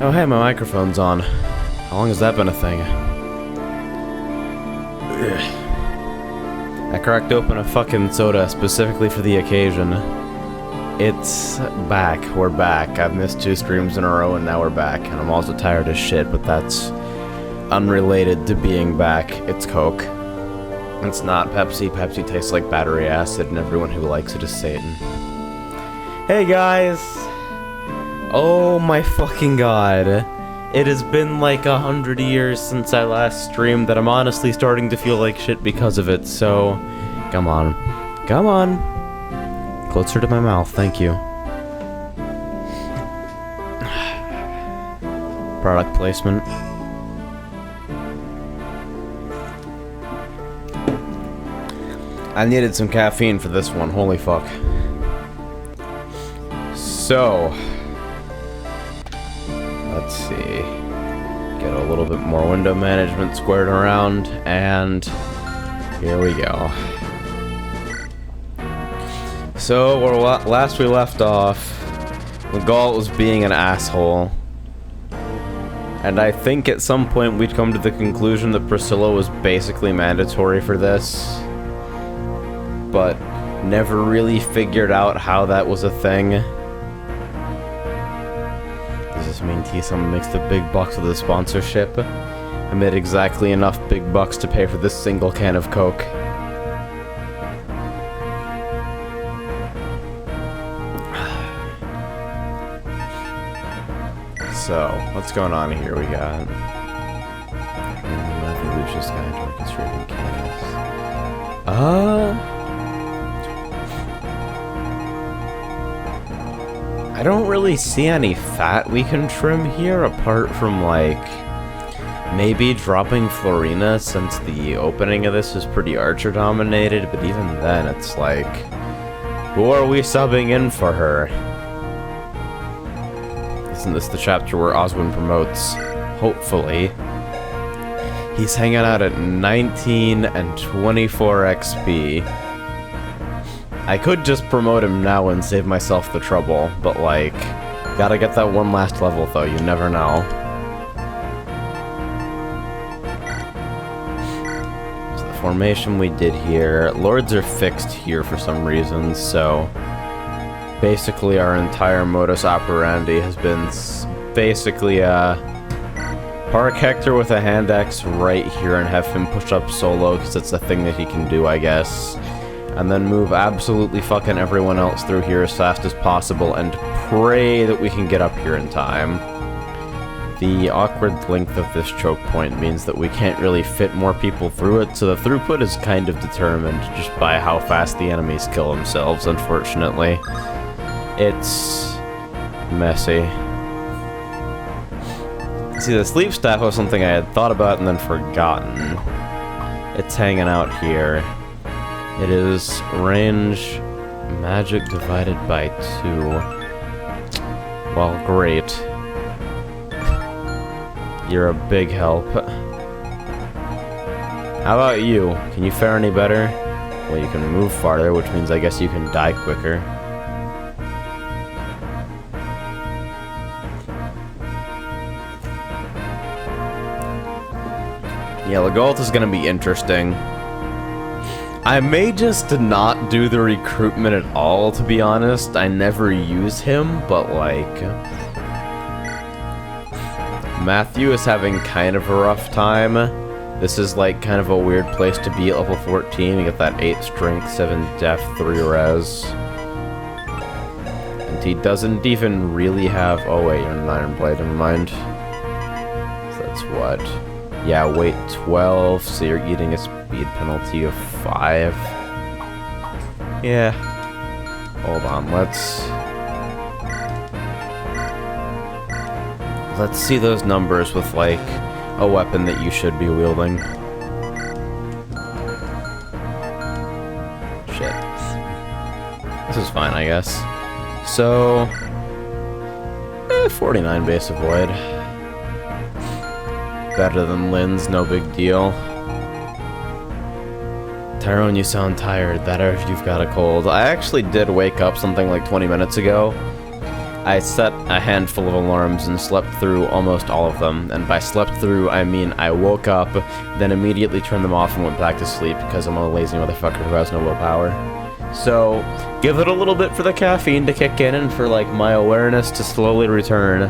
Oh hey, my microphone's on. How long has that been a thing? I cracked open a fucking soda specifically for the occasion. It's back. We're back. I've missed 2 streams in a row and now we're back. And I'm also tired as shit, but that's unrelated to being back. It's Coke. It's not Pepsi. Pepsi tastes like battery acid and everyone who likes it is Satan. Hey guys! Oh my fucking god. It has been like 100 years since I last streamed that I'm honestly starting to feel like shit because of it, so... Come on. Come on! Closer to my mouth, thank you. Product placement. I needed some caffeine for this one, holy fuck. So... Let's see. Get a little bit more window management squared around, and here we go. So, where last we left off, Legault was being an asshole. And I think at some point we'd come to the conclusion that Priscilla was basically mandatory for this. But never really figured out how that was a thing. Does this mean T-Sum makes the big bucks with the sponsorship? I made exactly enough big bucks to pay for this single can of Coke. So, what's going on here? We got... Lucius Guide to Orchestrating Chaos. I don't really see any fat we can trim here, apart from, like, maybe dropping Florina, since the opening of this is pretty Archer-dominated, but even then, it's like... Who are we subbing in for her? Isn't this the chapter where Oswin promotes? Hopefully. He's hanging out at 19 and 24 XP. I could just promote him now and save myself the trouble, but like, gotta get that one last level though, you never know. So the formation we did here, Lords are fixed here for some reason, so basically our entire modus operandi has been basically park Hector with a hand axe right here and have him push up solo because it's a thing that he can do, I guess. And then move absolutely fucking everyone else through here as fast as possible and pray that we can get up here in time. The awkward length of this choke point means that we can't really fit more people through it, so the throughput is kind of determined just by how fast the enemies kill themselves, unfortunately. It's messy. See, the sleep staff was something I had thought about and then forgotten. It's hanging out here. It is range magic divided by 2. Well, great. You're a big help. How about you? Can you fare any better? Well, you can move farther, which means I guess you can die quicker. Yeah, Legault is gonna be interesting. I may just not do the recruitment at all, to be honest. I never use him, but like... Matthew is having kind of a rough time. This is like kind of a weird place to be at level 14. You get that 8 strength, 7 def, 3 res. And he doesn't even really have... Oh wait, you're an Iron Blade, never mind. So that's what? Yeah, weight 12, so you're eating a speed penalty of 5. Yeah. Hold on, let's see those numbers with, like, a weapon that you should be wielding. Shit. This is fine, I guess. So... 49 base avoid. Better than Lynn's, no big deal. Tyrone, you sound tired. That or if you've got a cold. I actually did wake up something like 20 minutes ago. I set a handful of alarms and slept through almost all of them. And by slept through, I mean I woke up, then immediately turned them off and went back to sleep because I'm a lazy motherfucker who has no willpower. So, give it a little bit for the caffeine to kick in and for, like, my awareness to slowly return.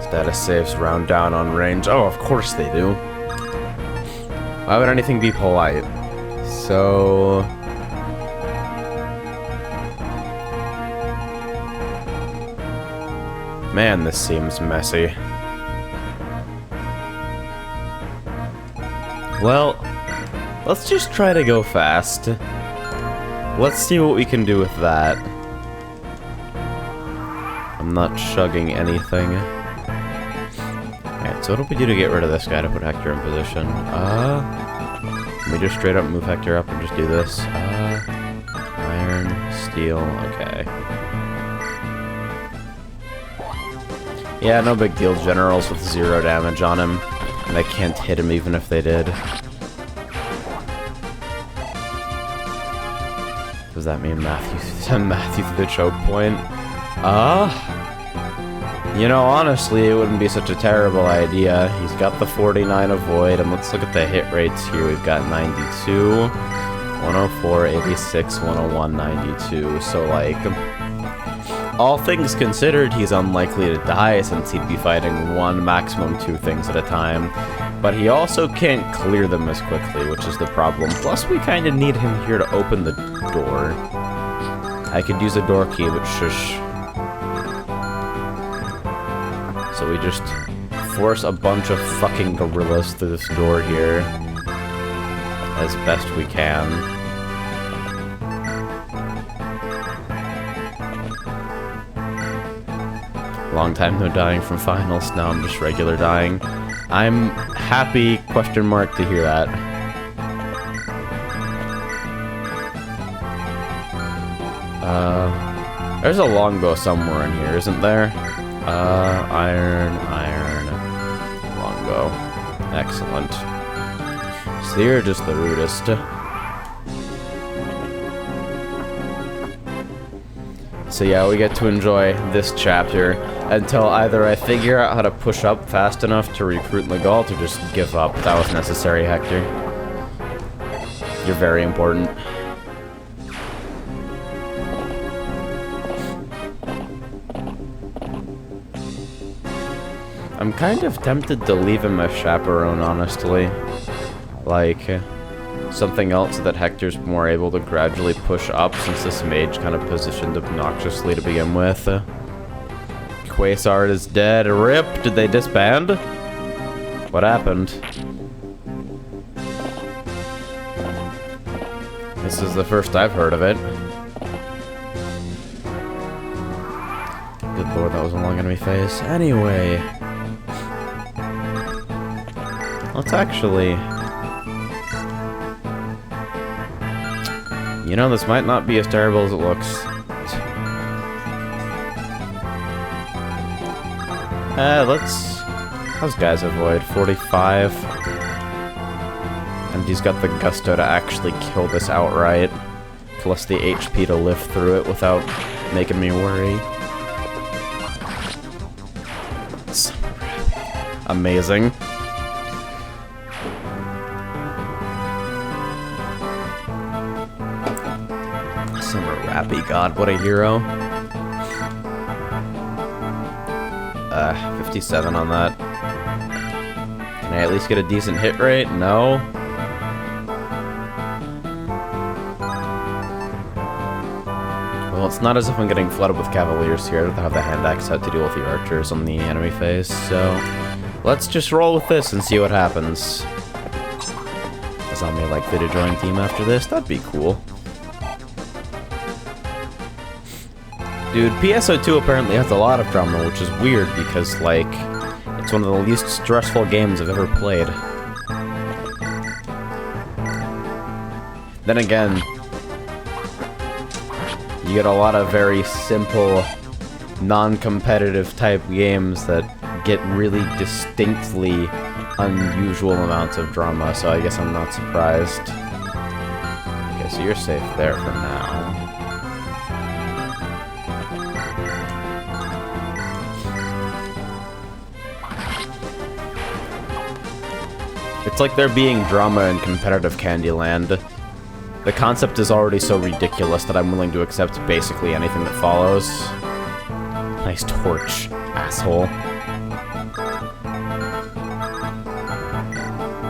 Status saves round down on range. Oh, of course they do. Why would anything be polite? So... Man, this seems messy. Well, let's just try to go fast. Let's see what we can do with that. I'm not chugging anything. Alright, so what do we do to get rid of this guy to put Hector in position? Can we just straight up move Hector up and just do this? Iron, steel, okay. Yeah, no big deal. Generals with 0 damage on him, and I can't hit him even if they did. Does that mean Matthew to the choke point? You know, honestly, it wouldn't be such a terrible idea. He's got the 49 avoid, and let's look at the hit rates here. We've got 92, 104, 86, 101, 92. So, like, all things considered, he's unlikely to die since he'd be fighting 1, maximum 2 things at a time. But he also can't clear them as quickly, which is the problem. Plus, we kind of need him here to open the door. I could use a door key, but shush. So we just force a bunch of fucking gorillas through this door here as best we can. Long time no dying from finals, now I'm just regular dying. I'm happy, question mark, to hear that. There's a longbow somewhere in here, isn't there? Iron, longbow. Excellent. So you're just the rudest. So yeah, we get to enjoy this chapter until either I figure out how to push up fast enough to recruit Legault or just give up. That was necessary, Hector. You're very important. I'm kind of tempted to leave him as chaperone, honestly. Like, something else that Hector's more able to gradually push up since this mage kind of positioned obnoxiously to begin with. Quasar is dead. RIP! Did they disband? What happened? This is the first I've heard of it. Good lord, that was a long enemy phase. Anyway... let's actually... you know, this might not be as terrible as it looks. Let's... those guys avoid 45. And he's got the gusto to actually kill this outright. Plus the HP to live through it without making me worry. It's amazing. Summer Rappy, god, what a hero. 57 on that. Can I at least get a decent hit rate? No. Well, it's not as if I'm getting flooded with cavaliers here. I don't have the hand axe out to deal with the archers on the enemy phase, so... let's just roll with this and see what happens. Is I may likely to join team after this? That'd be cool. Dude, PSO2 apparently has a lot of drama, which is weird because, like, it's one of the least stressful games I've ever played. Then again, you get a lot of very simple, non-competitive type games that get really distinctly unusual amounts of drama, so I guess I'm not surprised. Okay, so you're safe there for now. It's like there being drama in competitive Candyland. The concept is already so ridiculous that I'm willing to accept basically anything that follows. Nice torch, asshole.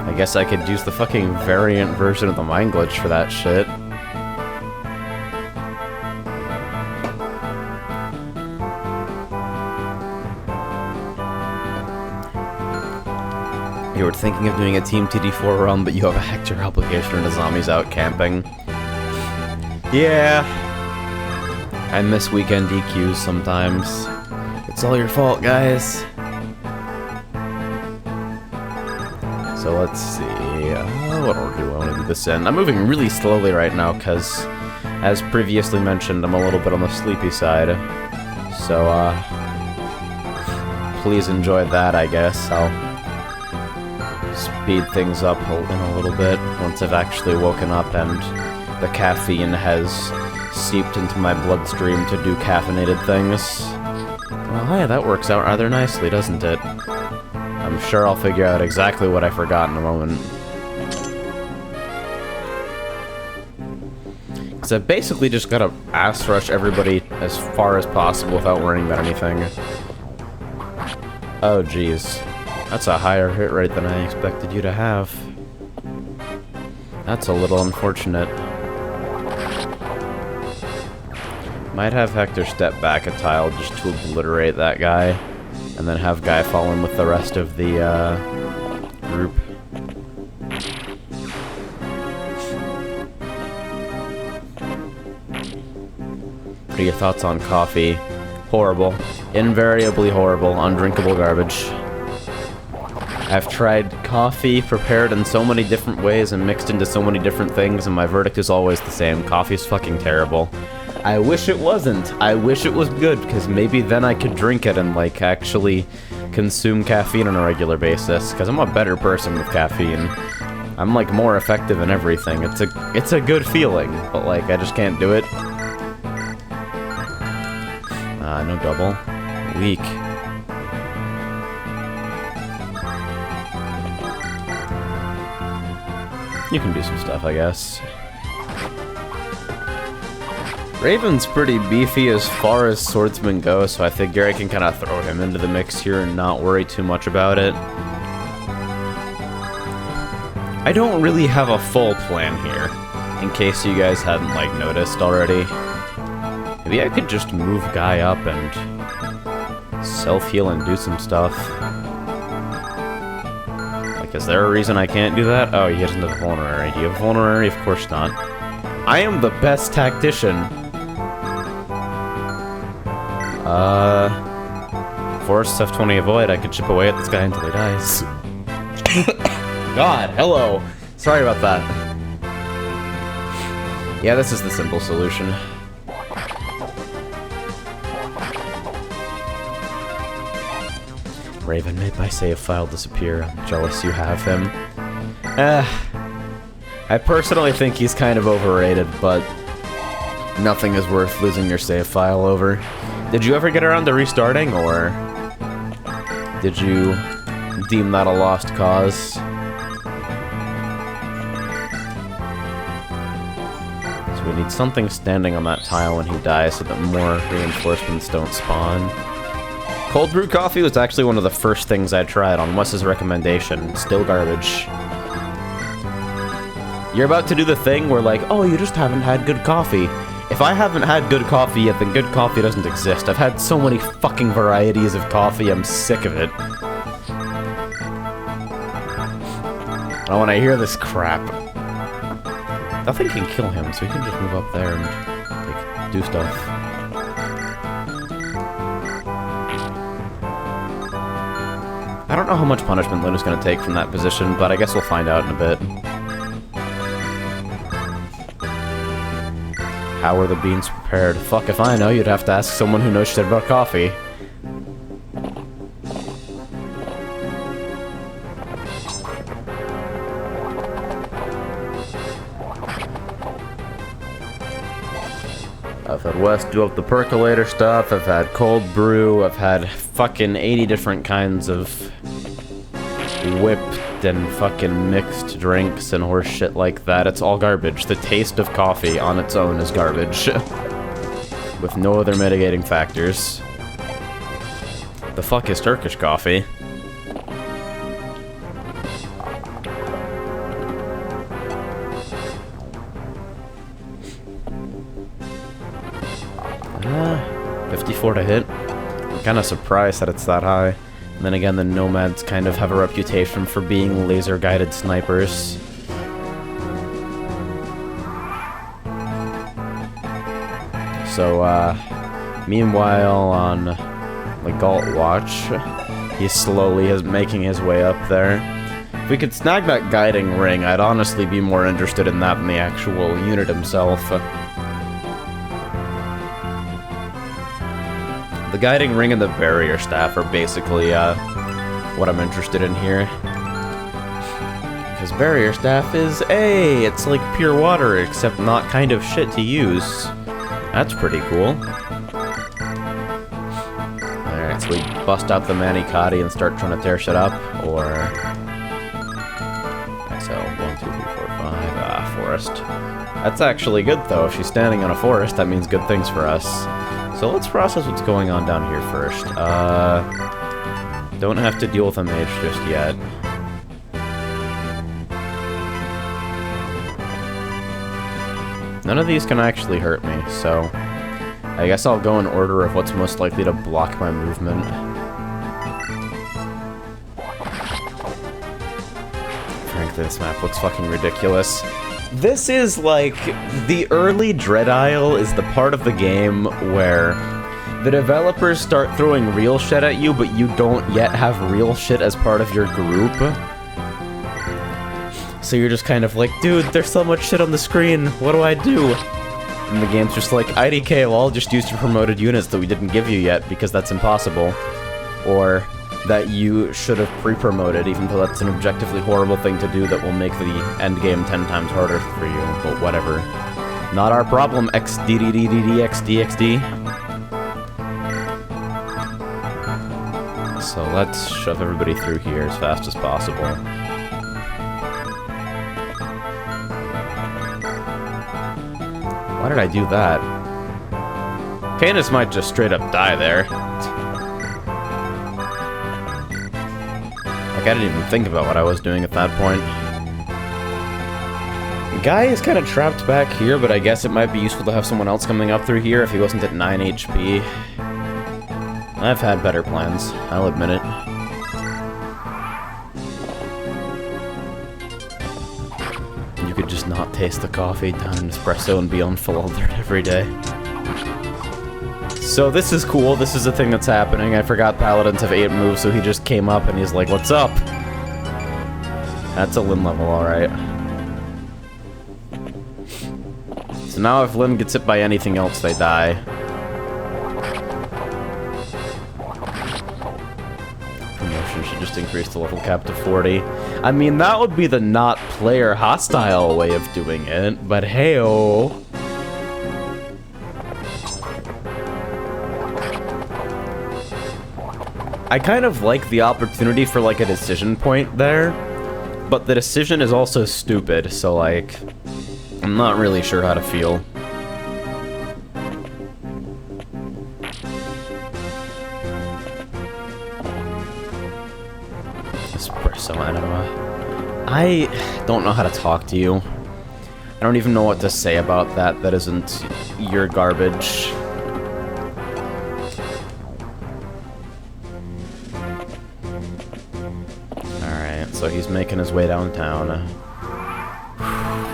I guess I could use the fucking variant version of the mind glitch for that shit. You were thinking of doing a Team TD4 run, but you have a Hector obligation and a zombies out camping. Yeah. I miss weekend DQs sometimes. It's all your fault, guys. So let's see. What order do I want to do this in? I'm moving really slowly right now because, as previously mentioned, I'm a little bit on the sleepy side. So, please enjoy that, I guess. I'll speed things up in a little bit once I've actually woken up and the caffeine has seeped into my bloodstream to do caffeinated things. Well, hey, that works out rather nicely, doesn't it? I'm sure I'll figure out exactly what I forgot in a moment. Because I've basically just gotta ass rush everybody as far as possible without worrying about anything. Oh, jeez. That's a higher hit rate than I expected you to have. That's a little unfortunate. Might have Hector step back a tile just to obliterate that guy, and then have Guy fall in with the rest of the group. What are your thoughts on coffee? Horrible. Invariably horrible. Undrinkable garbage. I've tried coffee prepared in so many different ways and mixed into so many different things, and my verdict is always the same. Coffee's fucking terrible. I wish it wasn't. I wish it was good, because maybe then I could drink it and, like, actually consume caffeine on a regular basis, because I'm a better person with caffeine. I'm, like, more effective in everything. It's a good feeling, but, like, I just can't do it. No double. Weak. You can do some stuff, I guess. Raven's pretty beefy as far as swordsmen go, so I figure I can kind of throw him into the mix here and not worry too much about it. I don't really have a full plan here, in case you guys hadn't, like, noticed already. Maybe I could just move Guy up and self-heal and do some stuff. Like, is there a reason I can't do that? Oh, he doesn't have a vulnerary. Do you have a vulnerary? Of course not. I am the best tactician. Force F20 avoid. I could chip away at this guy until he dies. God, hello. Sorry about that. Yeah, this is the simple solution. Raven made my save file disappear. I'm jealous you have him. I personally think he's kind of overrated, but nothing is worth losing your save file over. Did you ever get around to restarting, or did you deem that a lost cause? So we need something standing on that tile when he dies so that more reinforcements don't spawn. Cold brew coffee was actually one of the first things I tried on Wes's recommendation. Still garbage. You're about to do the thing where, like, oh, you just haven't had good coffee. If I haven't had good coffee yet, then good coffee doesn't exist. I've had so many fucking varieties of coffee, I'm sick of it. And when I hear this crap, nothing can kill him, so he can just move up there and, like, do stuff. I don't know how much punishment Luna's gonna take from that position, but I guess we'll find out in a bit. How are the beans prepared? Fuck if I know, you'd have to ask someone who knows shit about coffee. I've had Wes do up the percolator stuff, I've had cold brew, I've had fucking 80 different kinds of whipped and fucking mixed drinks and horse shit like that. It's all garbage. The taste of coffee on its own is garbage. With no other mitigating factors. The fuck is Turkish coffee? Ah, 54 to hit. I'm kind of surprised that it's that high. And then again, the Nomads kind of have a reputation for being laser-guided snipers. So, meanwhile on the Galt Watch, he's slowly making his way up there. If we could snag that guiding ring, I'd honestly be more interested in that than the actual unit himself. The guiding ring and the barrier staff are basically what I'm interested in here. Because barrier staff is, it's like pure water, except not kind of shit to use. That's pretty cool. Alright, so we bust out the Manicotti and start trying to tear shit up, or... So, 1, 2, 3, 4, 5, forest. That's actually good, though. If she's standing on a forest, that means good things for us. So let's process what's going on down here first. Don't have to deal with a mage just yet. None of these can actually hurt me, so I guess I'll go in order of what's most likely to block my movement. Frankly, this map looks fucking ridiculous. This is like, the early Dread Isle is the part of the game where the developers start throwing real shit at you, but you don't yet have real shit as part of your group. So you're just kind of like, dude, there's so much shit on the screen, what do I do? And the game's just like, IDK, well, I'll just use your promoted units that we didn't give you yet, because that's impossible. Or that you should have pre-promoted, even though that's an objectively horrible thing to do that will make the endgame 10 times harder for you, but whatever. Not our problem, XDDDDXDXD. So let's shove everybody through here as fast as possible. Why did I do that? Canis might just straight up die there. I didn't even think about what I was doing at that point. The guy is kind of trapped back here, but I guess it might be useful to have someone else coming up through here if he wasn't at 9 HP. I've had better plans, I'll admit it. You could just not taste the coffee down in espresso and be on full alert every day. So this is cool, this is a thing that's happening. I forgot Paladins have 8 moves, so he just came up and he's like, what's up? That's a Lyn level, alright. So now if Lyn gets hit by anything else, they die. Promotion should just increase the level cap to 40. I mean, that would be the not player hostile way of doing it, but hey-oh. I kind of like the opportunity for, like, a decision point there, but the decision is also stupid, so, like, I'm not really sure how to feel. Espresso anima. I don't know how to talk to you. I don't even know what to say about that that isn't your garbage. So he's making his way downtown.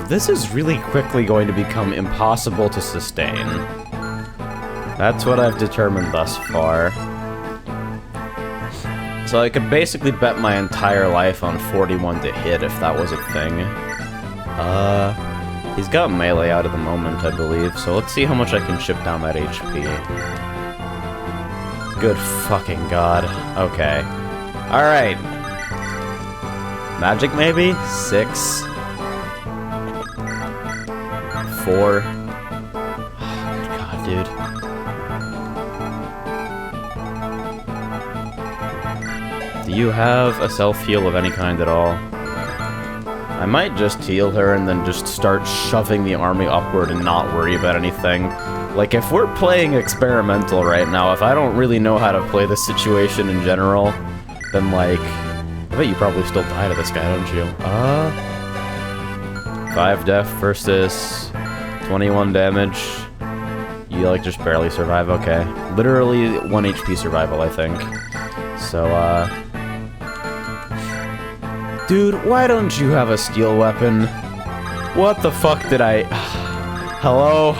This is really quickly going to become impossible to sustain. That's what I've determined thus far. So I could basically bet my entire life on 41 to hit if that was a thing. He's got melee out at the moment, I believe, so let's see how much I can chip down that HP. Good fucking god. Okay. Alright. Magic, maybe? 6. 4. Oh, good god, dude. Do you have a self-heal of any kind at all? I might just heal her and then just start shoving the army upward and not worry about anything. Like, if we're playing experimental right now, if I don't really know how to play this situation in general, then, like... I bet you probably still die to this guy, don't you? 5 def versus 21 damage. You, like, just barely survive, okay. Literally 1 HP survival, I think. So, dude, why don't you have a steel weapon? What the fuck did I... Hello?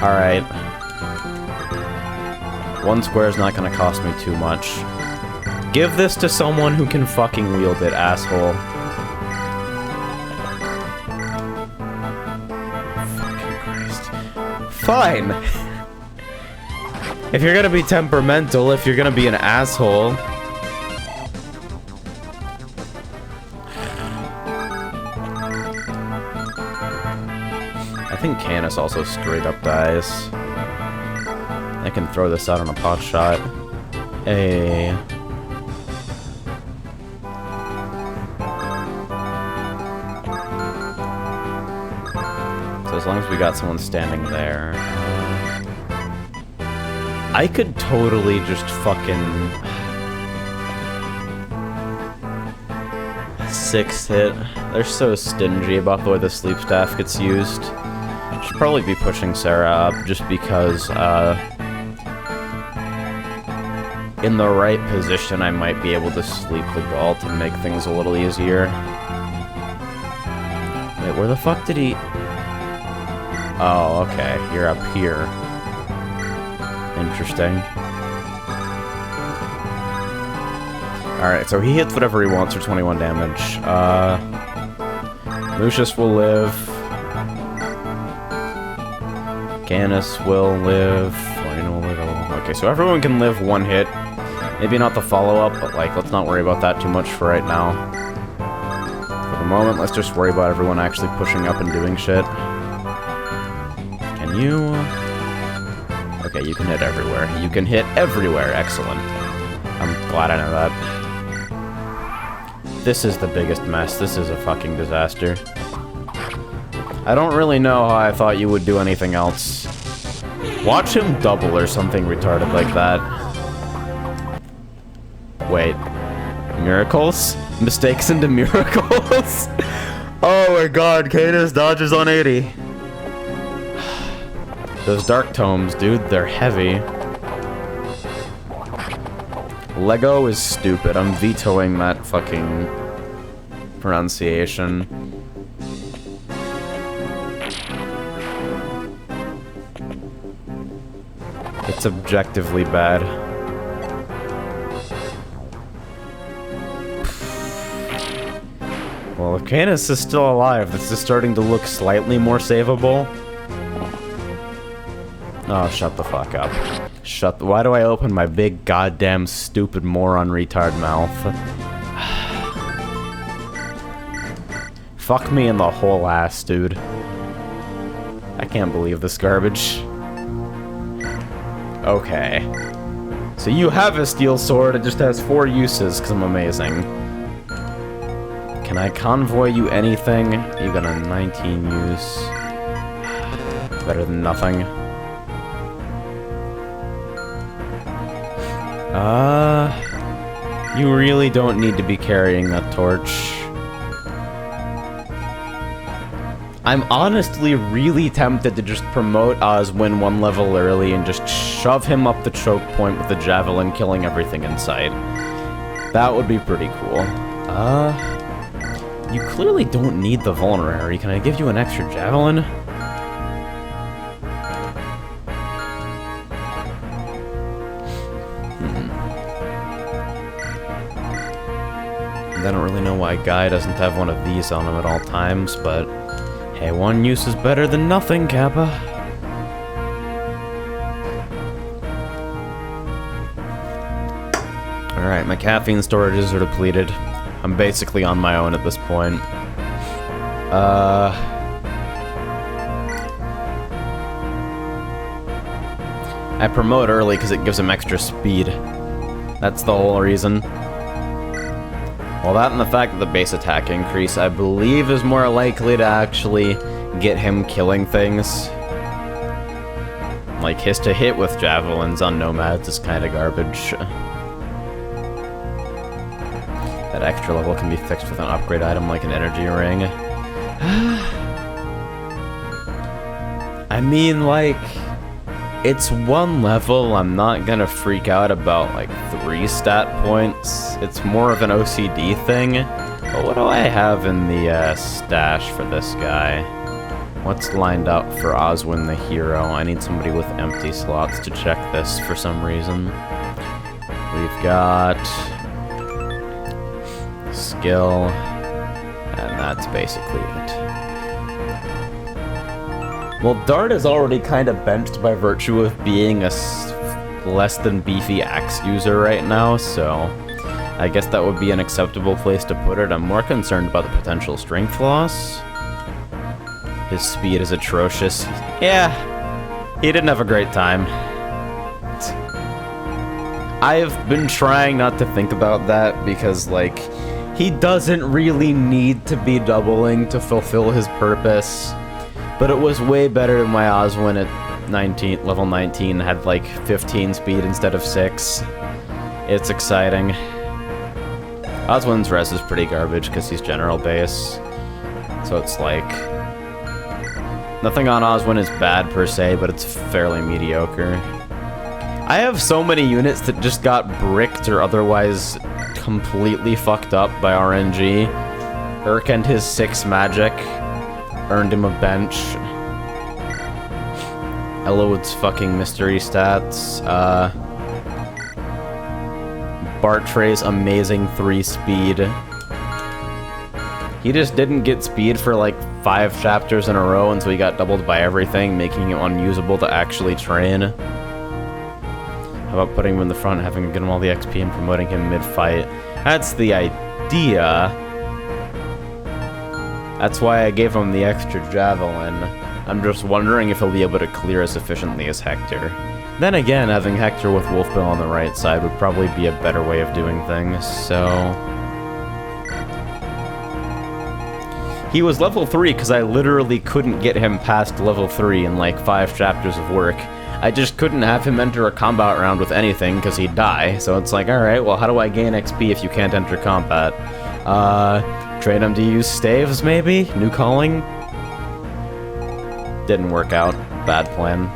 Alright. 1 square is not gonna cost me too much. Give this to someone who can fucking wield it, asshole. Fucking Christ. Fine! If you're gonna be temperamental, if you're gonna be an asshole... I think Canis also straight up dies. I can throw this out on a pot shot. Hey. So as long as we got someone standing there... I could totally just fucking... 6 hit. They're so stingy about the way the sleep staff gets used. Should probably be pushing Sarah up just because, in the right position, I might be able to sleep the Gaul to make things a little easier. Wait, where the fuck did he... Oh, okay. You're up here. Interesting. Alright, so he hits whatever he wants for 21 damage. Lucius will live. Canis will live. Florian will live. Okay, so everyone can live 1 hit. Maybe not the follow-up, but, like, let's not worry about that too much for right now. For the moment, let's just worry about everyone actually pushing up and doing shit. Can you... Okay, you can hit everywhere. You can hit everywhere. Excellent. I'm glad I know that. This is the biggest mess. This is a fucking disaster. I don't really know how I thought you would do anything else. Watch him double or something retarded like that. Wait. Miracles? Mistakes into miracles? Oh my god, Canis dodges on 80. Those dark tomes, dude, they're heavy. Lego is stupid. I'm vetoing that fucking pronunciation. It's objectively bad. Well, if Canis is still alive, this is starting to look slightly more savable. Oh, shut the fuck up. Why do I open my big goddamn stupid moron retard mouth? Fuck me in the whole ass, dude. I can't believe this garbage. Okay. So you have a steel sword, it just has 4 uses, because I'm amazing. Can I convoy you anything? You got a 19 use. Better than nothing. You really don't need to be carrying that torch. I'm honestly really tempted to just promote Oz win 1 level early and just shove him up the choke point with the javelin, killing everything in sight. That would be pretty cool. You clearly don't need the vulnerary. Can I give you an extra javelin? I don't really know why Guy doesn't have one of these on him at all times, but hey, 1 use is better than nothing, Kappa. Alright, my caffeine storages are depleted. I'm basically on my own at this point. I promote early because it gives him extra speed. That's the whole reason. Well, that and the fact that the base attack increase, I believe, is more likely to actually get him killing things. Like, his to hit with javelins on nomads is kind of garbage. That extra level can be fixed with an upgrade item like an energy ring. I mean, like, it's one level. I'm not gonna freak out about, like, 3 stat points. It's more of an OCD thing. But what do I have in the stash for this guy? What's lined up for Oswin the hero? I need somebody with empty slots to check this for some reason. We've got skill, and that's basically it. Well, Dart is already kind of benched by virtue of being a less than beefy axe user right now, so I guess that would be an acceptable place to put it. I'm more concerned about the potential strength loss. His speed is atrocious. Yeah, he didn't have a great time. I've been trying not to think about that because, like, he doesn't really need to be doubling to fulfill his purpose. But it was way better than my Oswin at level 19 had like 15 speed instead of 6. It's exciting. Oswin's res is pretty garbage because he's general base. So it's like... nothing on Oswin is bad per se, but it's fairly mediocre. I have so many units that just got bricked or otherwise completely fucked up by RNG. Urk and his 6 magic earned him a bench. Elowood's fucking mystery stats. Bartray's amazing 3 speed. He just didn't get speed for like 5 chapters in a row until he got doubled by everything, making him unusable to actually train. How about putting him in the front, having him get him all the XP and promoting him mid-fight? That's the idea. That's why I gave him the extra javelin. I'm just wondering if he'll be able to clear as efficiently as Hector. Then again, having Hector with Wolfbill on the right side would probably be a better way of doing things, so... He was level 3 because I literally couldn't get him past level 3 in like 5 chapters of work. I just couldn't have him enter a combat round with anything because he'd die, so it's like, alright, well how do I gain XP if you can't enter combat? Train him to use staves, maybe? New calling? Didn't work out. Bad plan.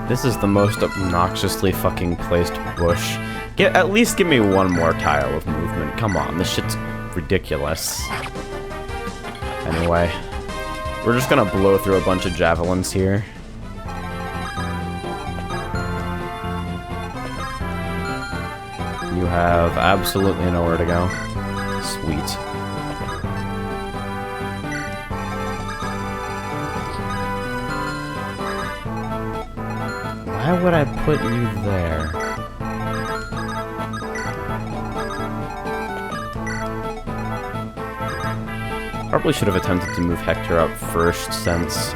This is the most obnoxiously fucking placed bush. At least give me one more tile of movement. Come on, this shit's ridiculous. Anyway. We're just gonna blow through a bunch of javelins here. You have absolutely nowhere to go. Sweet. Why would I put you there? Probably should have attempted to move Hector up first, since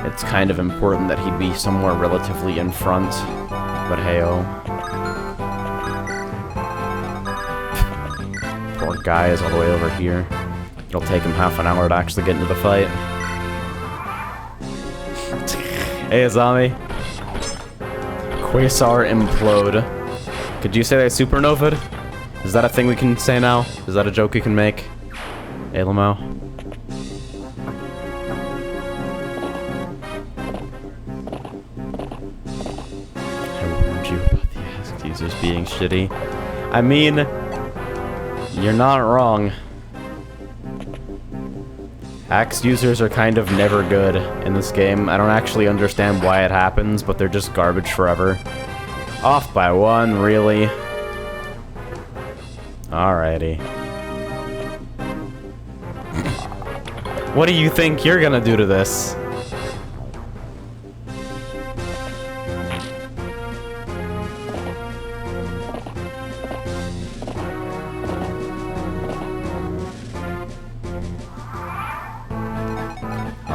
it's kind of important that he be somewhere relatively in front. But hey-oh. Poor guy is all the way over here. It'll take him half an hour to actually get into the fight. Hey, Azami. Quasar implode. Could you say they supernovaed? Is that a thing we can say now? Is that a joke we can make? Hey, Lamo. I warned you about the Ask users being shitty. I mean, you're not wrong. Axe users are kind of never good in this game. I don't actually understand why it happens, but they're just garbage forever. Off by 1, really? Alrighty. What do you think you're gonna do to this?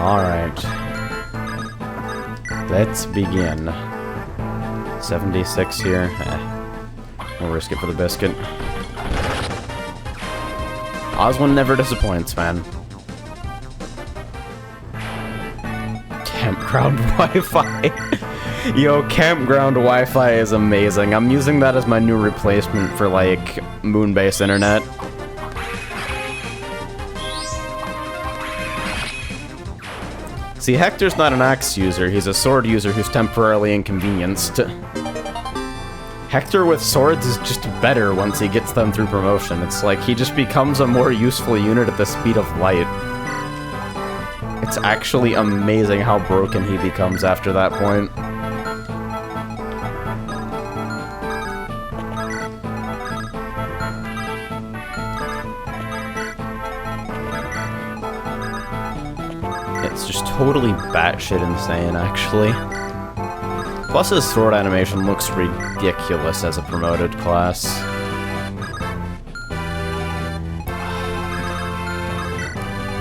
Alright. Let's begin. 76 here. We'll risk it for the biscuit. Oswin never disappoints, man. Campground Wi-Fi. Yo, campground Wi-Fi is amazing. I'm using that as my new replacement for, like, moon-based internet. See, Hector's not an axe user, he's a sword user who's temporarily inconvenienced. Hector with swords is just better once he gets them through promotion. It's like he just becomes a more useful unit at the speed of light. It's actually amazing how broken he becomes after that point. It's just totally batshit insane, actually. Plus his sword animation looks ridiculous as a promoted class.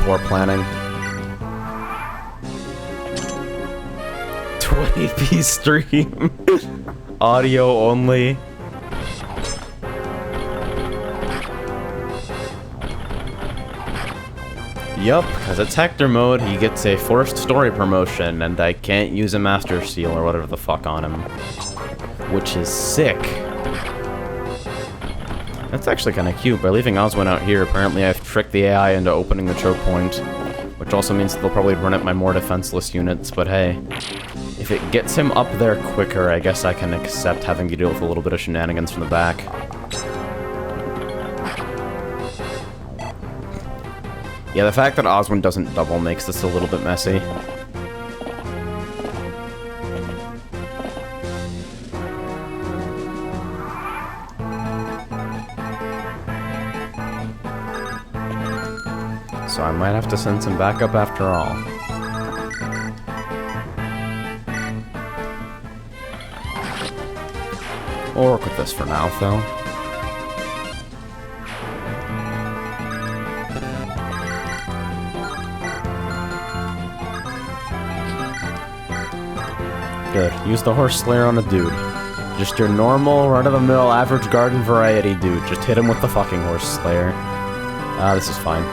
Poor planning. 20p stream. Audio only. Yup, because it's Hector mode, he gets a forced story promotion, and I can't use a Master Seal or whatever the fuck on him. Which is sick. That's actually kind of cute. By leaving Oswin out here, apparently I've tricked the AI into opening the choke point. Which also means that they'll probably run at my more defenseless units, but hey. If it gets him up there quicker, I guess I can accept having to deal with a little bit of shenanigans from the back. Yeah, the fact that Oswin doesn't double makes this a little bit messy. So I might have to send some backup after all. We'll work with this for now, though. Good. Use the Horse Slayer on a dude. Just your normal, run-of-the-mill, average garden variety dude. Just hit him with the fucking Horse Slayer. This is fine.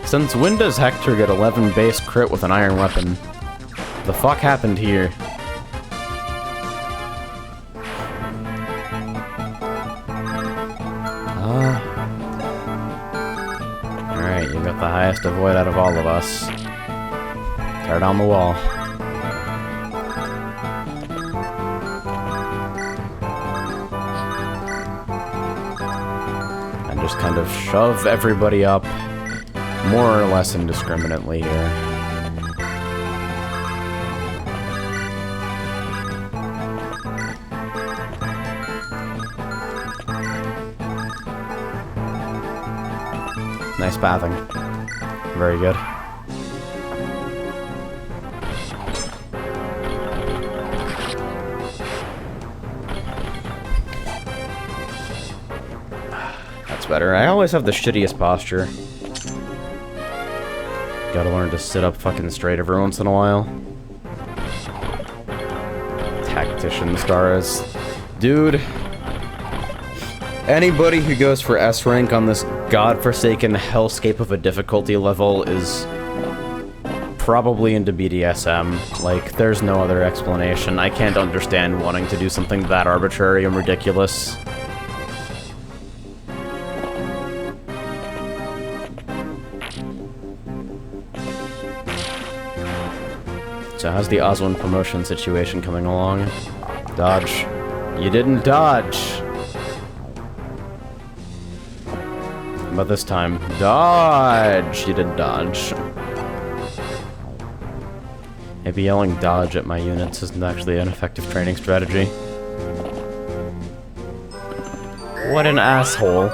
Since when does Hector get 11 base crit with an iron weapon? The fuck happened here? Alright, you got the highest avoid out of all of us. Tear down the wall. And just kind of shove everybody up, more or less indiscriminately here. Nice pathing. Very good. Better. I always have the shittiest posture. Gotta learn to sit up fucking straight every once in a while. Tactician stars. Dude. Anybody who goes for S rank on this godforsaken hellscape of a difficulty level is probably into BDSM. Like, there's no other explanation. I can't understand wanting to do something that arbitrary and ridiculous. So how's the Oswin promotion situation coming along? Dodge. You didn't dodge! But this time, dodge! You did dodge. Maybe yelling dodge at my units isn't actually an effective training strategy. What an asshole.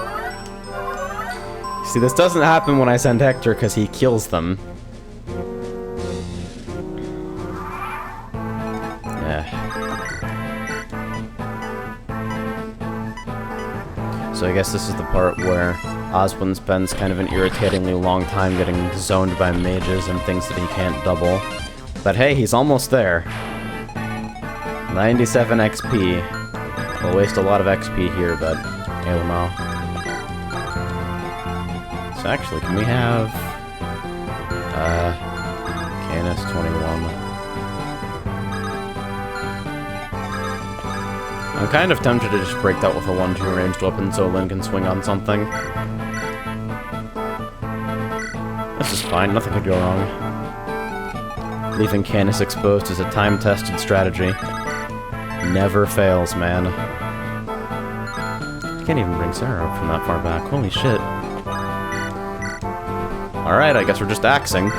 See, this doesn't happen when I send Hector because he kills them. So I guess this is the part where Oswin spends kind of an irritatingly long time getting zoned by mages and things that he can't double. But hey, he's almost there. 97 XP. We'll waste a lot of XP here, but hey, well, so actually, can we have Canis 21? I'm kind of tempted to just break that with a 1-2 ranged weapon so Lyn can swing on something. This is fine, nothing could go wrong. Leaving Canis exposed is a time-tested strategy. Never fails, man. I can't even bring Sarah up from that far back. Holy shit. Alright, I guess we're just axing.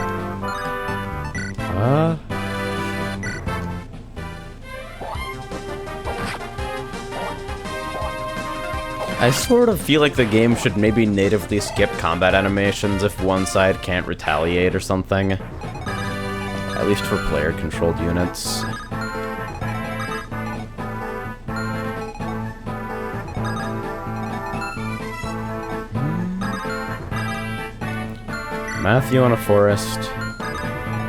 I sort of feel like the game should maybe natively skip combat animations if one side can't retaliate or something. At least for player-controlled units. Matthew on a forest.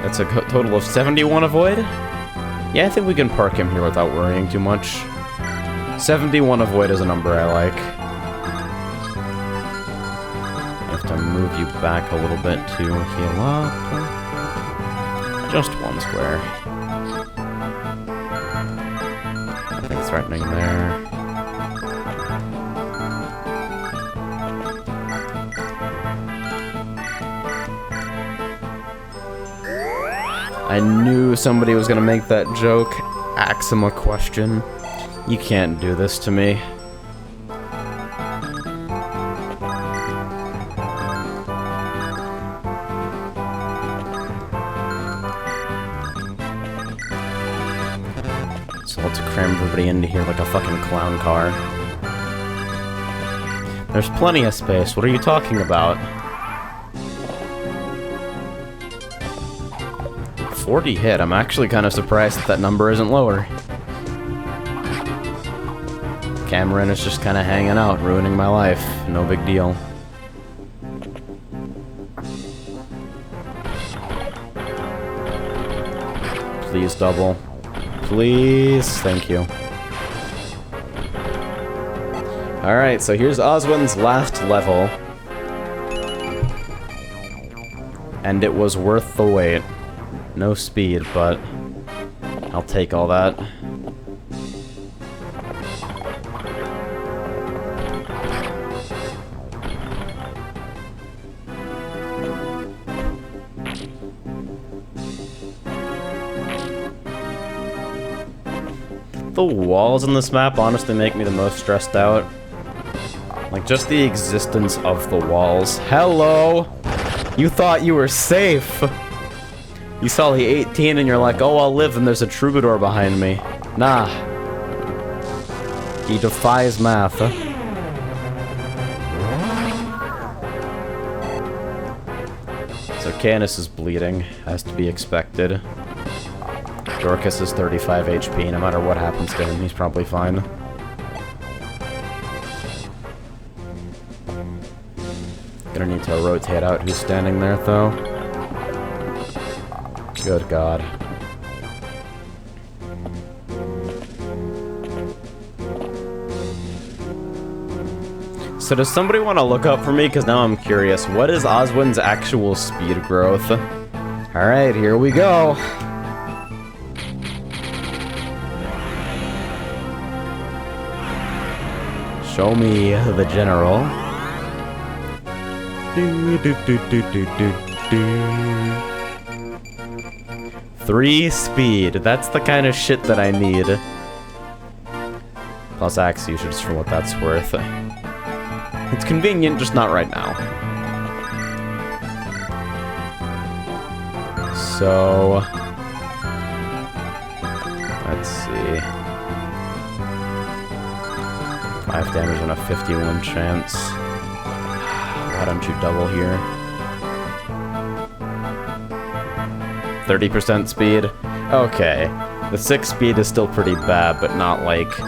That's a total of 71 avoid? Yeah, I think we can park him here without worrying too much. 71 avoid is a number I like. I have to move you back a little bit to heal up. Just one square. Nothing threatening there. I knew somebody was gonna make that joke. Ask him a question. You can't do this to me. So let's cram everybody into here like a fucking clown car. There's plenty of space. What are you talking about? 40 hit. I'm actually kind of surprised that number isn't lower. Cameron is just kind of hanging out, ruining my life. No big deal. Please double. Please. Thank you. Alright, so here's Oswin's last level. And it was worth the wait. No speed, but I'll take all that. The walls in this map honestly make me the most stressed out. Like, just the existence of the walls. Hello! You thought you were safe! You saw the 18 and you're like, oh, I'll live, and there's a troubadour behind me. Nah. He defies math. So Canis is bleeding, as to be expected. Dorcas is 35 HP, no matter what happens to him, he's probably fine. Gonna need to rotate out who's standing there, though. Good God. So does somebody want to look up for me? Because now I'm curious. What is Oswin's actual speed growth? Alright, here we go. Show me the general. 3 speed. That's the kind of shit that I need. Plus axe usage for what that's worth. It's convenient, just not right now. So... let's see. 5 damage on a 51 chance. Why don't you double here? 30% speed? Okay. The 6 speed is still pretty bad, but not, like,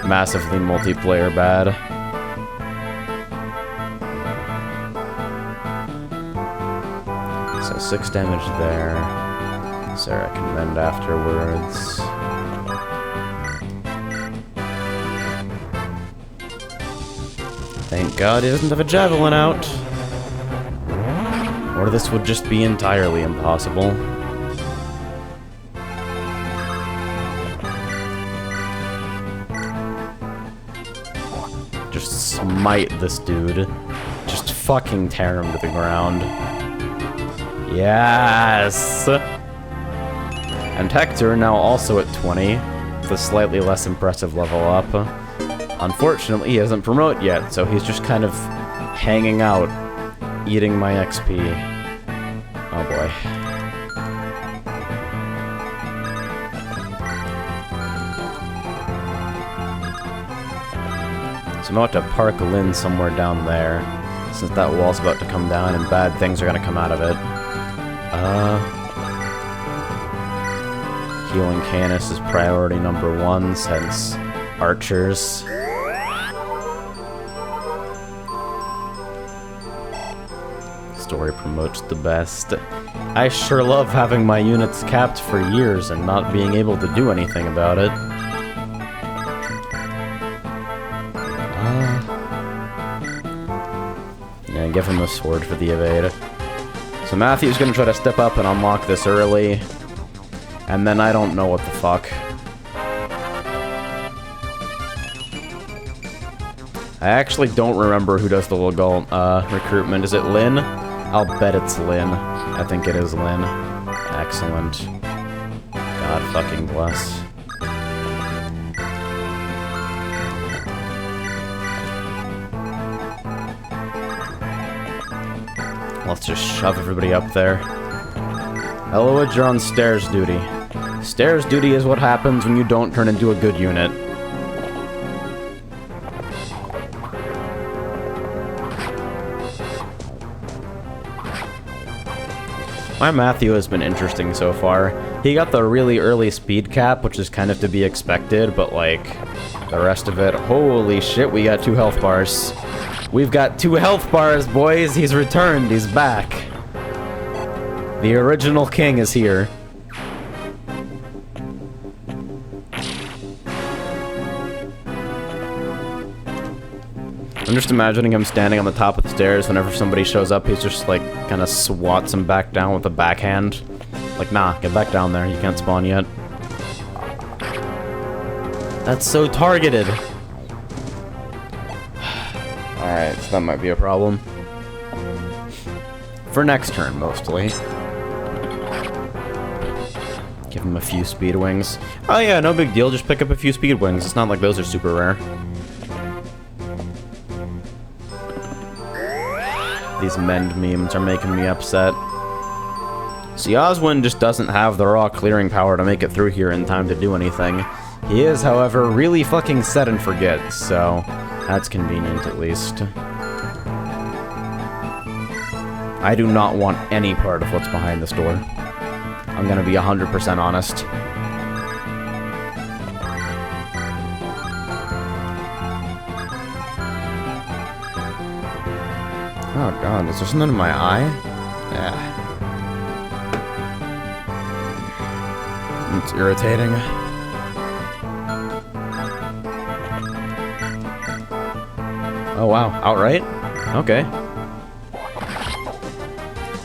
massively multiplayer bad. So 6 damage there. Sarah can mend afterwards. Thank God he doesn't have a javelin out. Or this would just be entirely impossible. Just smite this dude. Just fucking tear him to the ground. Yes! And Hector, now also at 20, with a slightly less impressive level up. Unfortunately, he doesn't promote yet, so he's just kind of hanging out, eating my XP. Oh boy. So I'm about to park Lynn somewhere down there, since that wall's about to come down and bad things are gonna come out of it. Healing Canis is priority number 1, since archers. Story promotes the best. I sure love having my units capped for years and not being able to do anything about it. Yeah, give him the sword for the evade. So Matthew's gonna try to step up and unlock this early. And then I don't know what the fuck. I actually don't remember who does the legal recruitment. Is it Lynn? I'll bet it's Lynn. I think it is Lynn. Excellent. God fucking bless. Let's just shove everybody up there. Eloid, you're on stairs duty. Stairs duty is what happens when you don't turn into a good unit. My Matthew has been interesting so far. He got the really early speed cap, which is kind of to be expected, but like, the rest of it, holy shit, we got 2 health bars. We've got 2 health bars, boys! He's returned, he's back. The original king is here. I'm just imagining him standing on the top of the stairs whenever somebody shows up, he's just like, kinda swats him back down with a backhand. Like, nah, get back down there, you can't spawn yet. That's so targeted! Alright, so that might be a problem. For next turn, mostly. Give him a few speed wings. Oh yeah, no big deal, just pick up a few speed wings. It's not like those are super rare. These mend memes are making me upset. See, Oswin just doesn't have the raw clearing power to make it through here in time to do anything. He is, however, really fucking set and forget, so that's convenient at least. I do not want any part of what's behind this door. I'm gonna be 100% honest. Oh god, is there something in my eye? Yeah. It's irritating. Oh wow, outright? Okay.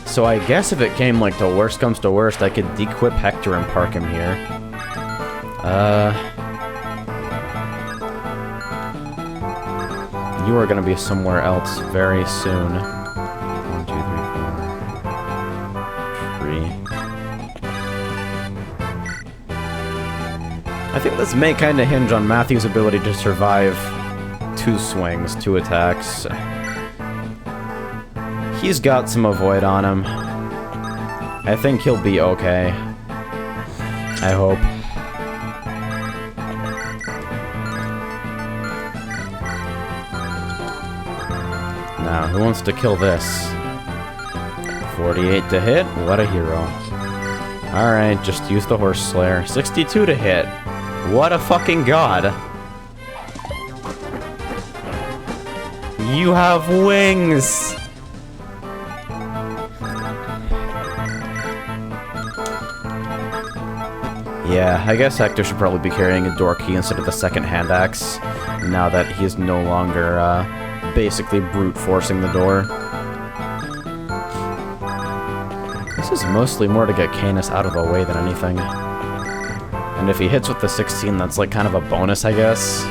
So I guess if it came like to worst comes to worst, I could dequip Hector and park him here. You are gonna be somewhere else very soon. 1, 2, 3, 4. 3. I think this may kind of hinge on Matthew's ability to survive 2 swings, 2 attacks. He's got some avoid on him. I think he'll be okay. I hope. Now, who wants to kill this? 48 to hit? What a hero. Alright, just use the Horse Slayer. 62 to hit. What a fucking god. You have wings! Yeah, I guess Hector should probably be carrying a door key instead of the second hand axe, now that he's no longer, basically brute forcing the door. This is mostly more to get Canis out of the way than anything. And if he hits with the 16, that's like kind of a bonus, I guess.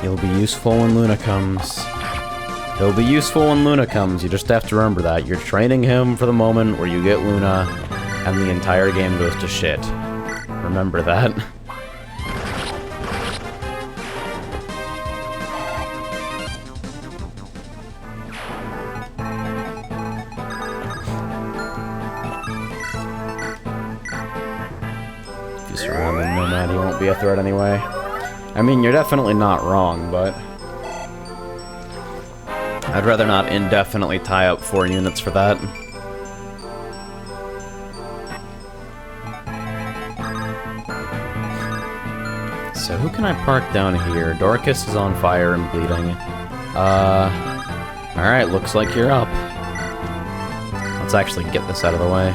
He'll be useful when Luna comes. He'll be useful when Luna comes. You just have to remember that. You're training him for the moment where you get Luna, and the entire game goes to shit. Remember that. If you surround the Nomad, he won't be a threat anyway. I mean, you're definitely not wrong, but I'd rather not indefinitely tie up 4 units for that. So who can I park down here? Dorcas is on fire and bleeding. Alright, looks like you're up. Let's actually get this out of the way.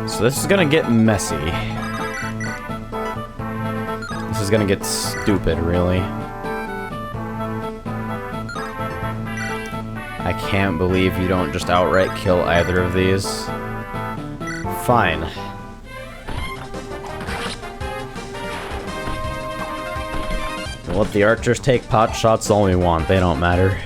So this is gonna get messy. This is gonna get stupid, really. I can't believe you don't just outright kill either of these. Fine. We'll let the archers take pot shots all we want, they don't matter.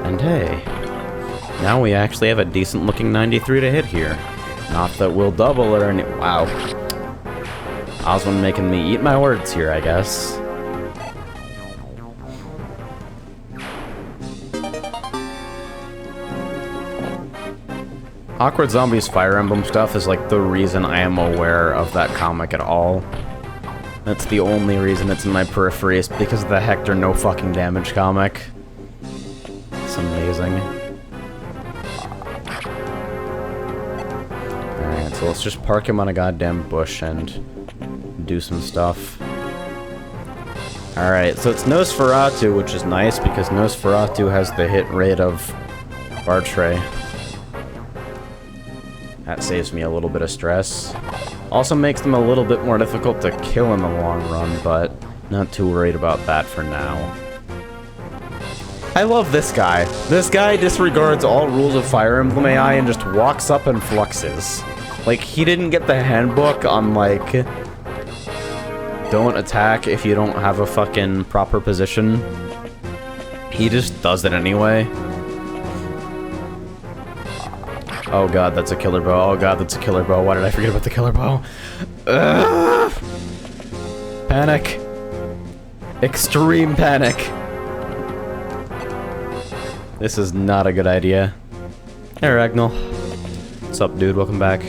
And hey, now we actually have a decent looking 93 to hit here. Not that we'll double or any— wow. Oswin making me eat my words here, I guess. Awkward Zombies Fire Emblem stuff is like the reason I am aware of that comic at all. That's the only reason it's in my periphery, is because of the Hector no fucking damage comic. It's amazing. Alright, so let's just park him on a goddamn bush and do some stuff. Alright, so it's Nosferatu, which is nice because Nosferatu has the hit rate of Bartray. That saves me a little bit of stress. Also makes them a little bit more difficult to kill in the long run, but not too worried about that for now. I love this guy. This guy disregards all rules of Fire Emblem AI and just walks up and fluxes. Like, he didn't get the handbook on, like, don't attack if you don't have a fucking proper position. He just does it anyway. Oh god, that's a killer bow. Oh god, that's a killer bow. Why did I forget about the killer bow? Ugh. Panic. Extreme panic. This is not a good idea. Hey, Ragnall. What's up, dude? Welcome back.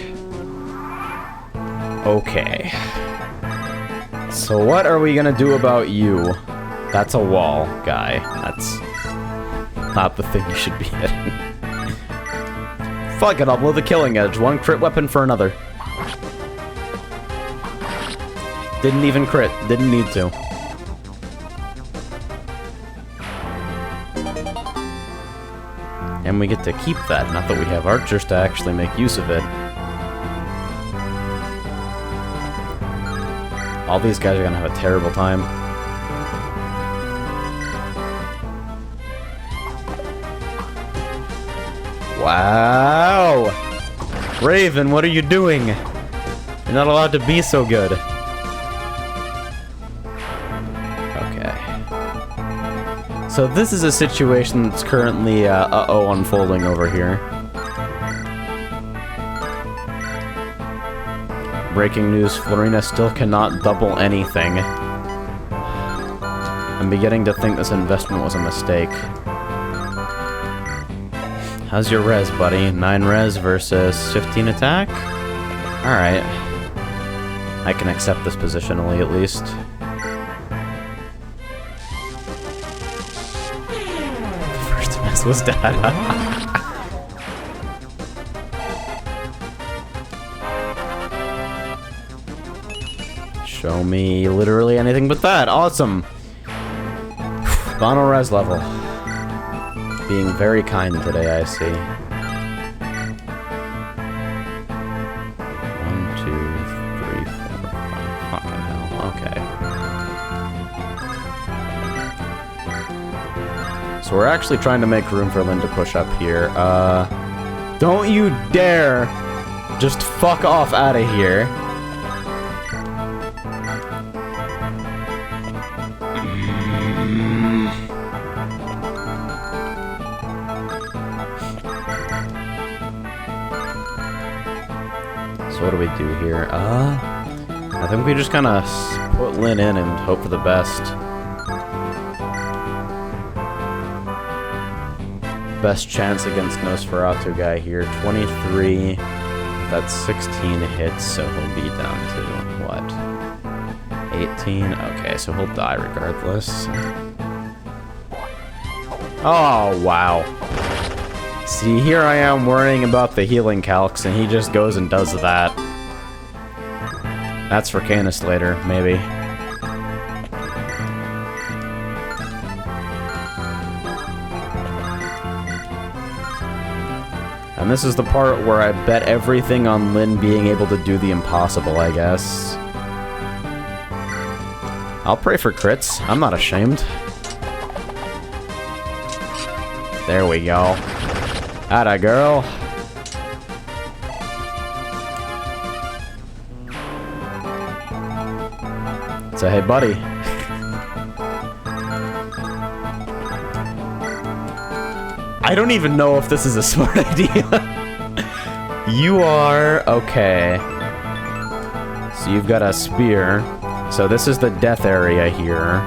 Okay. So what are we gonna do about you? That's a wall, guy. That's not the thing you should be hitting. Fuck it, I'll blow the killing edge. One crit weapon for another. Didn't even crit. Didn't need to. And we get to keep that. Not that we have archers to actually make use of it. All these guys are gonna have a terrible time. Wow! Raven, what are you doing? You're not allowed to be so good. Okay. So this is a situation that's currently, unfolding over here. Breaking news, Florina still cannot double anything. I'm beginning to think this investment was a mistake. How's your res, buddy? 9 res versus 15 attack? Alright. I can accept this positionally, at least. First was data. Show me literally anything but that. Awesome. Mono res level. Being very kind today, I see. 1, 2, 3, 4, 5. Fucking hell. Okay. So we're actually trying to make room for Lynn to push up here. Don't you dare just fuck off out of here. So what do we do here? I think we just kind of put Lynn in and hope for the best. Best chance against Nosferatu guy here. 23. That's 16 hits, so he'll be down to, what? 18? Okay, so he'll die regardless. Oh, wow. See, here I am worrying about the healing calcs, and he just goes and does that. That's for Canis later, maybe. And this is the part where I bet everything on Lynn being able to do the impossible, I guess. I'll pray for crits. I'm not ashamed. There we go. Atta girl. So hey buddy. I don't even know if this is a smart idea. You are okay. So you've got a spear. So this is the death area here.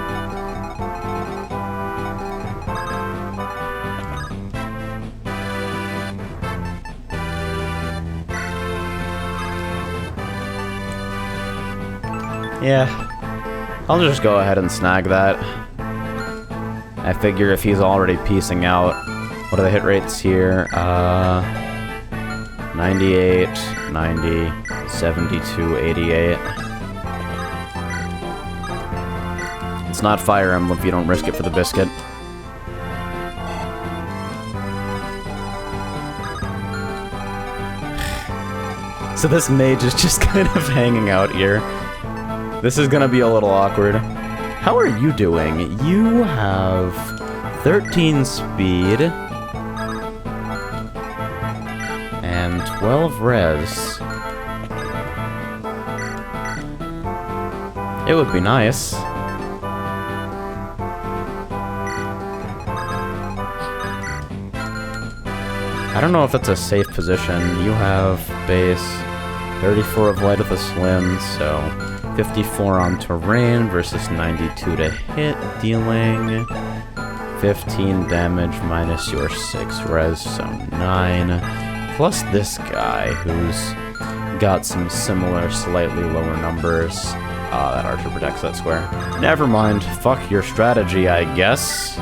Yeah, I'll just go ahead and snag that. I figure if he's already piecing out, what are the hit rates here? 98, 90, 72, 88. It's not Fire Emblem if you don't risk it for the biscuit. So this mage is just kind of hanging out here. This is gonna be a little awkward. How are you doing? You have 13 speed and 12 res. It would be nice. I don't know if that's a safe position. You have base 34 of Light of the Slim, so 54 on terrain versus 92 to hit, dealing 15 damage minus your 6 res, so 9. Plus this guy, who's got some similar, slightly lower numbers. That archer protects that square. Never mind. Fuck your strategy, I guess.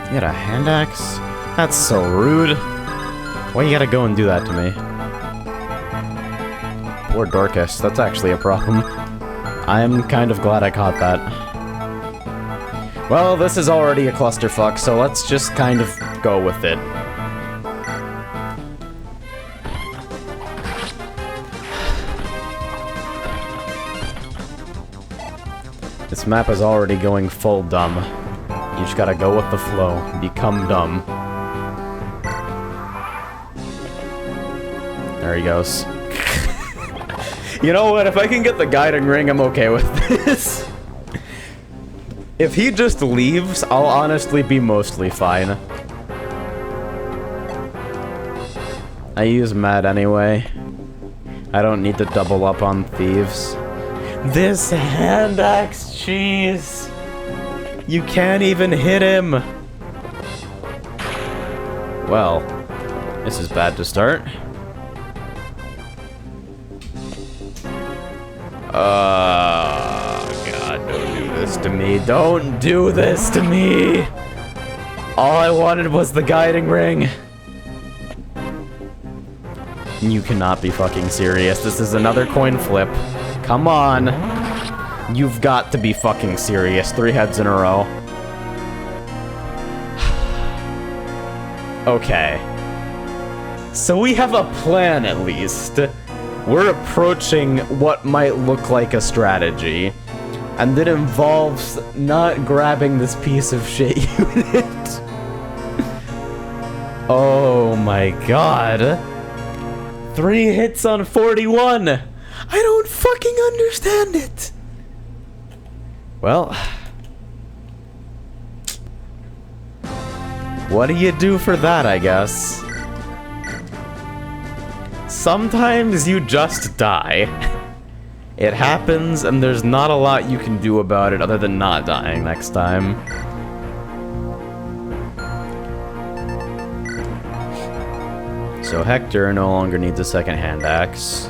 You got a hand axe? That's so rude. Why you gotta go and do that to me? Poor Dorcas, that's actually a problem. I'm kind of glad I caught that. Well, this is already a clusterfuck, so let's just kind of go with it. This map is already going full dumb. You just gotta go with the flow. Become dumb. There he goes. You know what? If I can get the guiding ring, I'm okay with this. If he just leaves, I'll honestly be mostly fine. I use Mad anyway. I don't need to double up on thieves. This hand axe, jeez. You can't even hit him. Well, this is bad to start. God, don't do this to me. Don't do this to me! All I wanted was the guiding ring. You cannot be fucking serious. This is another coin flip. Come on. You've got to be fucking serious. 3 heads in a row. Okay. So we have a plan, at least. We're approaching what might look like a strategy. And it involves not grabbing this piece of shit unit. Oh my god. 3 hits on 41! I don't fucking understand it! Well... what do you do for that, I guess? Sometimes you just die. It happens, and there's not a lot you can do about it other than not dying next time. So Hector no longer needs a second hand axe.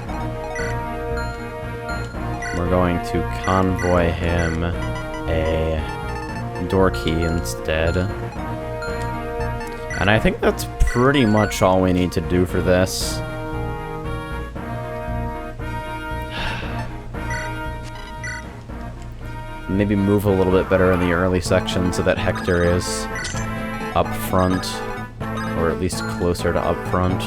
We're going to convoy him a door key instead. And I think that's pretty much all we need to do for this. Maybe move a little bit better in the early section so that Hector is up front, or at least closer to up front.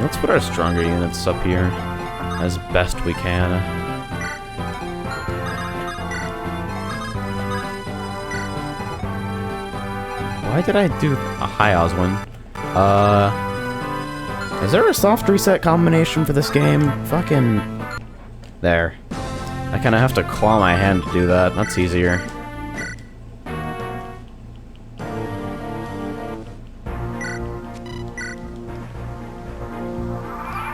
Let's put our stronger units up here as best we can. Why did I do... hi, Oswin. Is there a soft reset combination for this game? Fucking... there. I kinda have to claw my hand to do that. That's easier.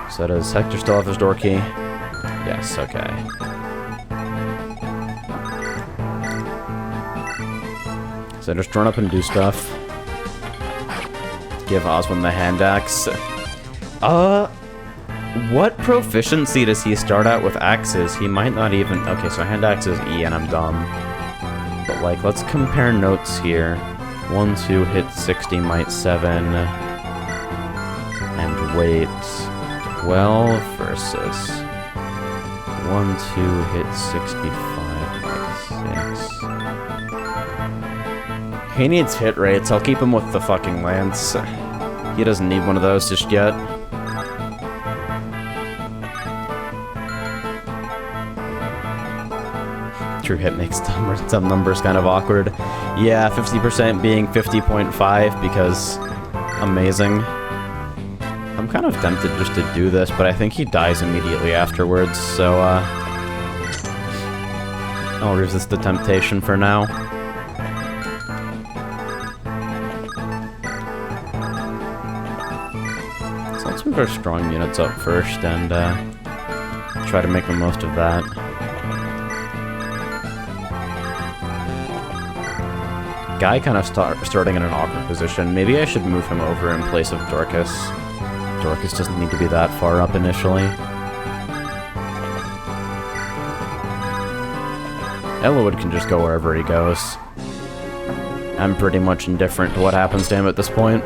So does Hector still have his door key? Yes, okay. So just run up and do stuff. Give Oswin the hand axe. What proficiency does he start out with axes? He might not even... okay, so hand axe is E and I'm dumb. But like, let's compare notes here. 1, 2, hit 60, might 7. And weight 12 versus 1, 2, hit 65, might 6. He needs hit rates. I'll keep him with the fucking lance. He doesn't need one of those just yet. True hit makes some numbers kind of awkward. Yeah, 50% being 50.5 because amazing. I'm kind of tempted just to do this, but I think he dies immediately afterwards, so I'll resist the temptation for now. So let's move our strong units up first and try to make the most of that. Guy kind of starting in an awkward position. Maybe I should move him over in place of Dorcas. Dorcas doesn't need to be that far up initially. Elowood can just go wherever he goes. I'm pretty much indifferent to what happens to him at this point.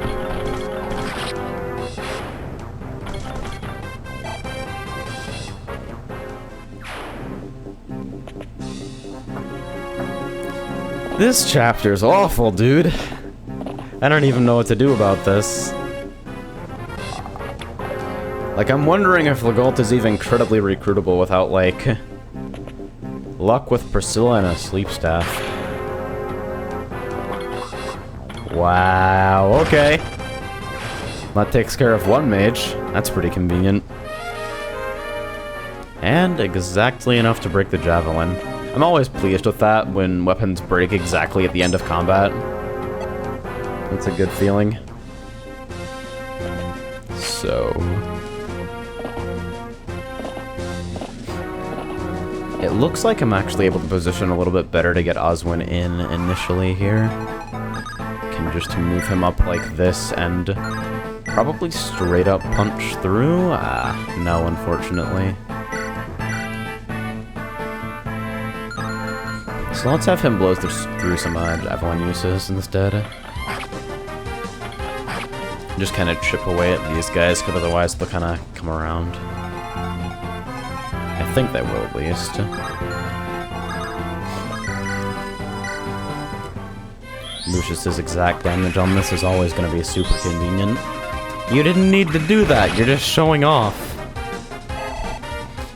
This chapter's awful, dude. I don't even know what to do about this. Like, I'm wondering if Legault is even credibly recruitable without, like, luck with Priscilla and a sleep staff. Wow, okay. That takes care of one mage. That's pretty convenient. And exactly enough to break the javelin. I'm always pleased with that when weapons break exactly at the end of combat. That's a good feeling. So... it looks like I'm actually able to position a little bit better to get Oswin in initially here. Can just move him up like this and Probably straight up punch through? No, unfortunately. So let's have him blow through some javelin uses instead. Just kind of chip away at these guys, because otherwise they'll kind of come around. I think they will, at least. Lucius's exact damage on this is always going to be super convenient. You didn't need to do that, you're just showing off.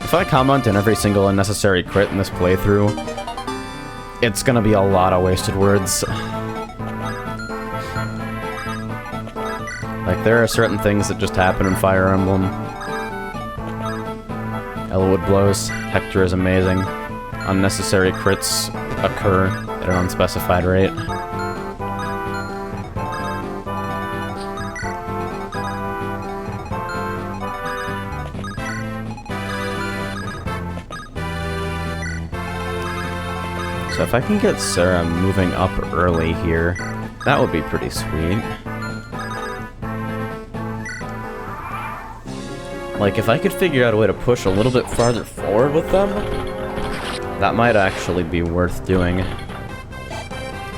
If I comment on every single unnecessary crit in this playthrough, it's going to be a lot of wasted words. Like, there are certain things that just happen in Fire Emblem. Elwood blows. Hector is amazing. Unnecessary crits occur at an unspecified rate. So if I can get Sarah moving up early here, that would be pretty sweet. Like, if I could figure out a way to push a little bit farther forward with them, that might actually be worth doing.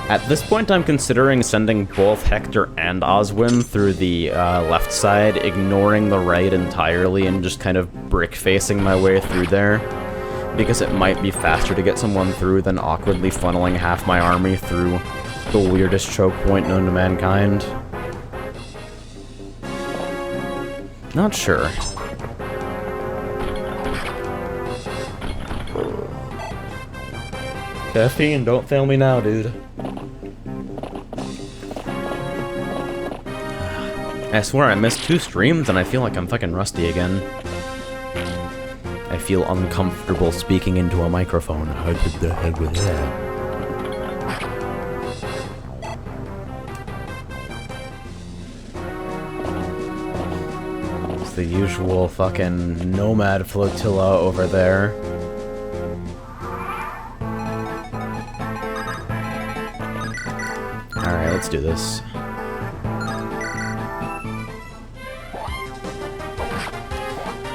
At this point, I'm considering sending both Hector and Oswin through the left side, ignoring the right entirely, and just kind of brick-facing my way through there. Because it might be faster to get someone through than awkwardly funneling half my army through the weirdest choke point known to mankind. Not sure. Caffeine, don't fail me now, dude. I swear I missed 2 streams and I feel like I'm fucking rusty again. I feel uncomfortable speaking into a microphone. How did the heck with that? It's the usual fucking nomad flotilla over there. Alright, let's do this.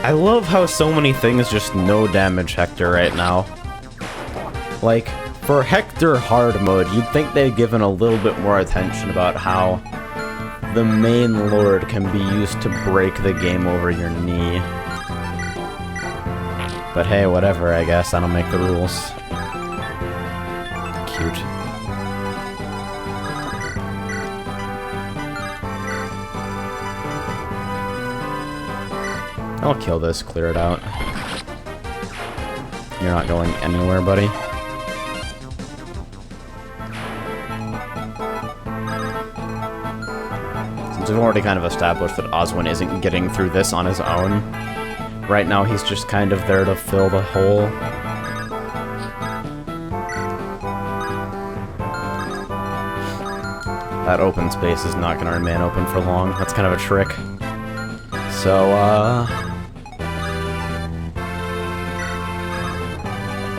I love how so many things just no damage Hector right now. Like, for Hector hard mode, you'd think they'd given a little bit more attention about how the main lord can be used to break the game over your knee. But hey, whatever, I guess. I don't make the rules. Cute. I'll kill this, clear it out. You're not going anywhere, buddy. Since we've already kind of established that Oswin isn't getting through this on his own, right now he's just kind of there to fill the hole. That open space is not going to remain open for long. That's kind of a trick. So,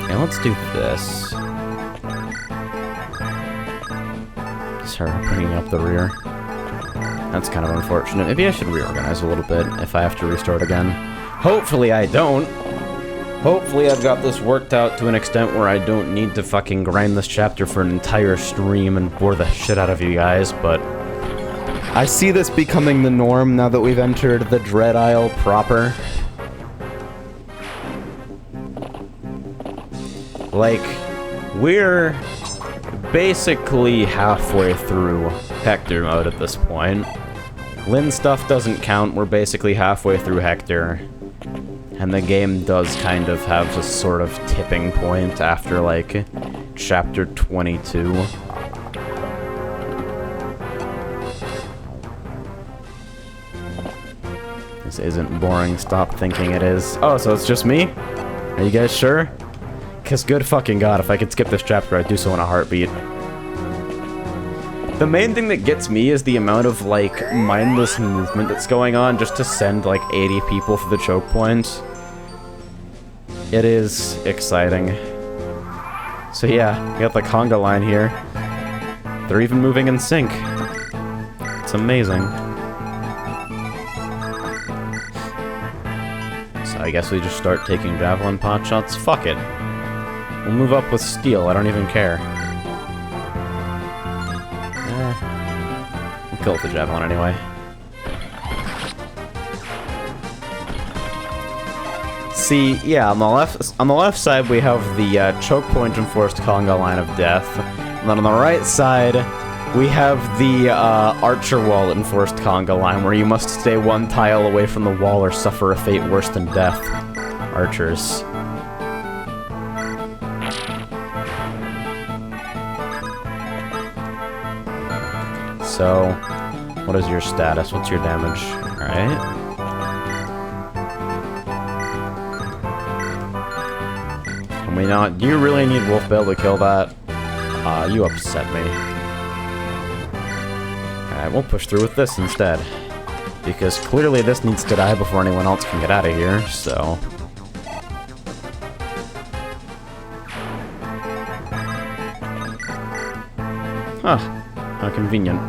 yeah, let's do this. Start bringing up the rear. That's kind of unfortunate. Maybe I should reorganize a little bit if I have to restart again. Hopefully I don't. Hopefully I've got this worked out to an extent where I don't need to fucking grind this chapter for an entire stream and bore the shit out of you guys, but I see this becoming the norm now that we've entered the Dread Isle proper. Like, we're basically halfway through Hector mode at this point. Lynn stuff doesn't count, we're basically halfway through Hector. And the game does kind of have a sort of tipping point after, like, chapter 22. This isn't boring, stop thinking it is. Oh, so it's just me? Are you guys sure? Because good fucking god, if I could skip this chapter, I'd do so in a heartbeat. The main thing that gets me is the amount of, like, mindless movement that's going on just to send, like, 80 people through the choke point. It is exciting. So yeah, we got the conga line here. They're even moving in sync. It's amazing. I guess we just start taking javelin pot shots. Fuck it. We'll move up with steel, I don't even care. We'll kill with the javelin anyway. See, yeah, on the left side we have the choke point enforced conga line of death, and then on the right side we have the archer wall enforced conga line, where you must stay one tile away from the wall or suffer a fate worse than death. Archers. So, what is your status? What's your damage? Alright. Can we not? Do you really need Wolfbale to kill that? You upset me. Alright, we'll push through with this instead. Because clearly this needs to die before anyone else can get out of here, so... Huh. How convenient.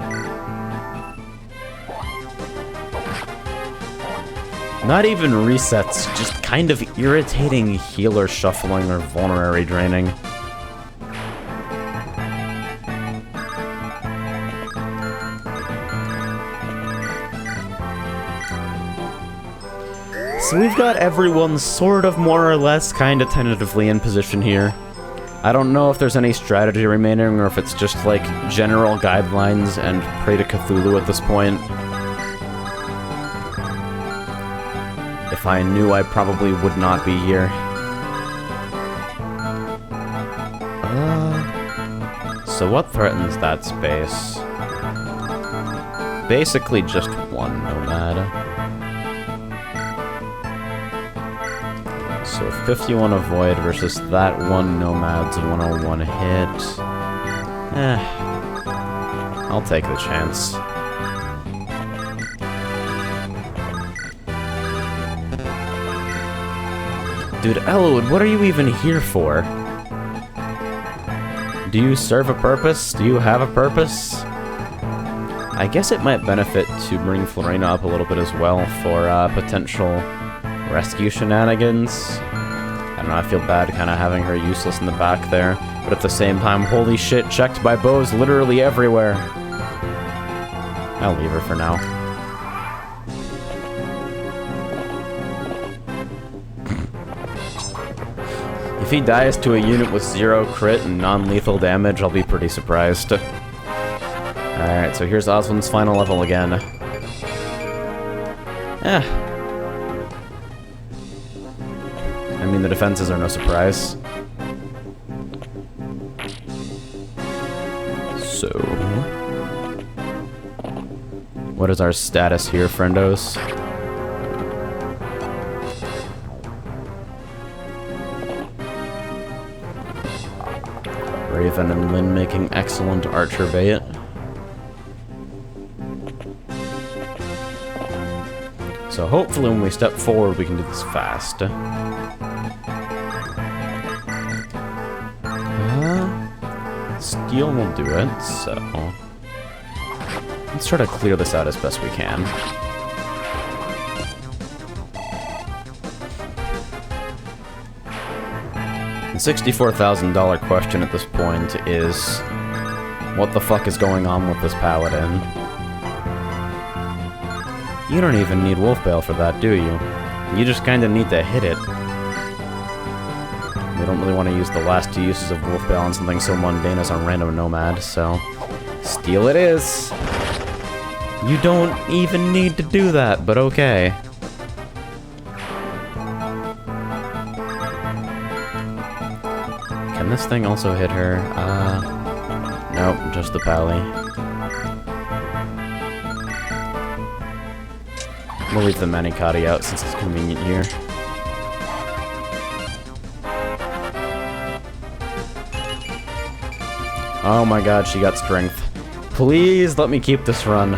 Not even resets, just kind of irritating healer shuffling or vulnerary draining. So we've got everyone sort of more or less kind of tentatively in position here. I don't know if there's any strategy remaining or if it's just like general guidelines and pray to Cthulhu at this point. If I knew, I probably would not be here. So what threatens that space? Basically just one nomad. So 51 avoid versus that one nomad's 101 hit. I'll take the chance. Dude, Elwood, what are you even here for? Do you serve a purpose? Do you have a purpose? I guess it might benefit to bring Florina up a little bit as well for potential rescue shenanigans. I don't know, I feel bad kind of having her useless in the back there, but at the same time, holy shit, checked by bows literally everywhere. I'll leave her for now. If he dies to a unit with 0 crit and non-lethal damage, I'll be pretty surprised. Alright, so here's Oswin's final level again. I mean, the defenses are no surprise. So... what is our status here, friendos? Raven and Lynn making excellent archer bait. So hopefully when we step forward we can do this fast. Steel will do it, so... let's try to clear this out as best we can. The $64,000 question at this point is... what the fuck is going on with this paladin? You don't even need Wolfbale for that, do you? You just kinda need to hit it. We don't really want to use the last 2 uses of Wolfbale on something so mundane as a random nomad, so... steel it is! You don't even need to do that, but okay. Can this thing also hit her? Nope, just the pally. We'll leave the Manikati out since it's convenient here. Oh my god, she got strength. Please let me keep this run.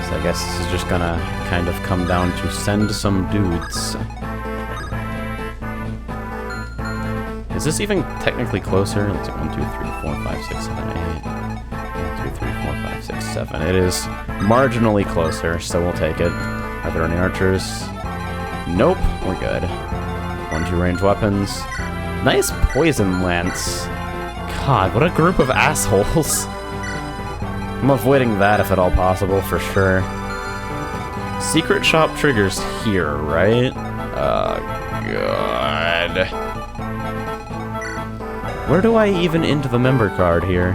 So I guess this is just gonna kind of come down to send some dudes. Is this even technically closer? Let's see, 1, 2, 3, 4, 5, 6, 7, 8. 1, 2, 3, 4, 5, 6, 7. It is marginally closer, so we'll take it. Are there any archers? Nope, we're good. 1, 2 range weapons. Nice poison lance. God, what a group of assholes. I'm avoiding that if at all possible, for sure. Secret shop triggers here, right? God. Where do I even enter the member card here?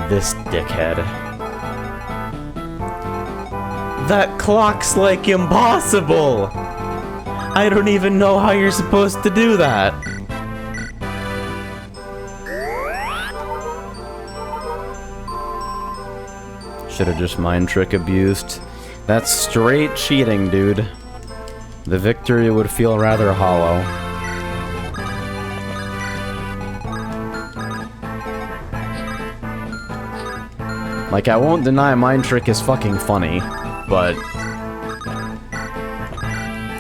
This dickhead. That clock's like impossible! I don't even know how you're supposed to do that. Should have just mind trick abused. That's straight cheating, dude. The victory would feel rather hollow. Like, I won't deny mind trick is fucking funny, but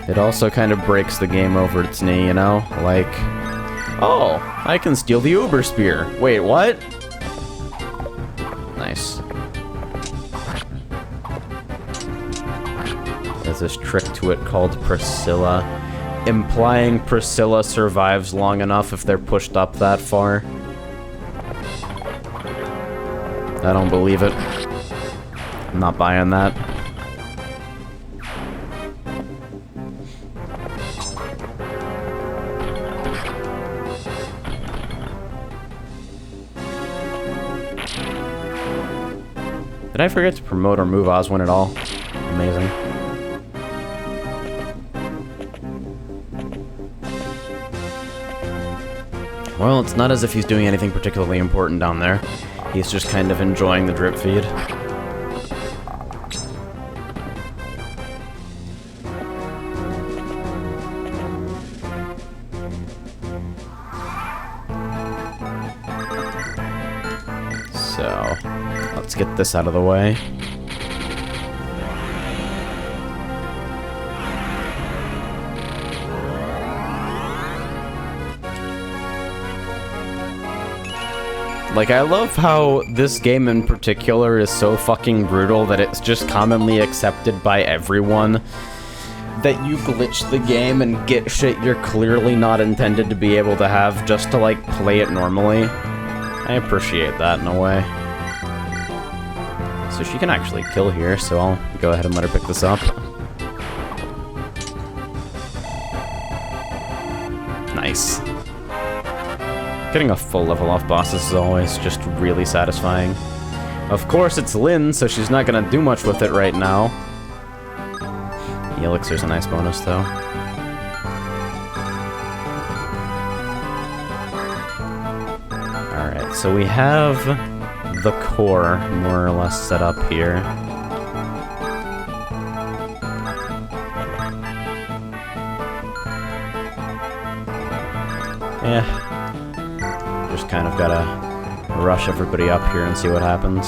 it also kind of breaks the game over its knee, you know? Like, oh, I can steal the Uber Spear. Wait, what? Nice. There's this trick to it called Priscilla, implying Priscilla survives long enough if they're pushed up that far. I don't believe it. I'm not buying that. Did I forget to promote or move Oswin at all? Amazing. Well, it's not as if he's doing anything particularly important down there. He's just kind of enjoying the drip feed. So, let's get this out of the way. Like, I love how this game in particular is so fucking brutal that it's just commonly accepted by everyone that you glitch the game and get shit you're clearly not intended to be able to have just to, like, play it normally. I appreciate that in a way. So she can actually kill here, so I'll go ahead and let her pick this up. Nice. Getting a full level off bosses is always just really satisfying. Of course, it's Lynn, so she's not gonna do much with it right now. The elixir's a nice bonus, though. Alright, so we have the core more or less set up here. Yeah. Just kind of gotta rush everybody up here and see what happens.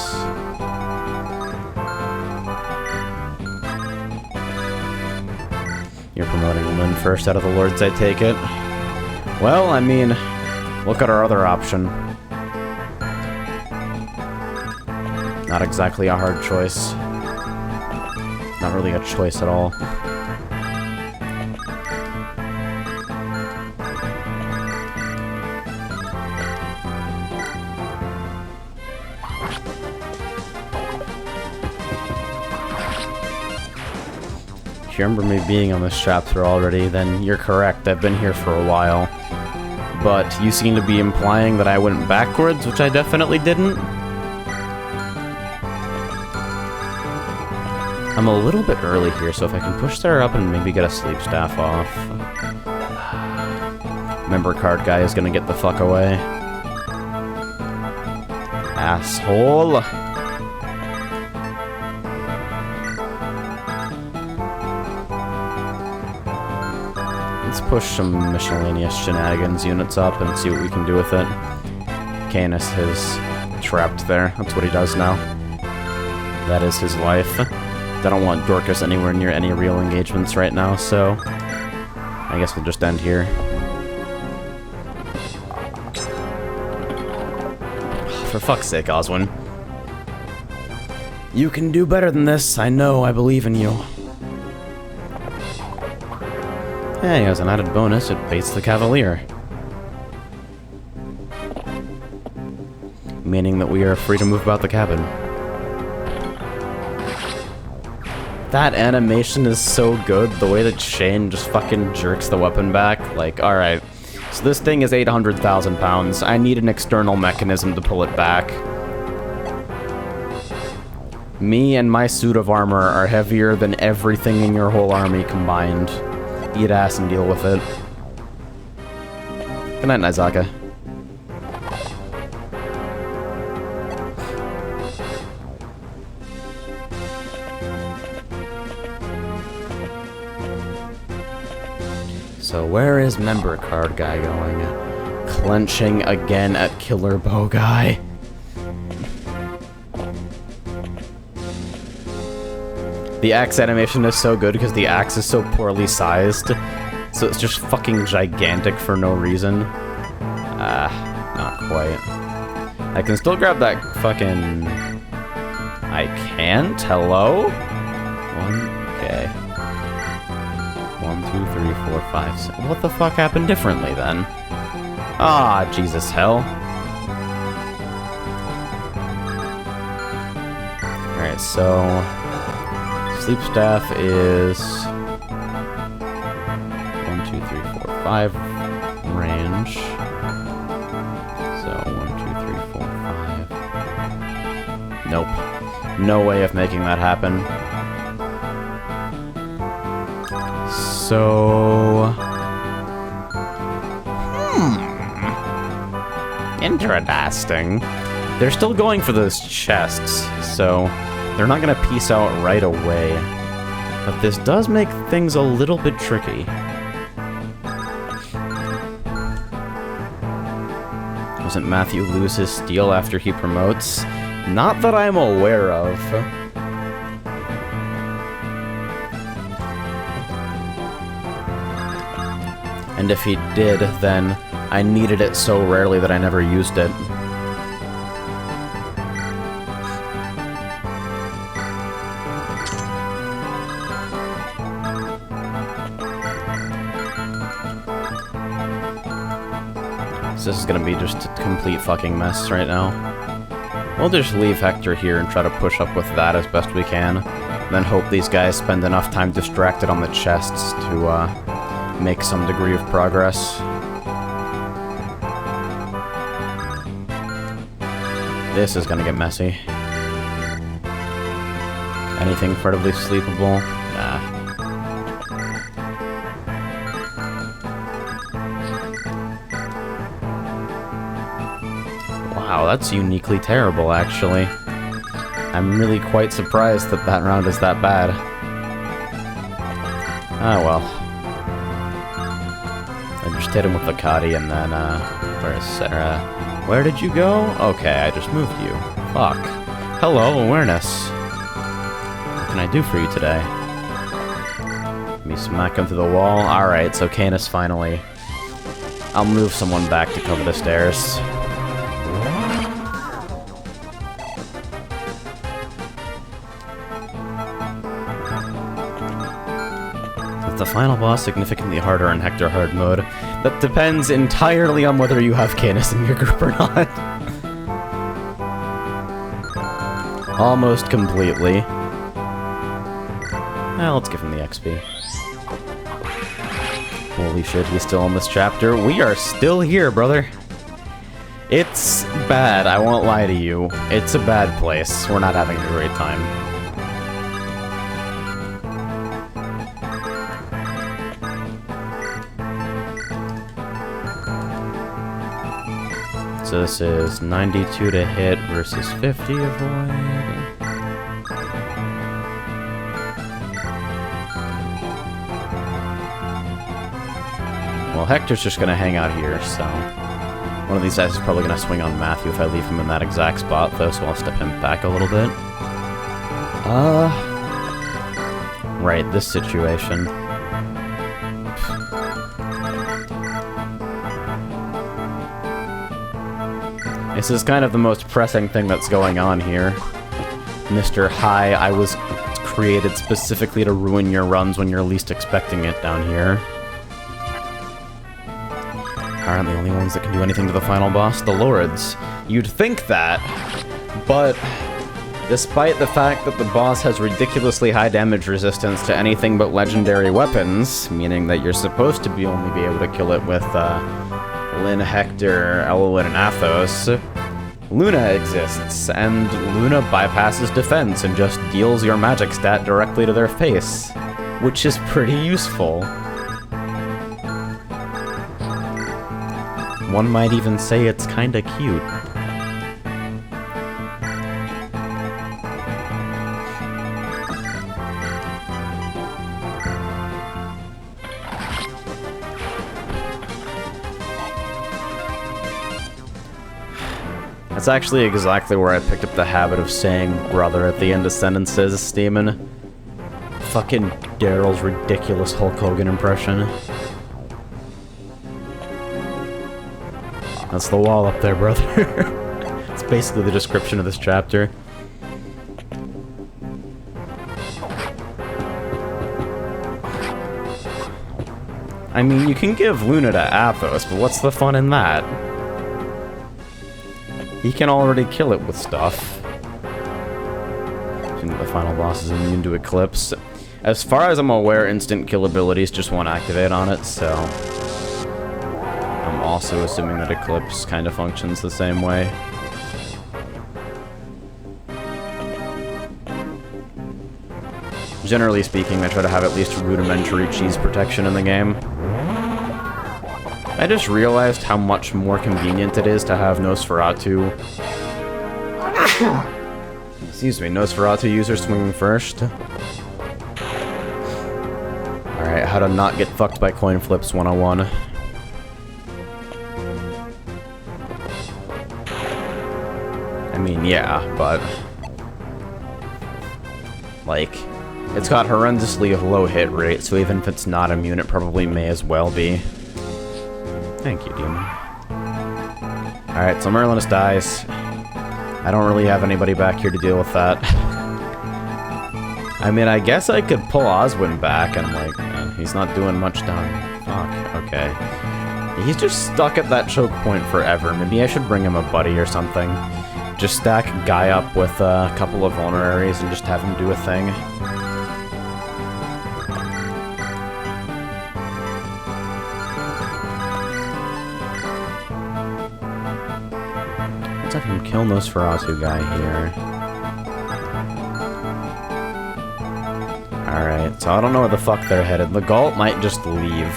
You're promoting Lynn first out of the Lords, I take it. Well, I mean, look at our other option. Not exactly a hard choice. Not really a choice at all. If you remember me being on this chapter already, then you're correct, I've been here for a while. But you seem to be implying that I went backwards, which I definitely didn't. I'm a little bit early here, so if I can push her up and maybe get a sleep staff off. Member card guy is gonna get the fuck away. Asshole! Let's push some miscellaneous shenanigans units up and see what we can do with it. Canis is trapped there. That's what he does now. That is his life. I don't want Dorcas anywhere near any real engagements right now, so I guess we'll just end here. For fuck's sake, Oswin. You can do better than this. I know. I believe in you. Hey, as an added bonus, it baits the Cavalier. Meaning that we are free to move about the cabin. That animation is so good, the way that Shane just fucking jerks the weapon back. Like, alright, so this thing is 800,000 pounds. I need an external mechanism to pull it back. Me and my suit of armor are heavier than everything in your whole army combined. Eat ass and deal with it. Good night, Nizaka. So where is member card guy going? Clenching again at killer bow guy. The axe animation is so good because the axe is so poorly sized. So it's just fucking gigantic for no reason. Not quite. I can still grab that fucking... I can't? Hello? Okay. 1, 2, 3, 4, 5, 6. What the fuck happened differently then? Ah, Jesus hell. Alright, so... Sleep staff is 1, 2, 3, 4, 5 range. So 1, 2, 3, 4, 5. Nope. No way of making that happen. So... Interesting. They're still going for those chests, so they're not gonna peace out right away. But this does make things a little bit tricky. Doesn't Matthew lose his steel after he promotes? Not that I'm aware of. And if he did, then I needed it so rarely that I never used it. So this is gonna be just a complete fucking mess right now. We'll just leave Hector here and try to push up with that as best we can. Then hope these guys spend enough time distracted on the chests to, make some degree of progress. This is gonna get messy. Anything incredibly sleepable? Nah. Wow, that's uniquely terrible, actually. I'm really quite surprised that that round is that bad. Ah, well. I just hit him with the Kadi, and then, where's Sarah? Where did you go? Okay, I just moved you. Fuck. Hello, awareness. What can I do for you today? Let me smack him through the wall. Alright, so Canis finally. I'll move someone back to cover the stairs. The final boss significantly harder in Hector hard mode. That depends entirely on whether you have Canis in your group or not. Almost completely. Well, let's give him the XP. Holy shit, he's still in this chapter. We are still here, brother. It's bad, I won't lie to you. It's a bad place. We're not having a great time. So this is 92 to hit versus 50 avoid. Well, Hector's just gonna hang out here, so... One of these guys is probably gonna swing on Matthew if I leave him in that exact spot, though, so I'll step him back a little bit. Right, this situation. This is kind of the most pressing thing that's going on here. Mr. Hi, I was created specifically to ruin your runs when you're least expecting it down here. Aren't the only ones that can do anything to the final boss, the Lords. You'd think that, but despite the fact that the boss has ridiculously high damage resistance to anything but legendary weapons, meaning that you're supposed to only be able to kill it with Lyn, Hector, Elwyn, and Athos, Luna exists, and Luna bypasses defense and just deals your magic stat directly to their face, which is pretty useful. One might even say it's kinda cute. That's actually exactly where I picked up the habit of saying brother at the end of sentences, Steamin'. Fucking Daryl's ridiculous Hulk Hogan impression. That's the wall up there, brother. It's basically the description of this chapter. I mean, you can give Luna to Athos, but what's the fun in that? He can already kill it with stuff. I think the final boss is immune to Eclipse. As far as I'm aware, instant kill abilities just won't activate on it, so I'm also assuming that Eclipse kind of functions the same way. Generally speaking, I try to have at least rudimentary cheese protection in the game. I just realized how much more convenient it is to have Nosferatu... Excuse me, Nosferatu user swinging first. Alright, how to not get fucked by coin flips 101. I mean, yeah, but... like, it's got horrendously low hit rate, so even if it's not immune, it probably may as well be. Thank you, Demon. Alright, so Merlinus dies. I don't really have anybody back here to deal with that. I mean, I guess I could pull Oswin back, and like, he's not doing much down. Fuck, okay. He's just stuck at that choke point forever. Maybe I should bring him a buddy or something. Just stack Guy up with a couple of vulneraries and just have him do a thing. Let's have him kill Nosferatu guy here. Alright, so I don't know where the fuck they're headed. The Galt might just leave.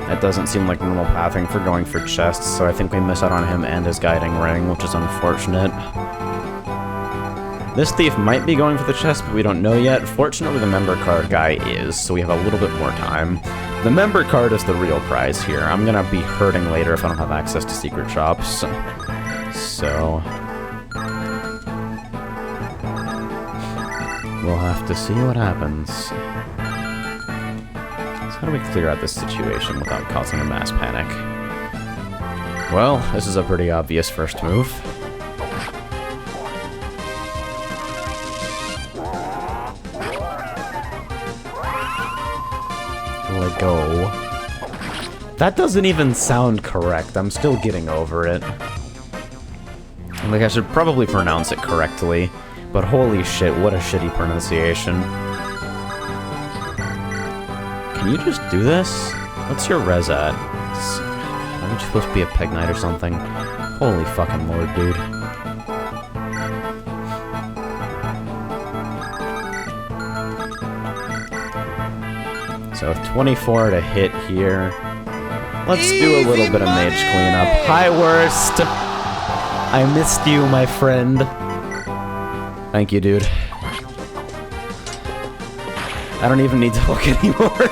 That doesn't seem like normal pathing for going for chests, so I think we miss out on him and his guiding ring, which is unfortunate. This thief might be going for the chest, but we don't know yet. Fortunately, the member card guy is, so we have a little bit more time. The member card is the real prize here. I'm gonna be hurting later if I don't have access to secret shops. So... we'll have to see what happens. So how do we clear out this situation without causing a mass panic? Well, this is a pretty obvious first move. Let go. That doesn't even sound correct. I'm still getting over it. Like, I should probably pronounce it correctly, but holy shit, what a shitty pronunciation. Can you just do this? What's your res at? Aren't you supposed to be a Peg Knight or something? Holy fucking lord, dude. So 24 to hit here. Let's do a little bit of mage cleanup. Hi, Worst! I missed you, my friend. Thank you, dude. I don't even need to look anymore.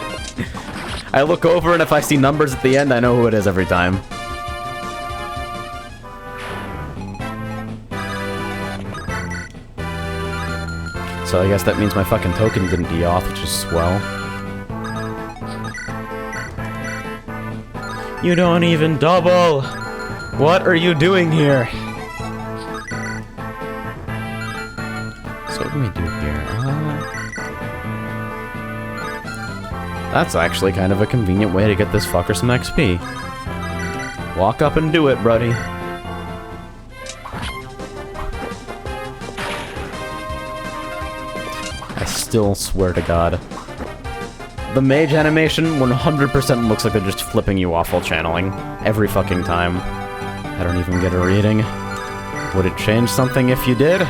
I look over, and if I see numbers at the end, I know who it is every time. So I guess that means my fucking token didn't de-auth, which is swell. You don't even double! What are you doing here? So what can we do here? That's actually kind of a convenient way to get this fucker some XP. Walk up and do it, buddy. I still swear to God. The mage animation 100% looks like they're just flipping you off while channeling. Every fucking time. I don't even get a reading. Would it change something if you did?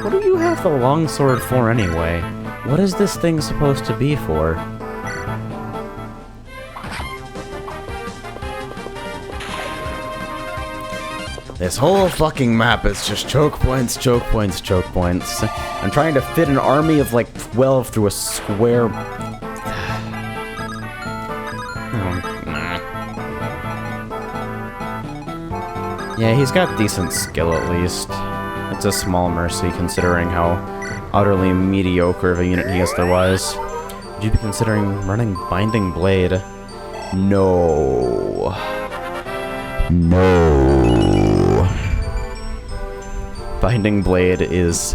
What do you have the longsword for anyway? What is this thing supposed to be for? This whole fucking map is just choke points, choke points, choke points. I'm trying to fit an army of like 12 through a square. Yeah, he's got decent skill at least. It's a small mercy considering how utterly mediocre of a unit he is otherwise. Would you be considering running Binding Blade? No. No. Binding Blade is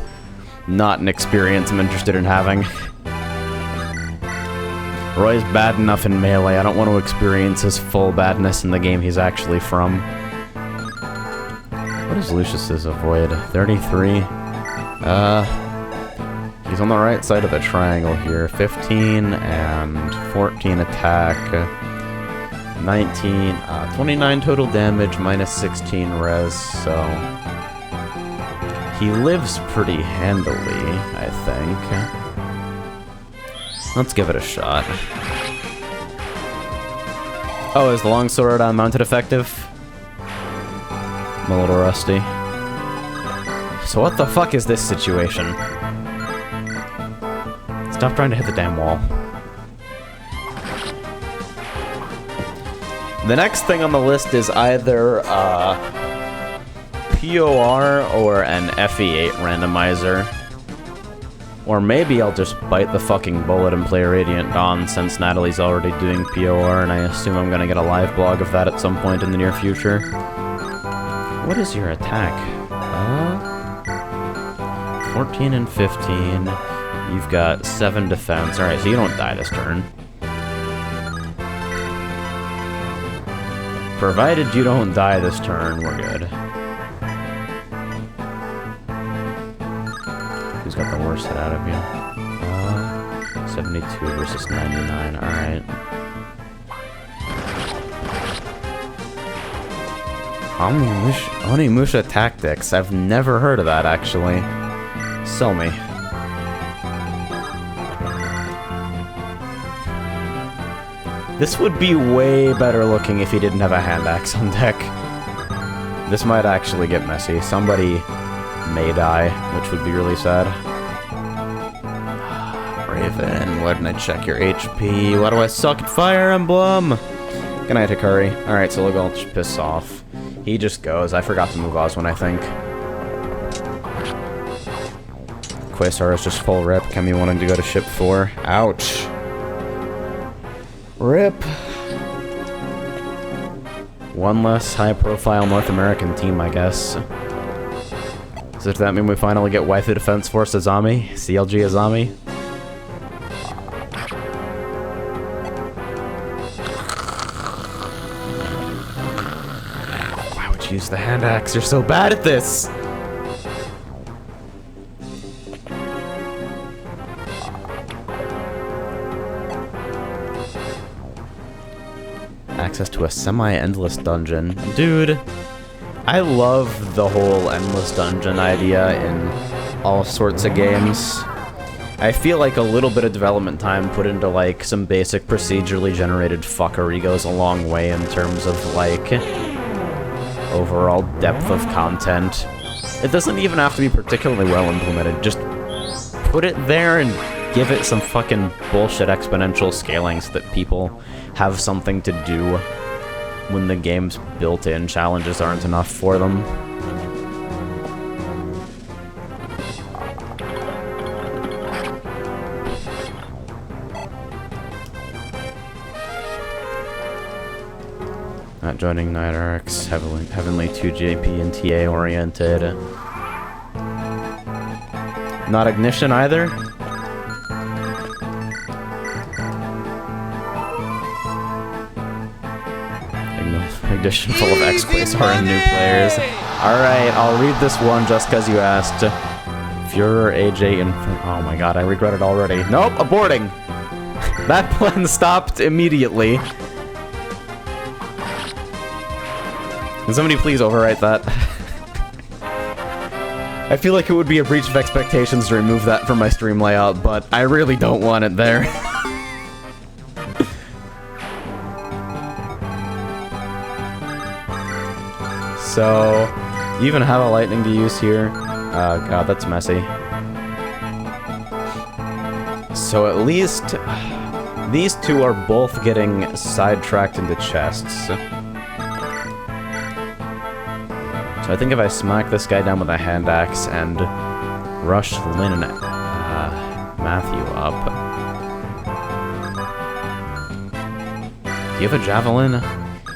not an experience I'm interested in having. Roy's bad enough in melee, I don't want to experience his full badness in the game he's actually from. What is Lucius's avoid? 33? He's on the right side of the triangle here. 15 and 14 attack. 19, 29 total damage, minus 16 res, so... He lives pretty handily, I think. Let's give it a shot. Oh, is the longsword mounted effective? I'm a little rusty. So what the fuck is this situation? Stop trying to hit the damn wall. The next thing on the list is either POR or an FE8 randomizer. Or maybe I'll just bite the fucking bullet and play Radiant Dawn since Natalie's already doing POR and I assume I'm gonna get a live blog of that at some point in the near future. What is your attack? 14 and 15. You've got 7 defense. Alright, so you don't die this turn. Provided you don't die this turn, we're good. Who's got the worst hit out of you? 72 versus 99, alright. Onimusha Tactics. I've never heard of that, actually. Sell me. This would be way better looking if he didn't have a hand axe on deck. This might actually get messy. Somebody may die, which would be really sad. Raven, why didn't I check your HP? Why do I suck at Fire Emblem? Good night, Hikari. Alright, so Legal piss off. He just goes. I forgot to move Oswin, I think. Quasar is just full rip. Kemi wanting to go to ship 4. Ouch. Rip. One less high-profile North American team, I guess. Does that mean we finally get Waifu Defense Force Azami? CLG Azami? Why would you use the hand axe? You're so bad at this! Access to a semi-endless dungeon. Dude, I love the whole endless dungeon idea in all sorts of games. I feel like a little bit of development time put into, like, some basic procedurally generated fuckery goes a long way in terms of, like, overall depth of content. It doesn't even have to be particularly well implemented. Just put it there and give it some fucking bullshit exponential scaling so that people have something to do when the game's built-in challenges aren't enough for them. not joining Nightarchs. Heavenly 2 JP and TA oriented. Not Ignition either? Ignition full of X-Quasar and new players. Alright, I'll read this one just because you asked. Führer, AJ, and... Oh my god, I regret it already. Nope, aborting! That plan stopped immediately. Can somebody please overwrite that? I feel like it would be a breach of expectations to remove that from my stream layout, but I really don't want it there. So, you even have a lightning to use here? Oh god, that's messy. So at least these two are both getting sidetracked into chests. So I think if I smack this guy down with a hand axe and rush Lynn and Matthew up. Do you have a javelin?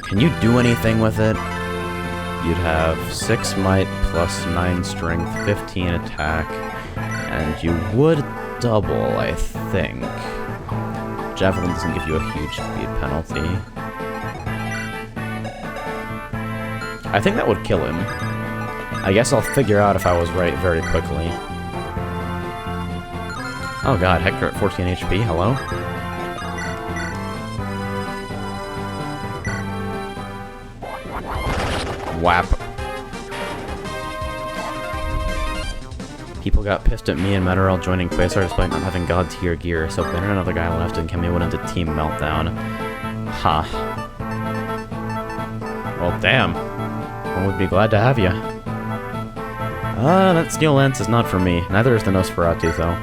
Can you do anything with it? You'd have 6 might plus 9 strength, 15 attack, and you would double, I think. Javelin doesn't give you a huge speed penalty. I think that would kill him. I guess I'll figure out if I was right very quickly. Oh god, Hector at 14 HP, hello? Whap. People got pissed at me and Metarel joining Quasar despite not having god tier gear, so Ben and another guy left and Kemi went into Team Meltdown. Ha. Well, damn. I would be glad to have you. That steel lance is not for me. Neither is the Nosferatu, though.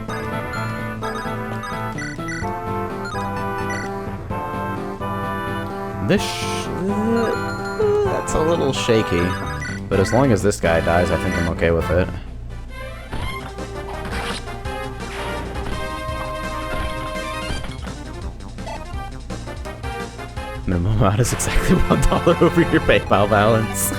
This that's a little shaky. But as long as this guy dies, I think I'm okay with it. Minimum amount is exactly $1 over your PayPal balance.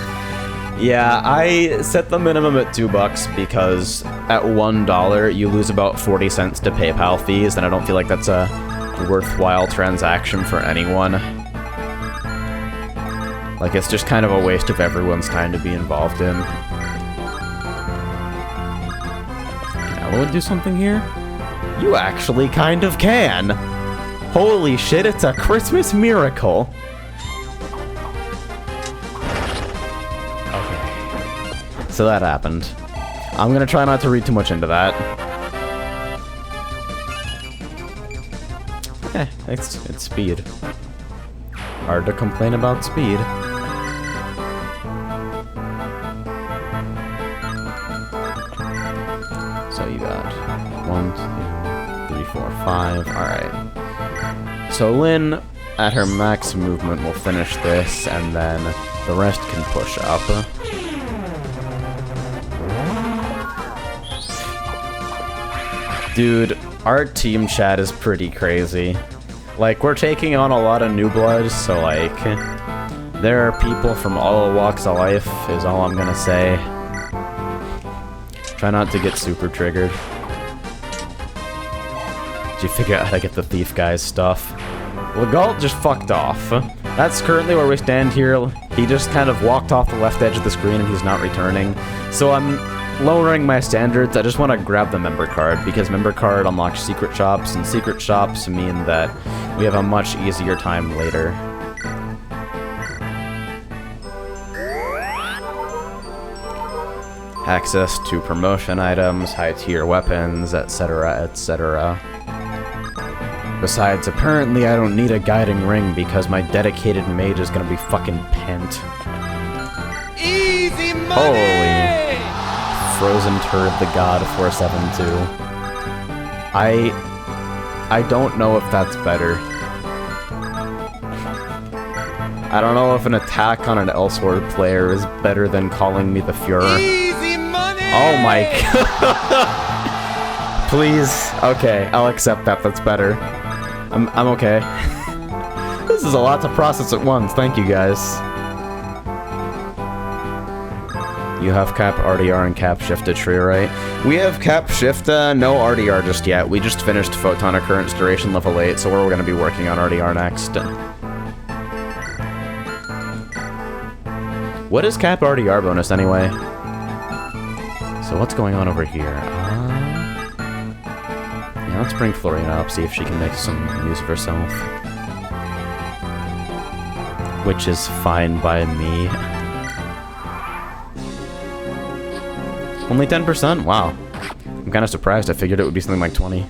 Yeah, I set the minimum at $2 because at $1 you lose about 40 cents to PayPal fees, and I don't feel like that's a worthwhile transaction for anyone. Like, it's just kind of a waste of everyone's time to be involved in. Can Aloe do something here? You actually kind of can! Holy shit, it's a Christmas miracle! Okay. So that happened. I'm gonna try not to read too much into that. It's speed. Hard to complain about speed. So you got 1, 2, 3, 4, 5. Alright. So Lynn, at her max movement, will finish this, and then the rest can push up. Dude, our team chat is pretty crazy. Like, we're taking on a lot of new blood, so like, there are people from all walks of life, is all I'm gonna say. Try not to get super triggered. Did you figure out how to get the thief guy's stuff? Legault just fucked off. That's currently where we stand here. He just kind of walked off the left edge of the screen and he's not returning. So I'm lowering my standards. I just want to grab the member card because member card unlocks secret shops, and secret shops mean that we have a much easier time later. Access to promotion items, high tier weapons, etc., etc. Besides, apparently I don't need a guiding ring because my dedicated mage is gonna be fucking pent. Easy money! Holy. Frozen Turd the God 472. I don't know if that's better. I don't know if an attack on an Elsword player is better than calling me the Führer. Easy money! Oh my god. Please. Okay, I'll accept that. That's better. I'm okay. This is a lot to process at once. Thank you, guys. You have cap RDR and cap shifted tree, right? We have cap shift, no RDR just yet. We just finished photon occurrence duration level 8, so we're going to be working on RDR next. What is cap RDR bonus anyway? So what's going on over here? Yeah, let's bring Florina up, see if she can make some use of herself. Which is fine by me. Only 10%? Wow. I'm kind of surprised. I figured it would be something like 20.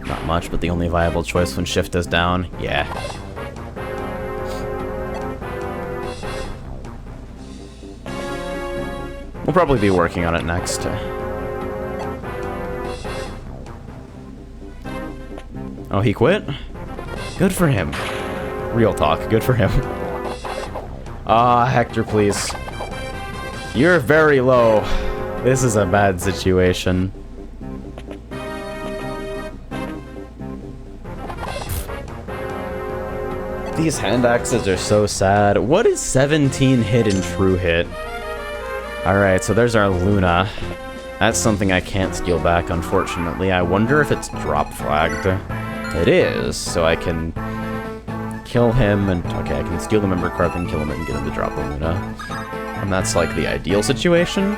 Not much, but the only viable choice when shift is down. Yeah. We'll probably be working on it next. Oh, he quit? Good for him. Real talk, good for him. Ah, Hector, please. You're very low. This is a bad situation. These hand axes are so sad. What is 17 hit and true hit? Alright, so there's our Luna. That's something I can't steal back, unfortunately. I wonder if it's drop flagged. It is, so I can kill him and... Okay, I can steal the member card, then kill him and get him to drop the Luna. And that's like the ideal situation.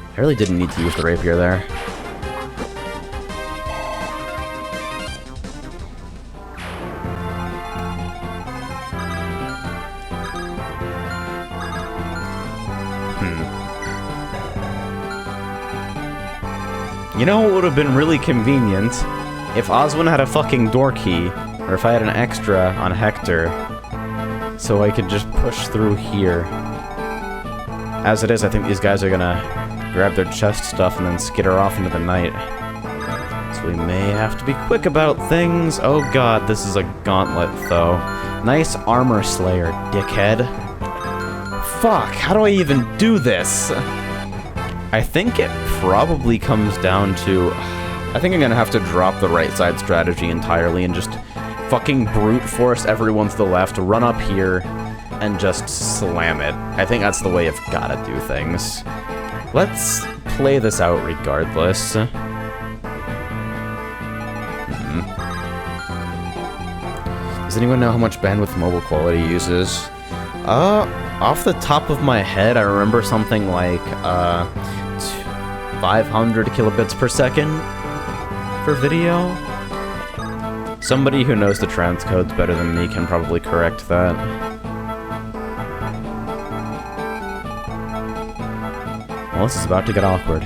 I really didn't need to use the rapier there. You know what would have been really convenient? If Oswin had a fucking door key, or if I had an extra on Hector, so I could just push through here. As it is, I think these guys are gonna grab their chest stuff and then skitter off into the night. So we may have to be quick about things. Oh god, this is a gauntlet, though. Nice armor slayer, dickhead. Fuck, how do I even do this? I think it probably comes down to... I think I'm gonna have to drop the right side strategy entirely and just fucking brute force everyone to the left, run up here, and just slam it. I think that's the way I've gotta do things. Let's play this out regardless. Does anyone know how much bandwidth mobile quality uses? Off the top of my head, I remember something like, 500 kilobits per second for video. Somebody who knows the transcodes better than me can probably correct that. Well, this is about to get awkward.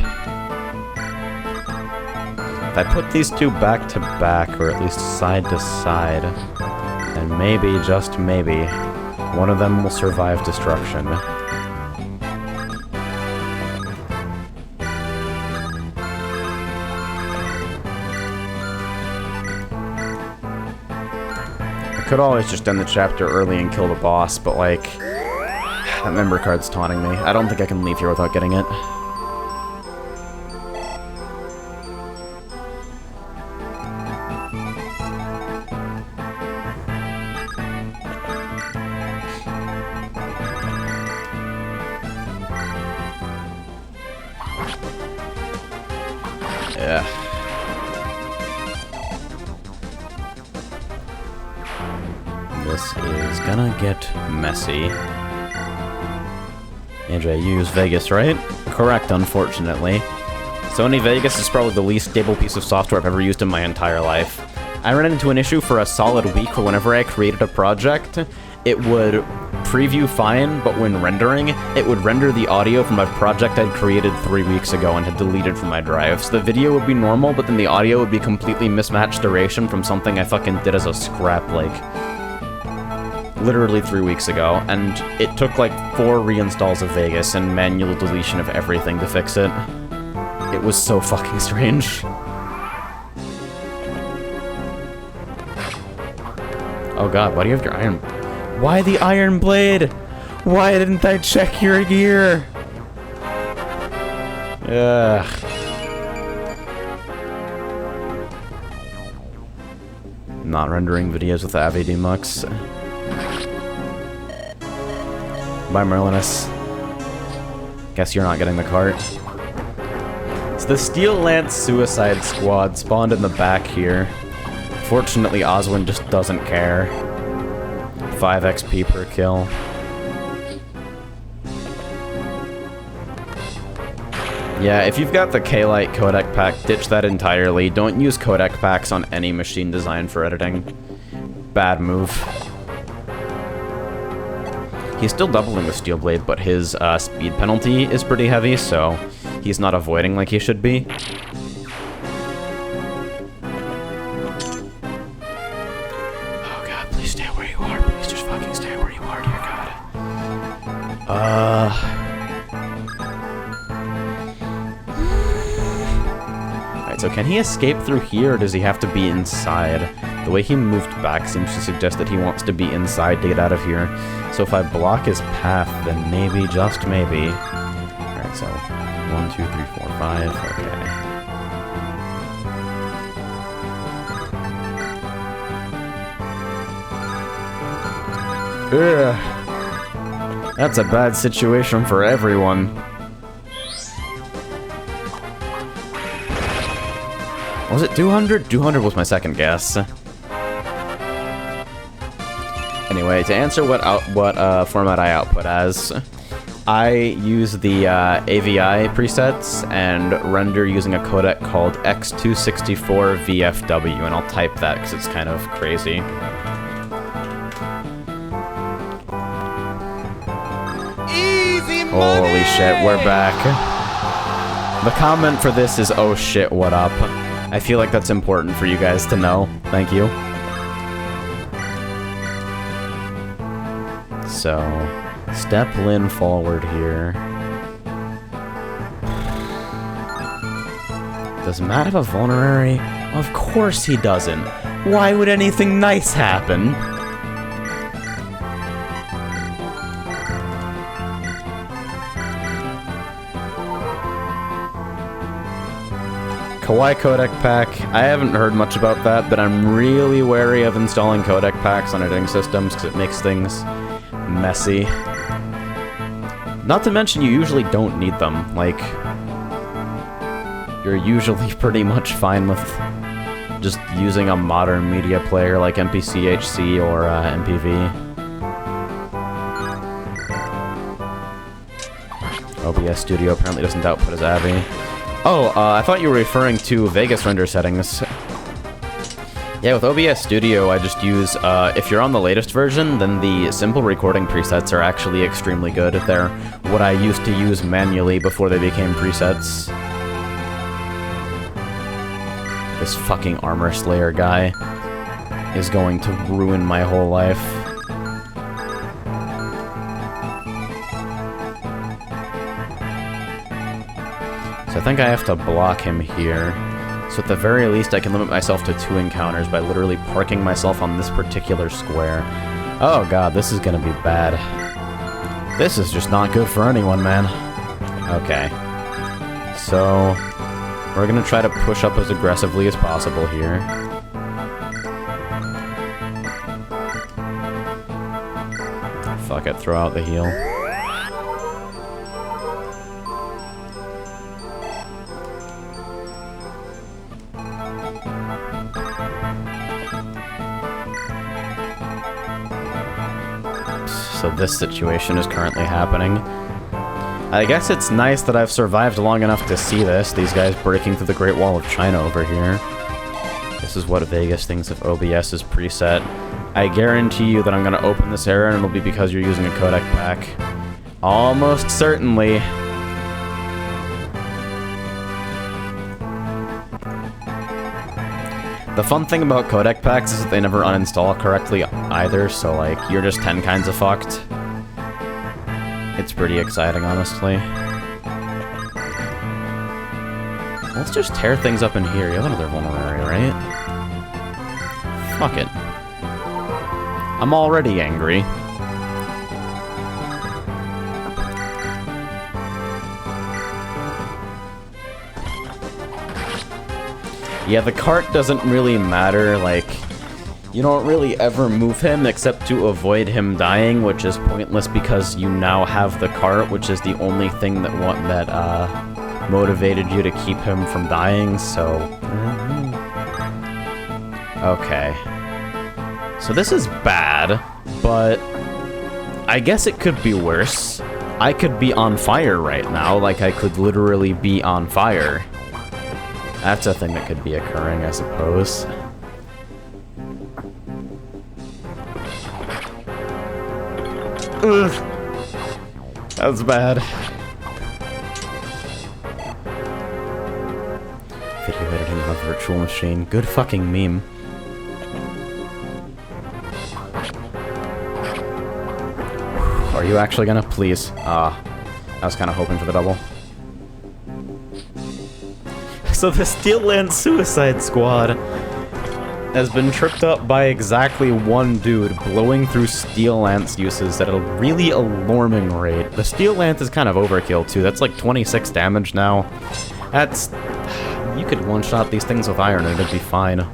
If I put these two back to back, or at least side to side, then maybe, just maybe, one of them will survive destruction. I could always just end the chapter early and kill the boss, but like, that member card's taunting me. I don't think I can leave here without getting it. Yeah. This is gonna get messy. Andrea, you use Vegas, right? Correct, unfortunately. Sony Vegas is probably the least stable piece of software I've ever used in my entire life. I ran into an issue for a solid week where whenever I created a project, it would preview fine, but when rendering, it would render the audio from a project I'd created 3 weeks ago and had deleted from my drive. So the video would be normal, but then the audio would be completely mismatched duration from something I fucking did as a scrap, like, literally 3 weeks ago, and it took like 4 reinstalls of Vegas and manual deletion of everything to fix it. It was so fucking strange. Oh god, why do you have your iron... Why the iron blade? Why didn't I check your gear? Ugh. Not rendering videos with AV Mux. Bye, Merlinus. Guess you're not getting the cart. So the Steel Lance Suicide Squad spawned in the back here. Fortunately, Oswin just doesn't care. 5 XP per kill. Yeah, if you've got the K-Lite codec pack, ditch that entirely. Don't use codec packs on any machine designed for editing. Bad move. He's still doubling with Steel Blade, but his speed penalty is pretty heavy, so he's not avoiding like he should be. Oh god, please stay where you are. Please just fucking stay where you are, dear god. Alright, so can he escape through here, or does he have to be inside? The way he moved back seems to suggest that he wants to be inside to get out of here. So if I block his path, then maybe, just maybe... Alright, so 1, 2, 3, 4, 5, okay. Ugh. That's a bad situation for everyone. Was it 200? 200 was my second guess. Anyway, to answer what format I output as, I use the AVI presets and render using a codec called X264VFW, and I'll type that because it's kind of crazy. Easy money! Holy shit, we're back. The comment for this is, oh shit, what up? I feel like that's important for you guys to know. Thank you. So, step Lin forward here. Does Matt have a vulnerary? Of course he doesn't. Why would anything nice happen? Kawaii codec pack. I haven't heard much about that, but I'm really wary of installing codec packs on editing systems because it makes things messy. Not to mention, you usually don't need them. Like, you're usually pretty much fine with just using a modern media player like MPCHC or MPV. OBS Studio apparently doesn't output as AVI. Oh, I thought you were referring to Vegas render settings. Yeah, with OBS Studio, I just use, if you're on the latest version, then the simple recording presets are actually extremely good. They're what I used to use manually before they became presets. This fucking Armor Slayer guy is going to ruin my whole life. So I think I have to block him here. So at the very least, I can limit myself to 2 encounters by literally parking myself on this particular square. Oh god, this is gonna be bad. This is just not good for anyone, man. Okay. So, we're gonna try to push up as aggressively as possible here. Fuck it, throw out the heal. So this situation is currently happening. I guess it's nice that I've survived long enough to see this, these guys breaking through the Great Wall of China over here. This is what Vegas thinks of OBS's preset. I guarantee you that I'm going to open this error and it'll be because you're using a codec pack. Almost certainly. The fun thing about codec packs is that they never uninstall correctly either, so like, you're just 10 kinds of fucked. It's pretty exciting, honestly. Let's just tear things up in here. You have another vulnerary, right? Fuck it. I'm already angry. Yeah, the cart doesn't really matter, like, you don't really ever move him except to avoid him dying, which is pointless because you now have the cart, which is the only thing that motivated you to keep him from dying, so... Okay. So this is bad, but I guess it could be worse. I could be on fire right now, like I could literally be on fire. That's a thing that could be occurring, I suppose. Ugh. That's bad. Video editing on a virtual machine. Good fucking meme. Are you actually gonna? Please. I was kind of hoping for the double. So the Steel Lance Suicide Squad has been tripped up by exactly one dude blowing through Steel Lance uses at a really alarming rate. The Steel Lance is kind of overkill too. That's like 26 damage now. That's... You could one-shot these things with iron and it'd be fine.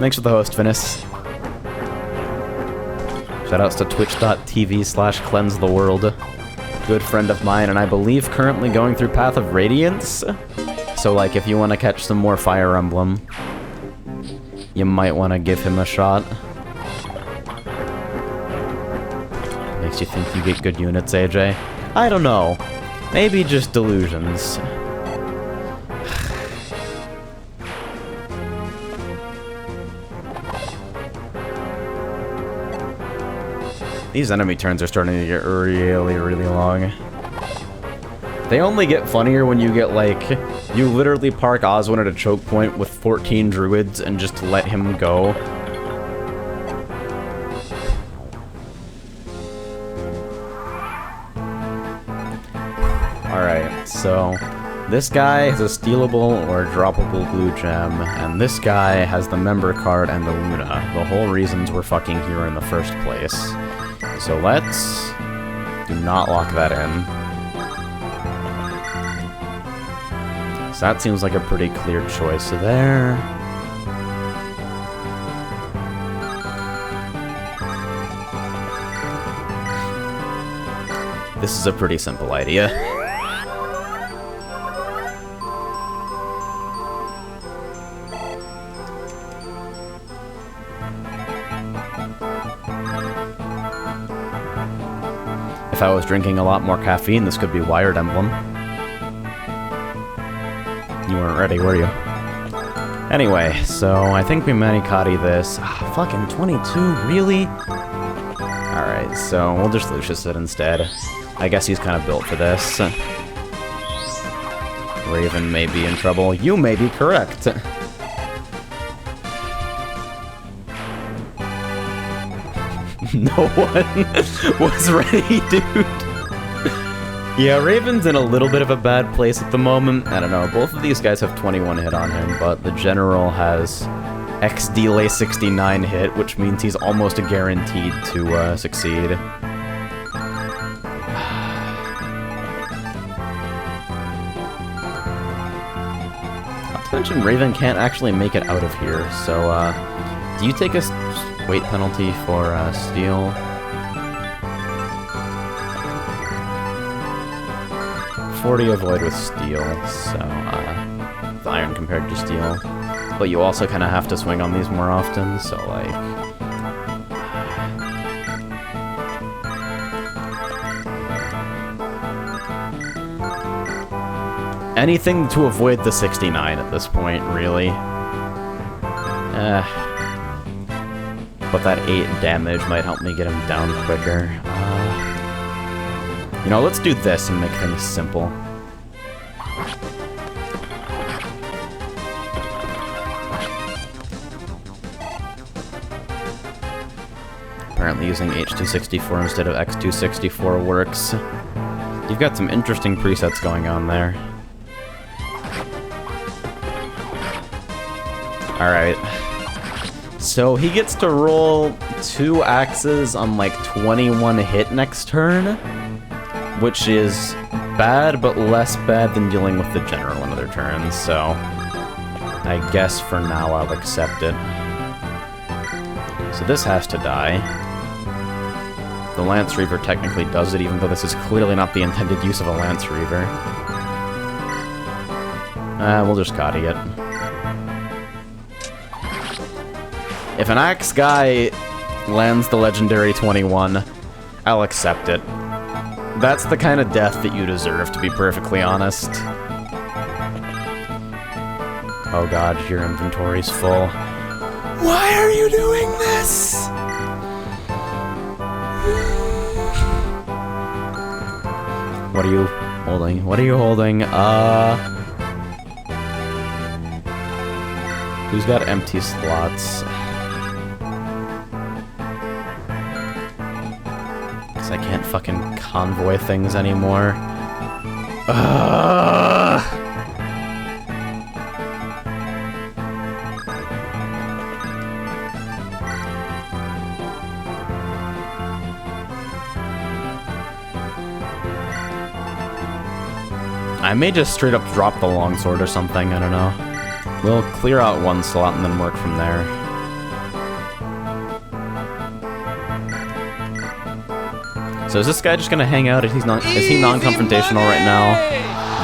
Thanks for the host, Finis. Shoutouts to twitch.tv/cleansetheworld. Good friend of mine, and I believe currently going through Path of Radiance. So, like, if you want to catch some more Fire Emblem, you might want to give him a shot. Makes you think you get good units, AJ? I don't know. Maybe just delusions. These enemy turns are starting to get really, really long. They only get funnier when you get, like, you literally park Oswin at a choke point with 14 druids and just let him go. Alright, so this guy has a stealable or droppable blue gem, and this guy has the member card and the Luna, the whole reasons we're fucking here in the first place. So let's do not lock that in. So that seems like a pretty clear choice there. This is a pretty simple idea. If I was drinking a lot more caffeine, this could be Wired Emblem. You weren't ready, were you? Anyway, so I think we Manikati this. Fucking 22, really? Alright, so we'll just Lucius it instead. I guess he's kind of built for this. Raven may be in trouble. You may be correct. No one was ready, dude. Yeah, Raven's in a little bit of a bad place at the moment. I don't know, both of these guys have 21 hit on him, but the General has X delay 69 hit, which means he's almost guaranteed to succeed. Not to mention, Raven can't actually make it out of here, so, do you take a weight penalty for steel? 40 avoid with steel, so with iron compared to steel. But you also kind of have to swing on these more often, so like... anything to avoid the 69 at this point, really. But that 8 damage might help me get him down quicker. You know, let's do this and make things simple. Apparently using H264 instead of X264 works. You've got some interesting presets going on there. Alright. So he gets to roll 2 axes on like 21 hit next turn, which is bad, but less bad than dealing with the general in other turns, so I guess for now I'll accept it. So this has to die. The Lance Reaver technically does it, even though this is clearly not the intended use of a Lance Reaver. We'll just Scotty it. If an axe guy lands the legendary 21, I'll accept it. That's the kind of death that you deserve, to be perfectly honest. Oh god, your inventory's full. Why are you doing this? What are you holding? What are you holding? Who's got empty slots? I can't fucking convoy things anymore. I may just straight up drop the longsword or something, I don't know. We'll clear out 1 slot and then work from there. So is this guy just gonna hang out? Is he non-confrontational right now?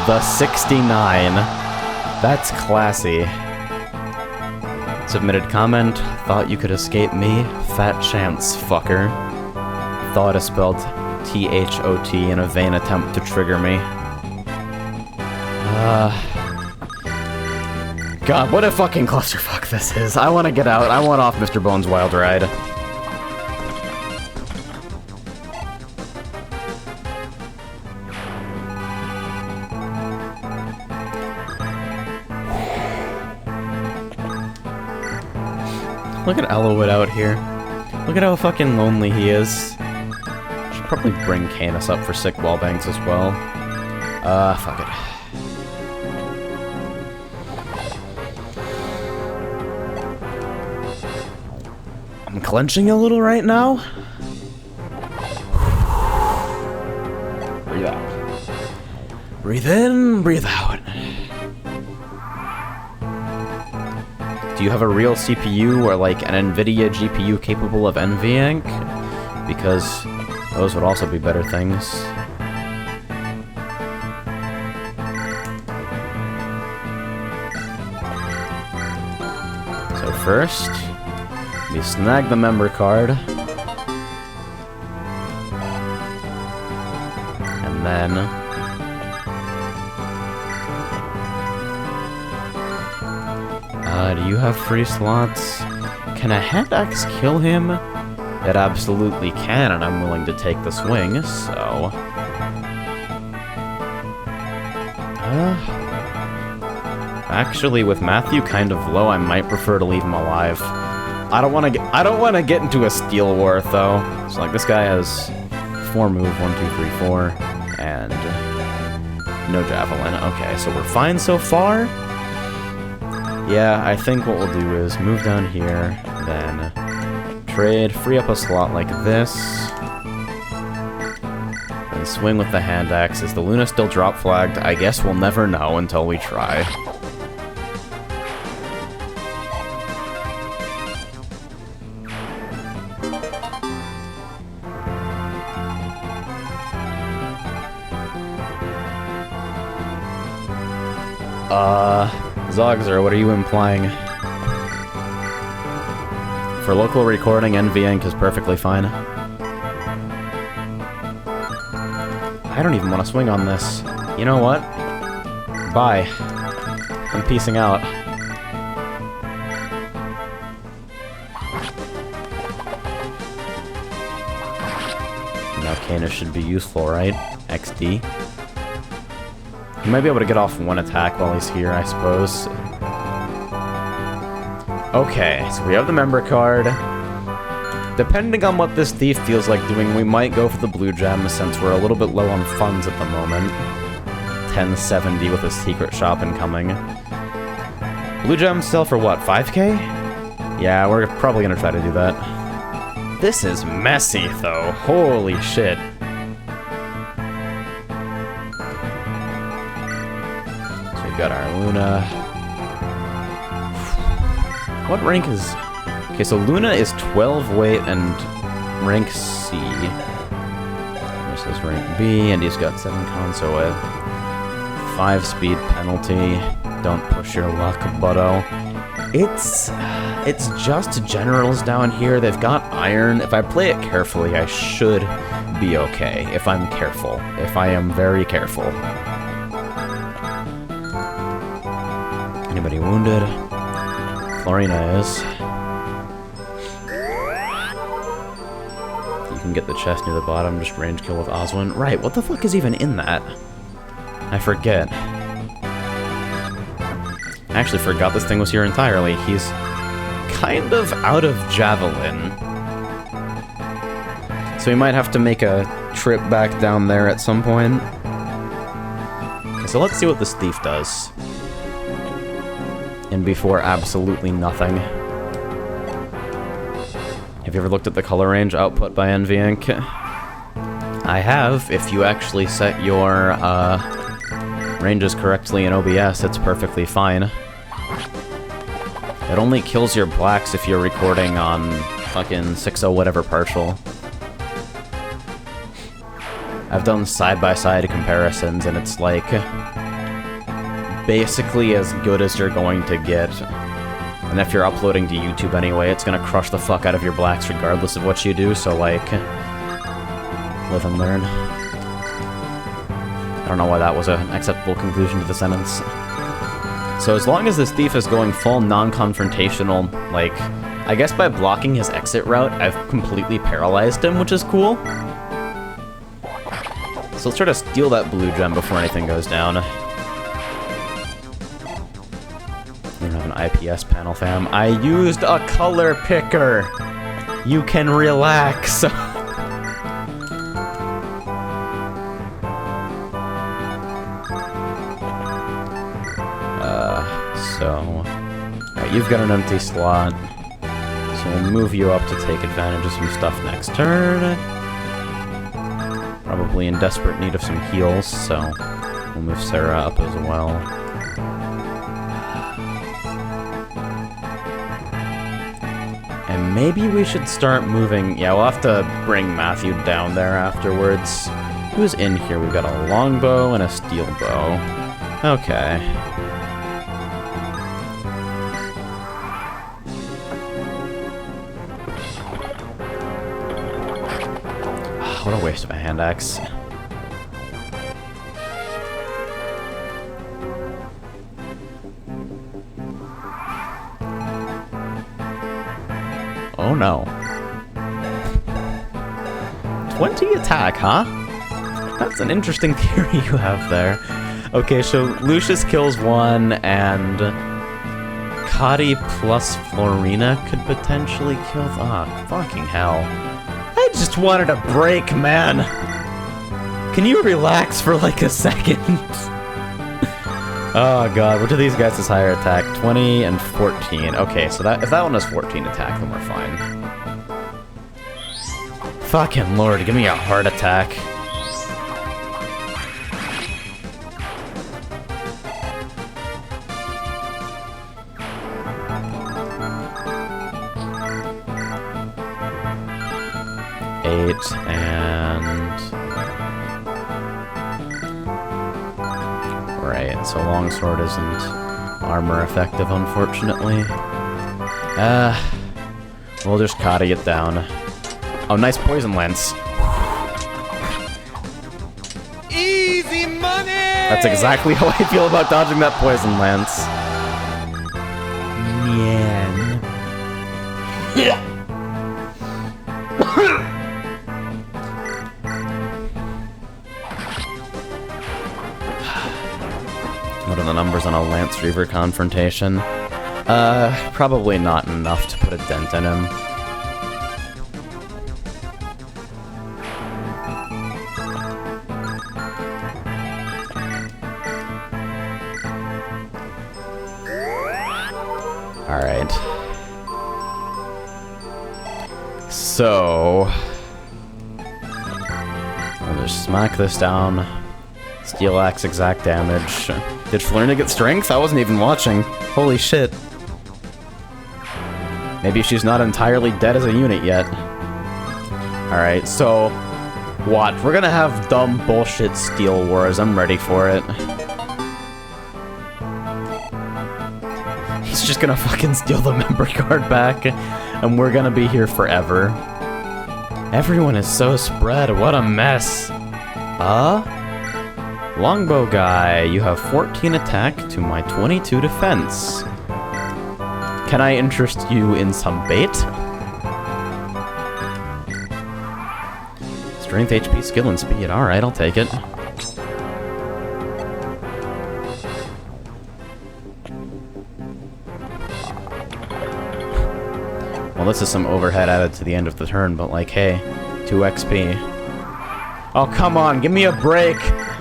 The 69. That's classy. Submitted comment. Thought you could escape me? Fat chance, fucker. Thought is spelled T-H-O-T in a vain attempt to trigger me. God, what a fucking clusterfuck this is. I wanna get out. I want off Mr. Bones' wild ride. Look at Elwood out here. Look at how fucking lonely he is. Should probably bring Canis up for sick wallbangs as well. Fuck it. I'm clenching a little right now. Breathe out. Breathe in, breathe out. Do you have a real CPU or like an NVIDIA GPU capable of NVENC? Because those would also be better things. So first, we snag the member card. And then do you have free slots? Can a hand axe kill him? It absolutely can, and I'm willing to take the swing, so... Actually, with Matthew kind of low, I might prefer to leave him alive. I don't want to get into a steel war, though. So, like, this guy has 4 move, 1, 2, 3, 4, and no javelin. Okay, so we're fine so far. Yeah, I think what we'll do is move down here, then trade, free up a slot like this, and swing with the hand axe. Is the Luna still drop flagged? I guess we'll never know until we try. Zogzer, what are you implying? For local recording, NVENC is perfectly fine. I don't even want to swing on this. You know what? Bye. I'm peacing out. Now Canis should be useful, right? XD. He might be able to get off 1 attack while he's here, I suppose. Okay, so we have the member card. Depending on what this thief feels like doing, we might go for the blue gem, since we're a little bit low on funds at the moment. 1070 with a secret shop incoming. Blue gems sell for what, 5k? Yeah, we're probably gonna try to do that. This is messy, though. Holy shit. So we've got our Luna. What rank is... Okay, so Luna is 12 weight and rank C. This is rank B, and he's got 7 con, so a 5 speed penalty. Don't push your luck, buddo. It's just generals down here. They've got iron. If I play it carefully, I should be okay. If I'm careful. If I am very careful. Anybody wounded? Florina is. You can get the chest near the bottom, just range kill with Oswin. Right, what the fuck is even in that? I forget. I actually forgot this thing was here entirely. He's kind of out of Javelin. So we might have to make a trip back down there at some point. Okay, so let's see what this thief does. And before absolutely nothing. Have you ever looked at the color range output by Envy Inc? I have. If you actually set your ranges correctly in OBS, it's perfectly fine. It only kills your blacks if you're recording on fucking 6.0 whatever partial. I've done side-by-side comparisons, and it's like basically as good as you're going to get. And if you're uploading to YouTube anyway, it's gonna crush the fuck out of your blacks regardless of what you do, so like, live and learn. I don't know why that was an acceptable conclusion to the sentence. So as long as this thief is going full non-confrontational, like, I guess by blocking his exit route, I've completely paralyzed him, which is cool. So let's try to steal that blue gem before anything goes down. We don't have an IPS panel, fam. I used a color picker! You can relax! Alright, you've got an empty slot. So we'll move you up to take advantage of some stuff next turn. Probably in desperate need of some heals, so we'll move Sarah up as well. And maybe we should start moving... Yeah, we'll have to bring Matthew down there afterwards. Who's in here? We've got a longbow and a steel bow. Okay. What a waste of a hand axe. Oh no. 20 attack, huh? That's an interesting theory you have there. Okay, so Lucius kills one, and Cotty plus Florina could potentially kill... Ah, fucking hell. I just wanted a break, man. Can you relax for like a second? Oh god, which of these guys is higher attack? 20 and 14. Okay, so if that one has 14 attack, then we're fine. Fucking lord, give me a heart attack. And... Right, so longsword isn't armor effective, unfortunately. We'll just Kata it down. Oh, nice poison lance. Easy money! That's exactly how I feel about dodging that poison lance. Man. Yeah. What are the numbers on a Lance Reaver confrontation? Probably not enough to put a dent in him. Alright. So... I'll just smack this down. Steel Axe exact damage. Did Flurna get strength? I wasn't even watching. Holy shit. Maybe she's not entirely dead as a unit yet. Alright, so... What? We're gonna have dumb bullshit Steel Wars. I'm ready for it. He's just gonna fucking steal the member card back, and we're gonna be here forever. Everyone is so spread. What a mess. Longbow guy, you have 14 attack to my 22 defense. Can I interest you in some bait? Strength, HP, skill, and speed. Alright, I'll take it. Well, this is some overhead added to the end of the turn, but like, hey, 2 XP. Oh, come on, give me a break!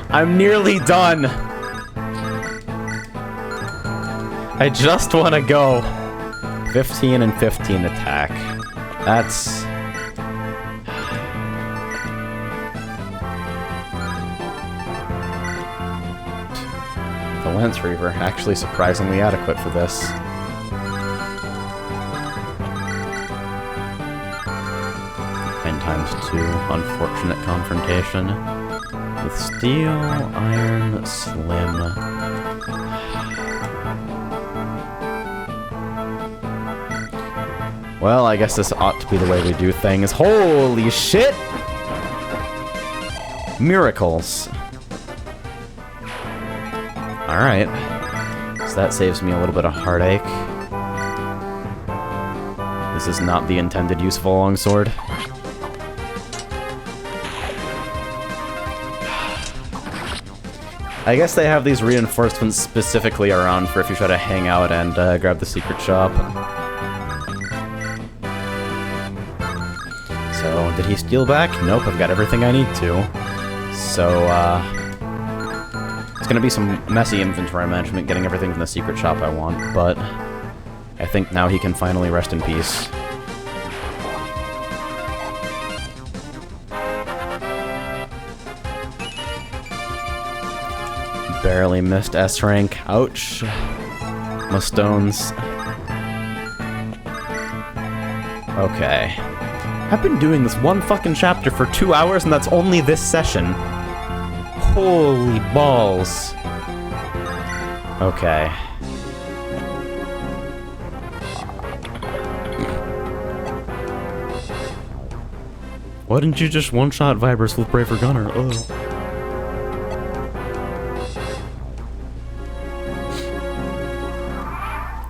I'm nearly done! I just want to go. 15 and 15 attack. That's... The Lance Reaver, actually surprisingly adequate for this. 9 times 2, unfortunate confrontation. With steel, iron, slim. Well, I guess this ought to be the way we do things. Holy shit! Miracles. Alright. So that saves me a little bit of heartache. This is not the intended use of a longsword. I guess they have these reinforcements specifically around for if you try to hang out and grab the secret shop. So, did he steal back? Nope, I've got everything I need to. So, it's gonna be some messy inventory management getting everything from the secret shop I want, but I think now he can finally rest in peace. Barely missed S rank. Ouch. My stones. Okay. I've been doing this one fucking chapter for 2 hours, and that's only this session. Holy balls. Okay. Why didn't you just one-shot Vibers with Braver Gunner? Ugh.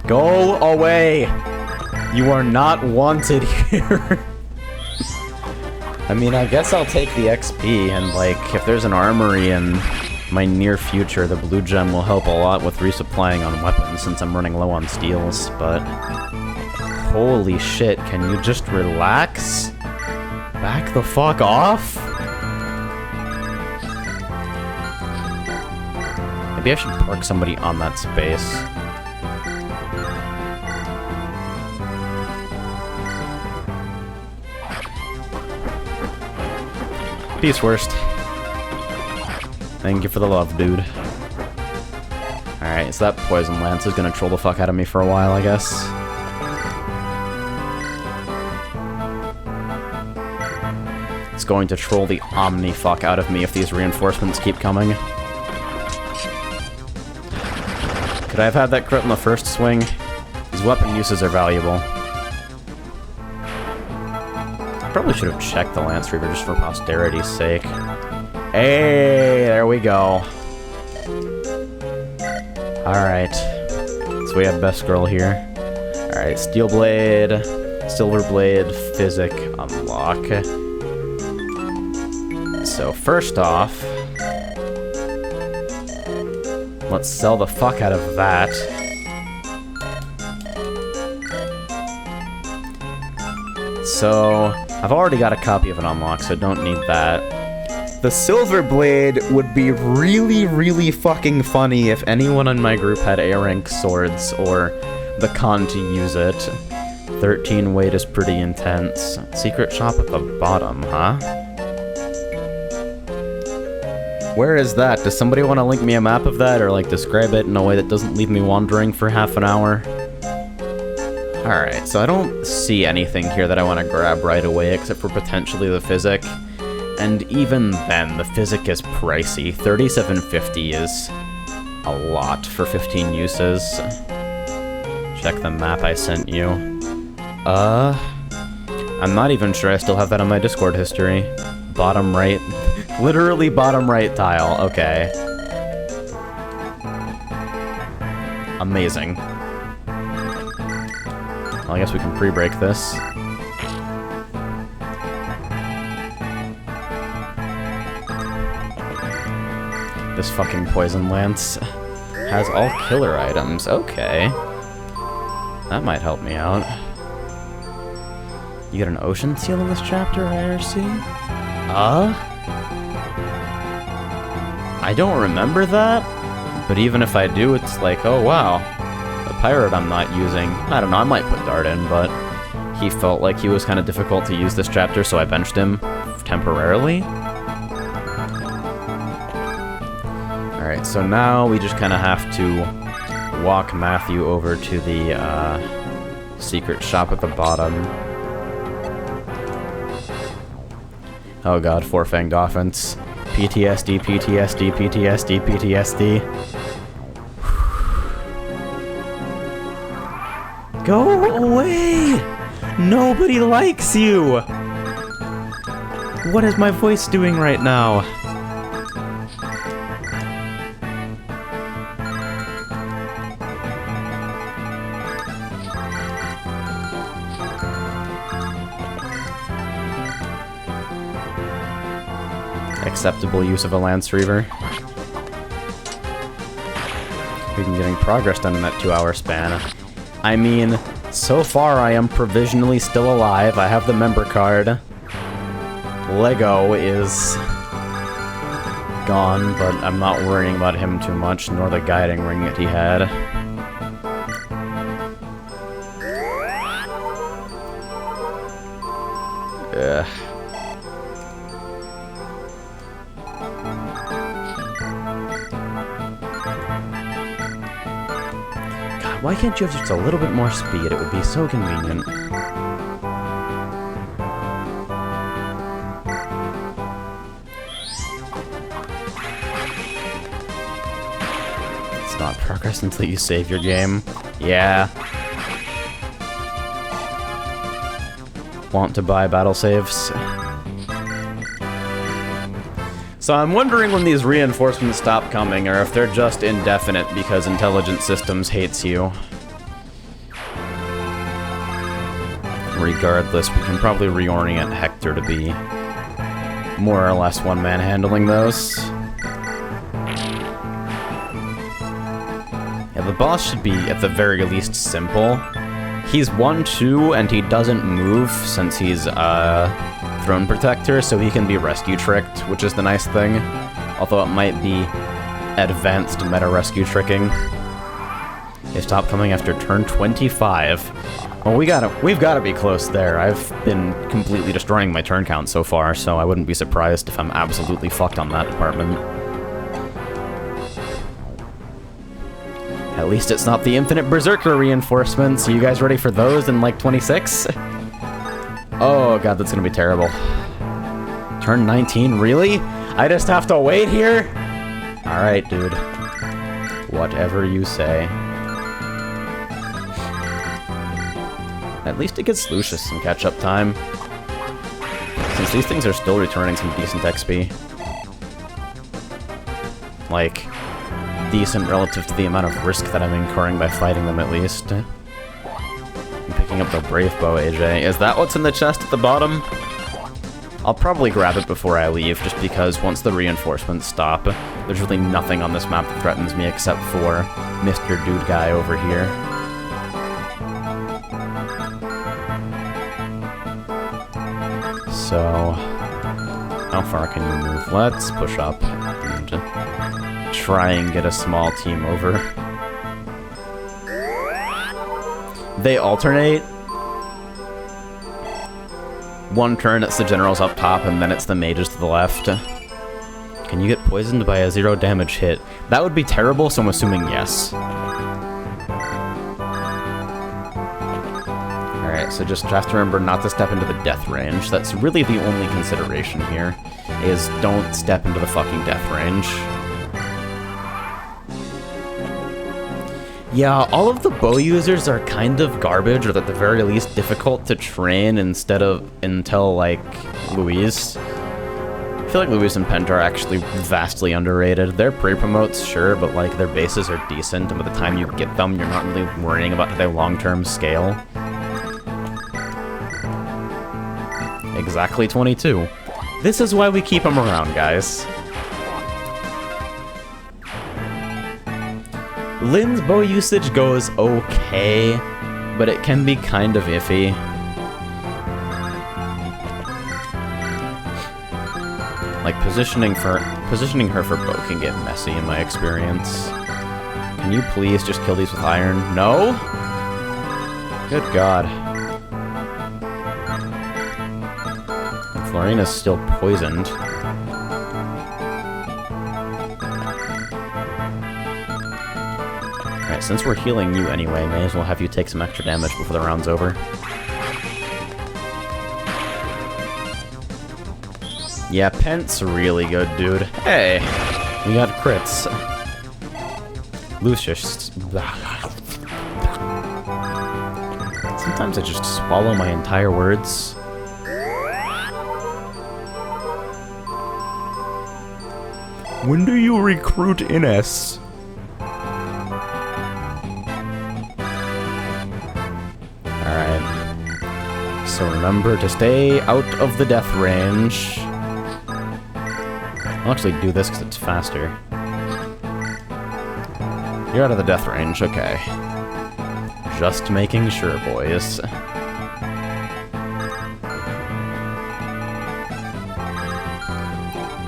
Go away! You are not wanted here. I mean, I guess I'll take the XP, and like, if there's an armory in my near future, the blue gem will help a lot with resupplying on weapons since I'm running low on steels, but... Holy shit, can you just relax? Back the fuck off? Maybe I should park somebody on that space. Peace, worst. Thank you for the love, dude. Alright, so that Poison Lance is gonna troll the fuck out of me for a while, I guess. It's going to troll the omni-fuck out of me if these reinforcements keep coming. Could I have had that crit in the first swing? These weapon uses are valuable. Probably should have checked the Lance Reaver just for posterity's sake. Hey, there we go. Alright. So we have Best Girl here. Alright, Steel Blade, Silver Blade, Physic, unlock. So first off, let's sell the fuck out of that. So, I've already got a copy of an unlock, so I don't need that. The Silver Blade would be really, really fucking funny if anyone in my group had A-rank swords or the con to use it. 13 weight is pretty intense. Secret shop at the bottom, huh? Where is that? Does somebody want to link me a map of that, or like describe it in a way that doesn't leave me wandering for half an hour? Alright, so I don't see anything here that I want to grab right away except for potentially the physic. And even then, the physic is pricey. $37.50 is a lot for 15 uses. Check the map I sent you. I'm not even sure I still have that on my Discord history. Bottom right. Literally bottom right tile. Okay. Amazing. Well, I guess we can pre-break this. This fucking Poison Lance has all killer items. Okay. That might help me out. You get an ocean seal in this chapter, IRC? I don't remember that, but even if I do, it's like, oh wow. The pirate I'm not using, I don't know, I might put Dart in, but he felt like he was kind of difficult to use this chapter, so I benched him temporarily. Alright, so now we just kind of have to walk Matthew over to the secret shop at the bottom. Oh god, four-fanged offense. PTSD, PTSD, PTSD, PTSD. Go away! Nobody likes you! What is my voice doing right now? Acceptable use of a Lance Reaver. We've been getting progress done in that 2-hour span. I mean, so far I am provisionally still alive. I have the member card. Lego is gone, but I'm not worrying about him too much, nor the guiding ring that he had. Ugh. Why can't you have just a little bit more speed? It would be so convenient. It's not progress until you save your game. Yeah. Want to buy battle saves? So I'm wondering when these reinforcements stop coming, or if they're just indefinite because Intelligent Systems hates you. Regardless, we can probably reorient Hector to be more or less one-man handling those. Yeah, the boss should be, at the very least, simple. He's 1-2, and he doesn't move since he's, Throne Protector, so he can be rescue tricked, which is the nice thing. Although it might be advanced meta rescue tricking. They stop coming after turn 25. Well, we've gotta be close there. I've been completely destroying my turn count so far, so I wouldn't be surprised if I'm absolutely fucked on that department. At least it's not the Infinite Berserker reinforcements. Are you guys ready for those in, like, 26? Oh god, that's gonna be terrible. Turn 19, really? I just have to wait here? Alright, dude. Whatever you say. At least it gets Lucius some catch-up time. Since these things are still returning some decent XP. Like, decent relative to the amount of risk that I'm incurring by fighting them, at least. I'm picking up the Brave Bow, AJ. Is that what's in the chest at the bottom? I'll probably grab it before I leave, just because once the reinforcements stop, there's really nothing on this map that threatens me except for Mr. Dude Guy over here. So, how far can you move? Let's push up and try and get a small team over. They alternate? one turn it's the generals up top, and then it's the mages to the left. Can you get poisoned by a 0 damage hit? That would be terrible, so I'm assuming yes. Alright, so just have to remember not to step into the death range. That's really the only consideration here, is don't step into the fucking death range. Yeah, all of the bow users are kind of garbage, or at the very least difficult to train until, like, Louise. I feel like Louise and Pent are actually vastly underrated. They're pre-promotes, sure, but, like, their bases are decent, and by the time you get them, you're not really worrying about how they long-term scale. Exactly 22. This is why we keep them around, guys. Lynn's bow usage goes okay, but it can be kind of iffy. Like, positioning her for bow can get messy in my experience. Can you please just kill these with iron? No? Good God. And Florina's still poisoned. Alright, since we're healing you anyway, may as well have you take some extra damage before the round's over. Yeah, Pent's really good, dude. Hey! We got crits. Lucius. Sometimes I just swallow my entire words. When do you recruit Ines? So remember to stay out of the death range. I'll actually do this because it's faster. You're out of the death range, okay. Just making sure, boys.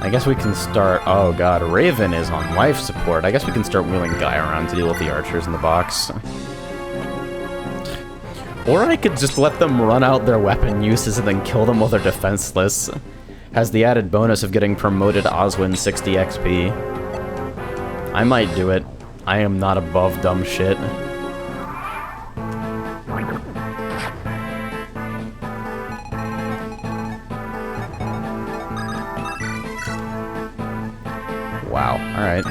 I guess we can start... Oh god, Raven is on life support. I guess we can start wheeling Guy around to deal with the archers in the box. Or I could just let them run out their weapon uses and then kill them while they're defenseless. Has the added bonus of getting promoted Oswin 60 XP. I might do it. I am not above dumb shit. Wow, alright.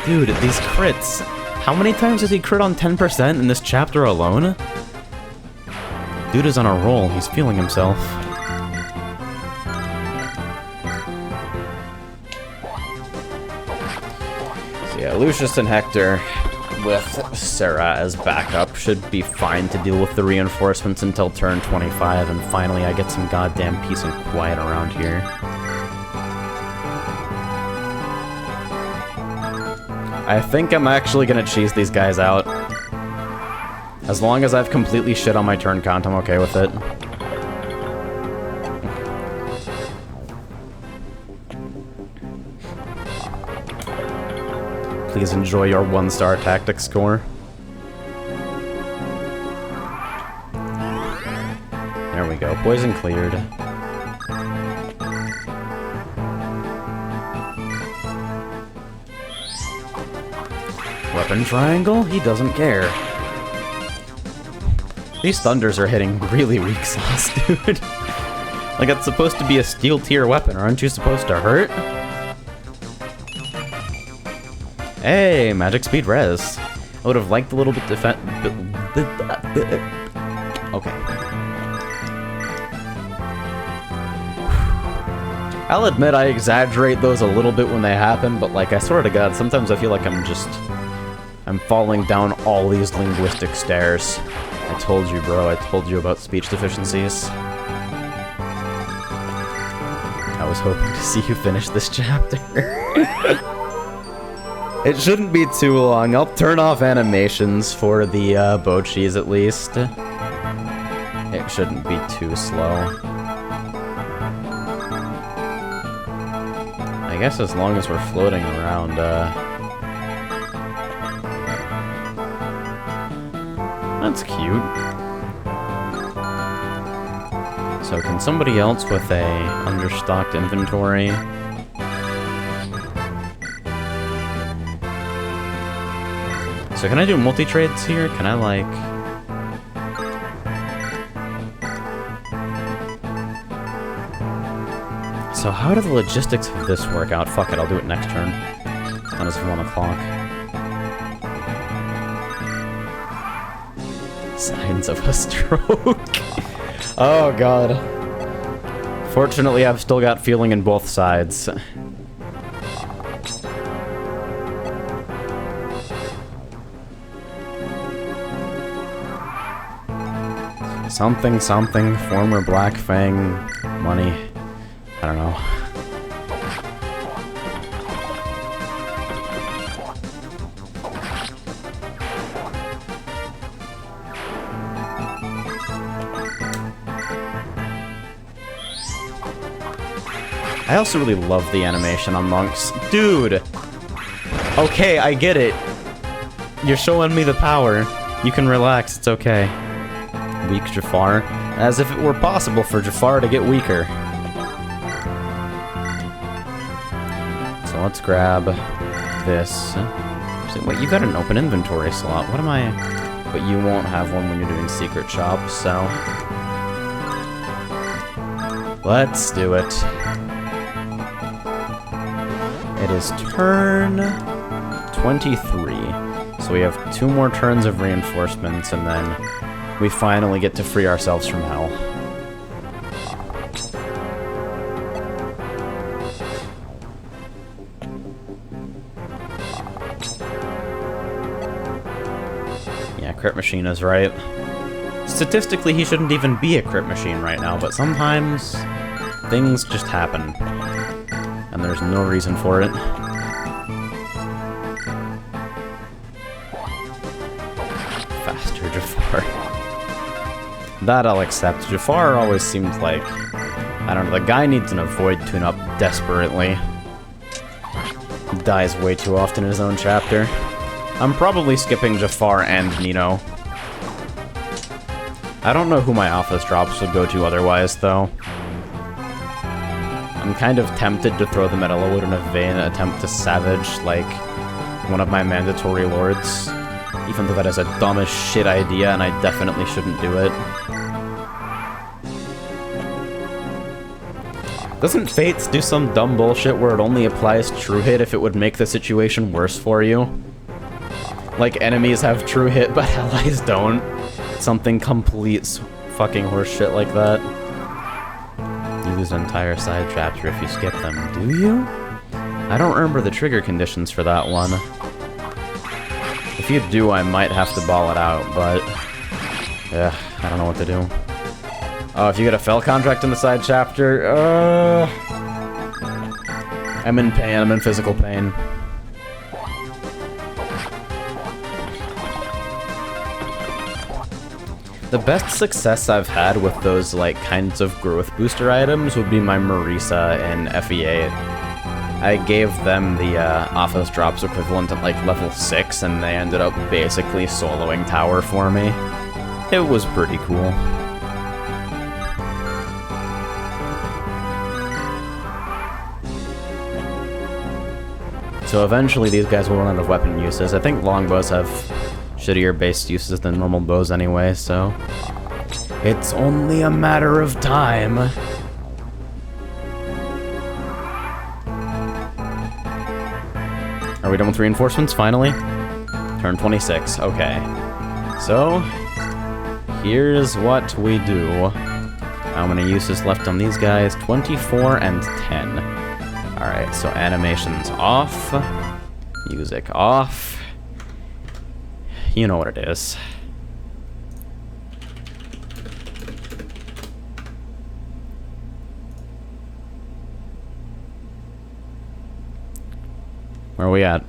Dude, these crits. How many times does he crit on 10% in this chapter alone? Dude is on a roll. He's feeling himself. So yeah, Lucius and Hector with Sarah as backup should be fine to deal with the reinforcements until turn 25, and finally I get some goddamn peace and quiet around here. I think I'm actually gonna cheese these guys out. As long as I've completely shit on my turn count, I'm okay with it. Please enjoy your 1-star tactic score. There we go, poison cleared. Weapon triangle? He doesn't care. These thunders are hitting really weak sauce, dude. Like, it's supposed to be a steel tier weapon, aren't you supposed to hurt? Hey, magic speed res. I would have liked a little bit okay. I'll admit I exaggerate those a little bit when they happen, but like, I swear to God, sometimes I feel like I'm falling down all these linguistic stairs. I told you, bro. I told you about speech deficiencies. I was hoping to see you finish this chapter. It shouldn't be too long. I'll turn off animations for the bow cheese at least. It shouldn't be too slow. I guess as long as we're floating around, That's cute. So can somebody else with a understocked inventory? So can I do multi-trades here? Can I, like... So how do the logistics of this work out? Fuck it, I'll do it next turn. That is 1 o'clock. Signs of a stroke. Oh god. Fortunately, I've still got feeling in both sides. Something, something, former Black Fang money. I don't know. I also really love the animation on monks. Dude! Okay, I get it. You're showing me the power. You can relax, it's okay. Weak Jafar. As if it were possible for Jafar to get weaker. So let's grab this. Wait, you got an open inventory slot. What am I... But you won't have one when you're doing secret shops, so... Let's do it. It is turn 23. So we have 2 more turns of reinforcements, and then we finally get to free ourselves from hell. Yeah, Crit Machine is right. Statistically, he shouldn't even be a Crit Machine right now, but sometimes things just happen. And there's no reason for it. Faster Jafar. That I'll accept. Jafar always seemed like... I don't know, the guy needs an avoid tune-up desperately. He dies way too often in his own chapter. I'm probably skipping Jafar and Nino. I don't know who my office drops would go to otherwise, though. I'm kind of tempted to throw them at Elowood in a vain attempt to savage, like, one of my mandatory lords. Even though that is a dumb as shit idea, and I definitely shouldn't do it. Doesn't Fates do some dumb bullshit where it only applies True Hit if it would make the situation worse for you? Like, enemies have True Hit, but allies don't. Something complete fucking horseshit like that. You lose an entire side chapter if you skip them, do you? I don't remember the trigger conditions for that one. If you do, I might have to ball it out, but... yeah, I don't know what to do. Oh, if you get a fell contract in the side chapter, I'm in pain, I'm in physical pain. The best success I've had with those, like, kinds of growth booster items would be my Marisa in FE8. I gave them the office drops equivalent at, like, level 6, and they ended up basically soloing tower for me. It was pretty cool. So eventually these guys will run out of weapon uses. I think longbows have shittier based uses than normal bows anyway, so it's only a matter of time. Are we done with reinforcements, finally? Turn 26, okay. So, here's what we do. How many uses left on these guys? 24 and 10. Alright, so animations off. Music off. You know what it is. Where are we at?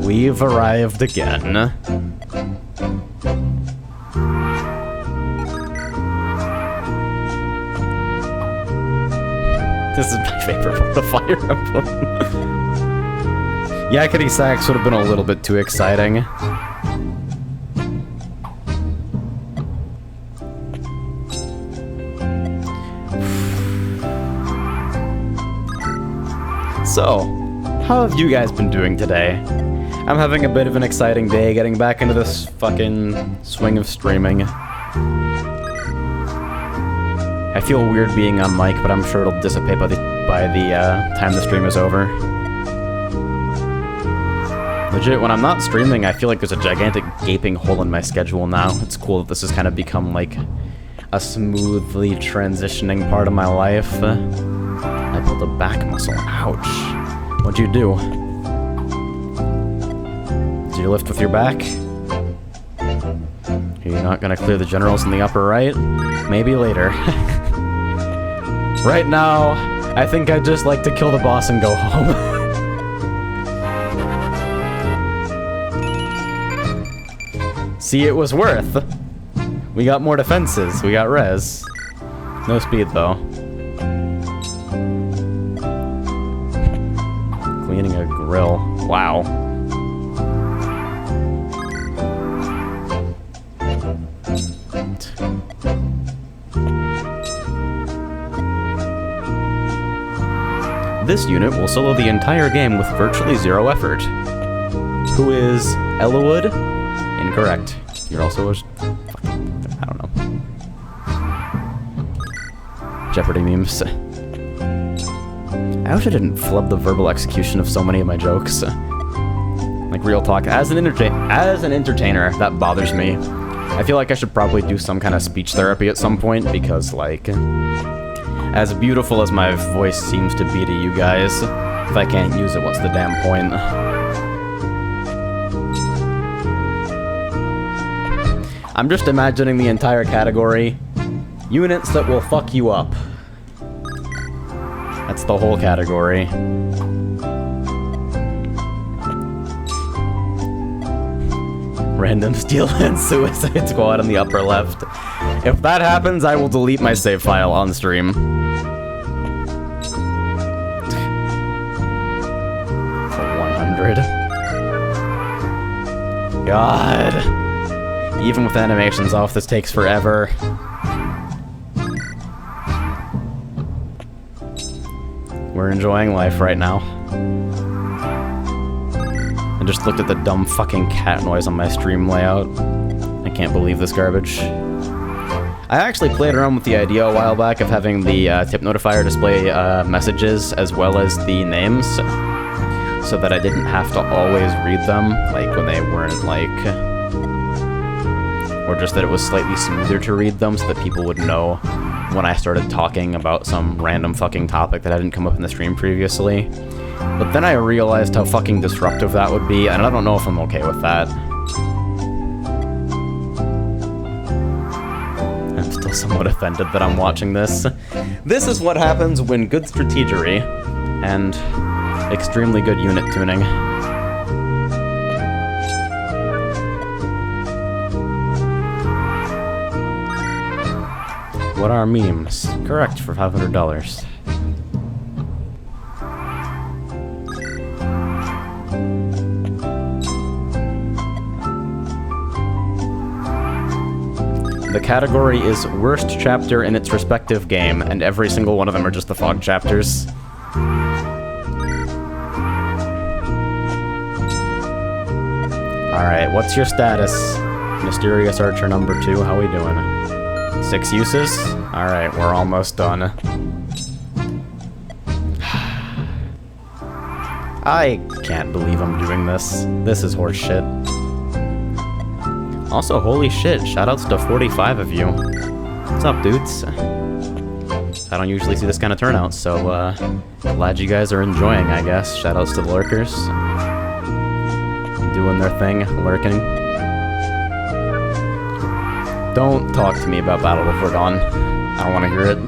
We've arrived again. This is my favorite part of Fire Emblem. Yakety Sax would have been a little bit too exciting. So, how have you guys been doing today? I'm having a bit of an exciting day getting back into this fucking swing of streaming. I feel weird being on mic, but I'm sure it'll dissipate by the time the stream is over. Legit, when I'm not streaming, I feel like there's a gigantic gaping hole in my schedule now. It's cool that this has kind of become like a smoothly transitioning part of my life. I pulled a back muscle. Ouch. What'd you do? Did you lift with your back? Are you not gonna clear the generals in the upper right? Maybe later. Right now, I think I'd just like to kill the boss and go home. See, it was worth. We got more defenses. We got res. No speed, though. Cleaning a grill. Wow. This unit will solo the entire game with virtually zero effort. Who is Ellawood? Incorrect. You're also a... I don't know. Jeopardy memes. I wish I didn't flub the verbal execution of so many of my jokes. Like, real talk. As an entertainer, that bothers me. I feel like I should probably do some kind of speech therapy at some point, because, like... As beautiful as my voice seems to be to you guys, if I can't use it, what's the damn point? I'm just imagining the entire category. Units that will fuck you up. That's the whole category. Random steal and suicide squad in the upper left. If that happens, I will delete my save file on stream. For 100. God. Even with animations off, this takes forever. We're enjoying life right now. I just looked at the dumb fucking cat noise on my stream layout. I can't believe this garbage. I actually played around with the idea a while back of having the tip notifier display messages as well as the names, so that I didn't have to always read them, like when they weren't like... Or just that it was slightly smoother to read them so that people would know when I started talking about some random fucking topic that hadn't come up in the stream previously. But then I realized how fucking disruptive that would be, and I don't know if I'm okay with that. I'm still somewhat offended that I'm watching this. This is what happens when good strategery and extremely good unit tuning. What are memes? Correct, for $500. The category is worst chapter in its respective game, and every single one of them are just the fog chapters. Alright, what's your status? Mysterious Archer number 2, how we doing? 6 uses? Alright, we're almost done. I can't believe I'm doing this. This is horseshit. Also, holy shit, shoutouts to 45 of you. What's up, dudes? I don't usually see this kind of turnout, so glad you guys are enjoying, I guess. Shoutouts to the lurkers. Doing their thing, lurking. Don't talk to me about Battle Before Dawn. I don't want to hear it.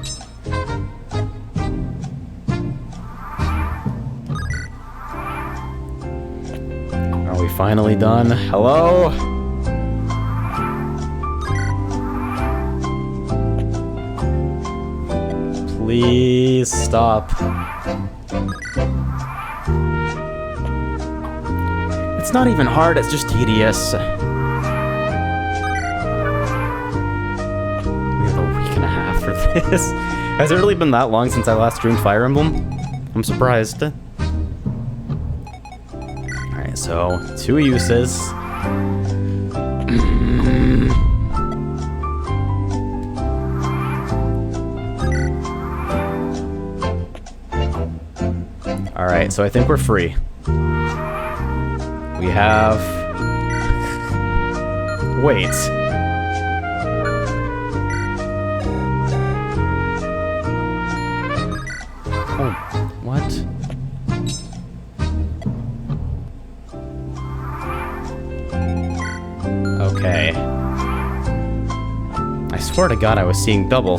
Are we finally done? Hello? Please stop. It's not even hard, it's just tedious. We have a week and a half for this. Has it really been that long since I last streamed Fire Emblem? I'm surprised. Alright, so 2 uses. Alright, so I think we're free. We have... Wait. Oh, what? Okay. I swear to God I was seeing double.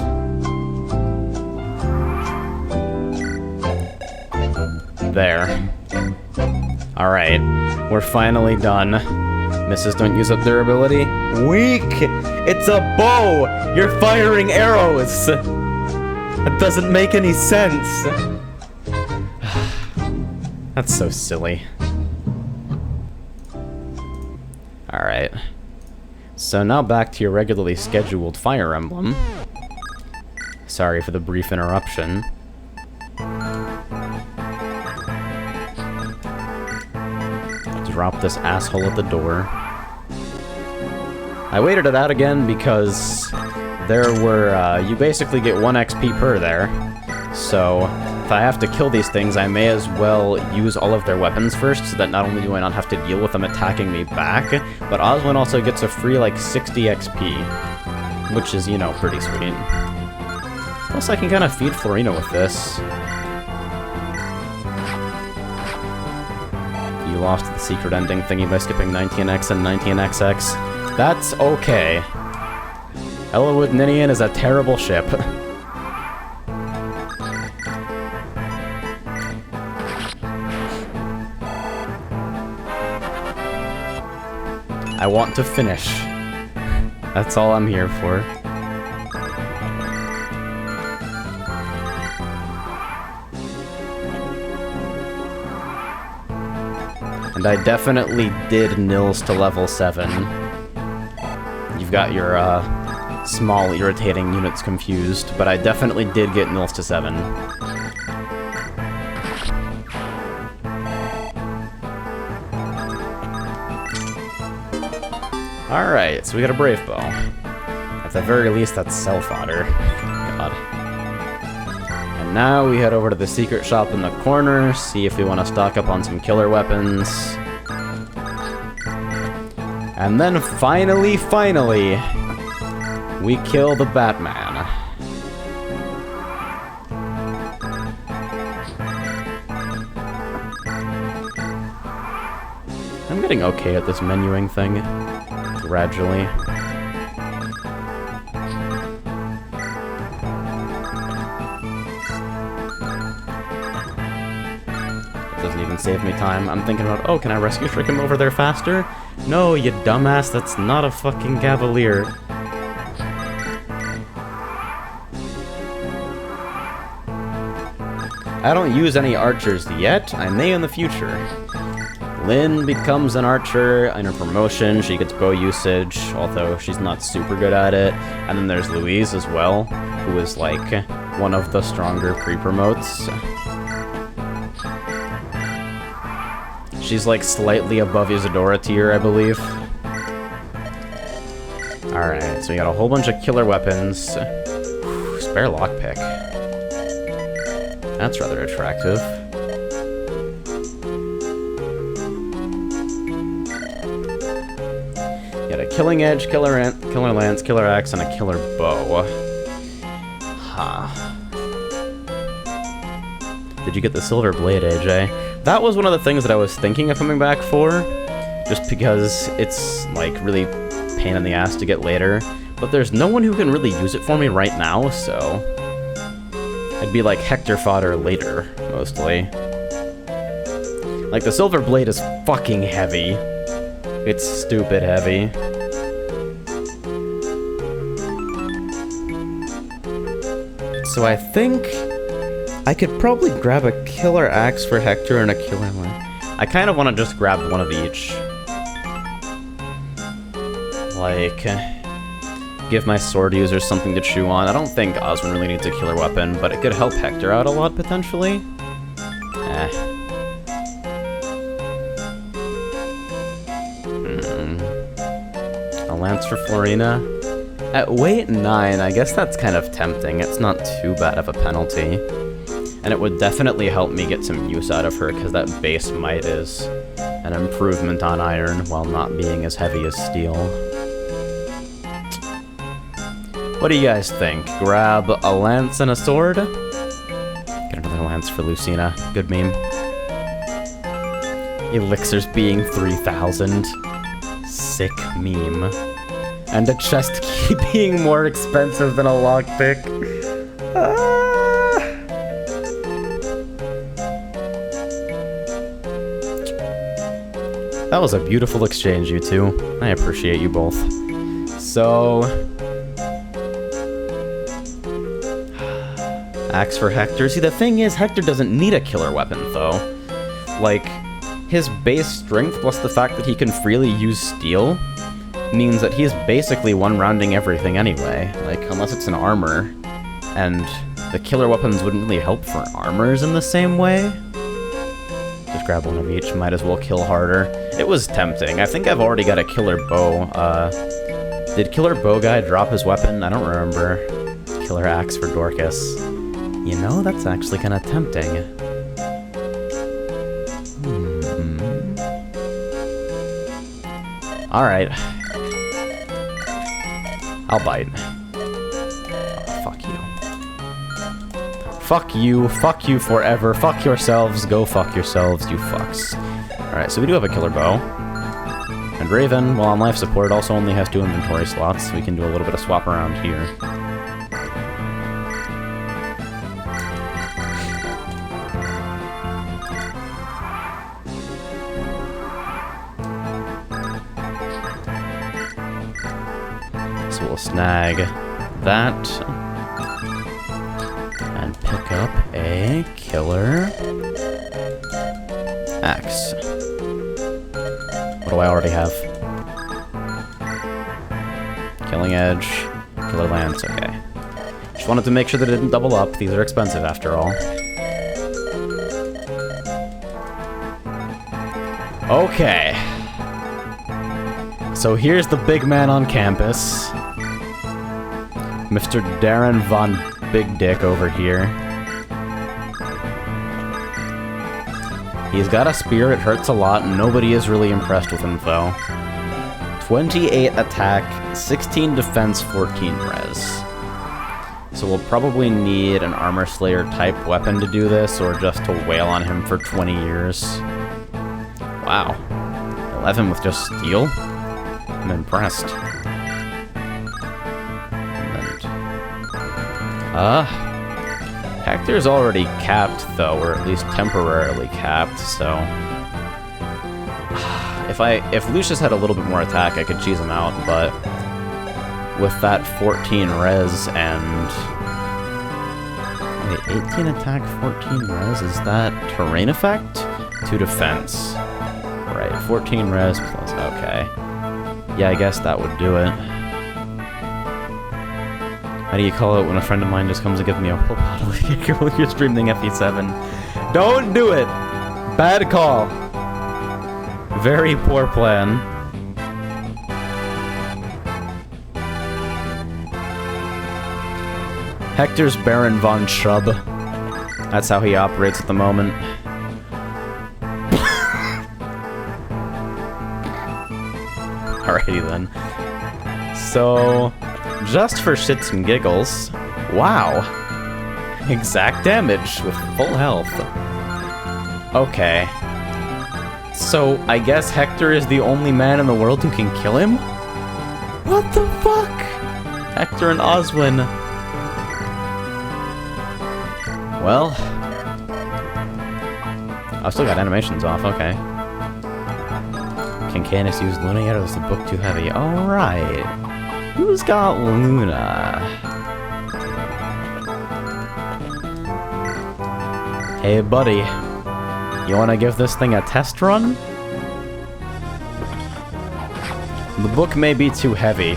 There. Alright, we're finally done. Misses don't use up durability. Weak! It's a bow! You're firing arrows! That doesn't make any sense! That's so silly. Alright. So now back to your regularly scheduled Fire Emblem. Sorry for the brief interruption. Drop this asshole at the door. I waited it out again because there were, you basically get 1 XP per there. So, if I have to kill these things, I may as well use all of their weapons first, so that not only do I not have to deal with them attacking me back, but Oswin also gets a free, like, 60 XP. Which is, you know, pretty sweet. Plus, I can kind of feed Florina with this. You lost the secret ending thingy by skipping 19X and 19XX. That's okay. Ellawood Ninian is a terrible ship. I want to finish. That's all I'm here for. And I definitely did Nils to level 7. You've got your, small irritating units confused, but I definitely did get Nils to 7. Alright, so we got a Brave Bow. At the very least, that's self-fodder. God. And now we head over to the secret shop in the corner, see if we want to stock up on some killer weapons. And then finally, we kill the Batman. I'm getting okay at this menuing thing, gradually. It doesn't even save me time. I'm thinking about, oh, can I rescue trick him over there faster? No, you dumbass, that's not a fucking Cavalier. I don't use any archers yet. I may in the future. Lynn becomes an archer in her promotion. She gets bow usage, although she's not super good at it. And then there's Louise as well, who is like one of the stronger pre-promotes. She's like slightly above Isadora tier, I believe. Alright, so we got a whole bunch of killer weapons. Spare lockpick. That's rather attractive. Got a killing edge, killer lance, killer axe, and a killer bow. Huh. Did you get the silver blade, AJ? That was one of the things that I was thinking of coming back for, just because it's like really pain in the ass to get later. But there's no one who can really use it for me right now, so I'd be like Hector fodder later, mostly. Like, the silver blade is fucking heavy. It's stupid heavy. So I think I could probably grab a killer axe for Hector and a killer lance. I kind of want to just grab one of each. Like, give my sword users something to chew on. I don't think Oswin really needs a killer weapon, but it could help Hector out a lot, potentially. A lance for Florina. At weight 9, I guess that's kind of tempting. It's not too bad of a penalty. And it would definitely help me get some use out of her, because that base might is an improvement on iron while not being as heavy as steel. What do you guys think? Grab a lance and a sword? Get another lance for Lucina. Good meme. Elixirs being 3,000. Sick meme. And a chest key being more expensive than a lockpick. That was a beautiful exchange, you two. I appreciate you both. So... axe for Hector. See, the thing is, Hector doesn't need a killer weapon, though. Like, his base strength plus the fact that he can freely use steel means that he's basically one-rounding everything anyway. Like, unless it's an armor. And the killer weapons wouldn't really help for armors in the same way. Just grab one of each, might as well kill harder. It was tempting. I think I've already got a killer bow. Did killer bow guy drop his weapon? I don't remember. Killer axe for Dorcas. You know, that's actually kind of tempting. Alright. I'll bite. Oh, fuck you. Fuck you. Fuck you forever. Fuck yourselves. Go fuck yourselves, you fucks. Alright, so we do have a killer bow. And Raven, while on life support, also only has 2 inventory slots, so we can do a little bit of swap around here. So we'll snag that. And pick up a killer axe. What do I already have? Killing edge, killer lance, okay. Just wanted to make sure that it didn't double up. These are expensive after all. Okay. So here's the big man on campus. Mr. Darren Von Big Dick over here. He's got a spear, it hurts a lot, and nobody is really impressed with him, though. 28 attack, 16 defense, 14 res. So we'll probably need an Armor Slayer type weapon to do this, or just to wail on him for 20 years. Wow. 11 with just steel? I'm impressed. Hector's already capped, though, or at least temporarily capped, so... If Lucius had a little bit more attack, I could cheese him out, but... with that 14 res and... wait, 18 attack, 14 res? Is that terrain effect? 2 defense. Right, 14 res plus... okay. Yeah, I guess that would do it. How do you call it when a friend of mine just comes and gives me a whole bottle of Hector while you're streaming FE7? Don't do it! Bad call. Very poor plan. Hector's Baron von Shrub. That's how he operates at the moment. Alrighty then. So... just for shits and giggles, wow, exact damage with full health. Okay, so I guess Hector is the only man in the world who can kill him? What the fuck? Hector and Oswin. Well, I've still got animations off, okay. Can Candace use Luna yet, or is the book too heavy? Alright. Who's got Luna? Hey, buddy. You wanna give this thing a test run? The book may be too heavy,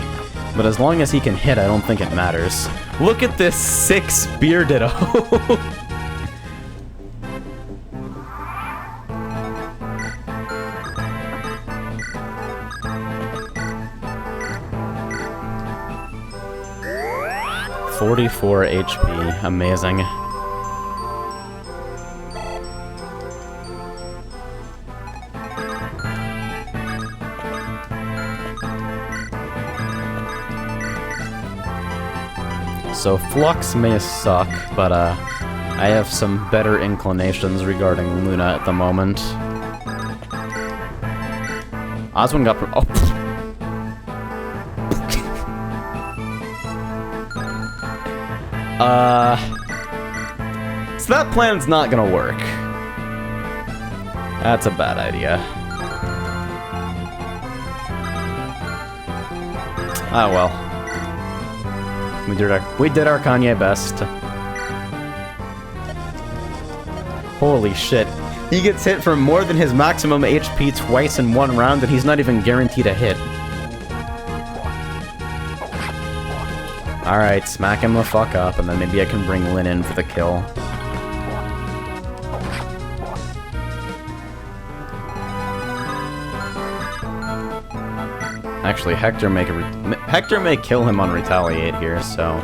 but as long as he can hit, I don't think it matters. Look at this sick spear ditto! $44 HP, amazing. So Flux may suck, but I have some better inclinations regarding Luna at the moment. Oswin got oh. So that plan's not gonna work. That's a bad idea. Ah well. We did our Kanye best. Holy shit. He gets hit for more than his maximum HP twice in one round, and he's not even guaranteed a hit. Alright, smack him the fuck up, and then maybe I can bring Lin in for the kill. Actually, Hector may kill him on Retaliate here, so...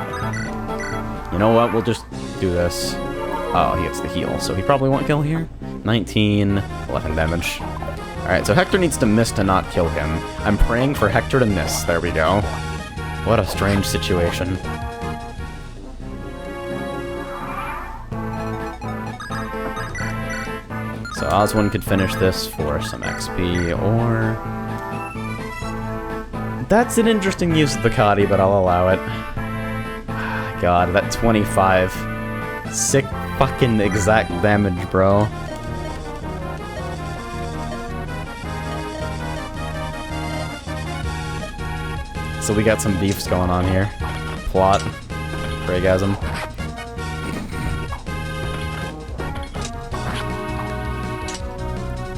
You know what, we'll just do this. Oh, he gets the heal, so he probably won't kill here. 19, 11 damage. Alright, so Hector needs to miss to not kill him. I'm praying for Hector to miss, there we go. What a strange situation. So Oswin could finish this for some XP, or... That's an interesting use of the Kadi, but I'll allow it. God, that 25. Sick fucking exact damage, bro. So we got some beefs going on here. Plot. Craigasm.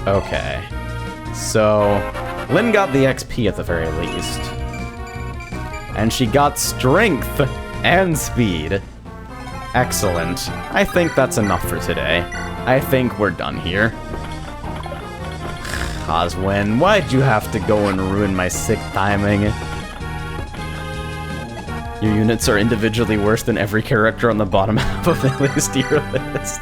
Okay. So, Lynn got the XP at the very least. And she got strength and speed. Excellent. I think that's enough for today. I think we're done here. Oswin, why'd you have to go and ruin my sick timing? Your units are individually worse than every character on the bottom half of the list tier list.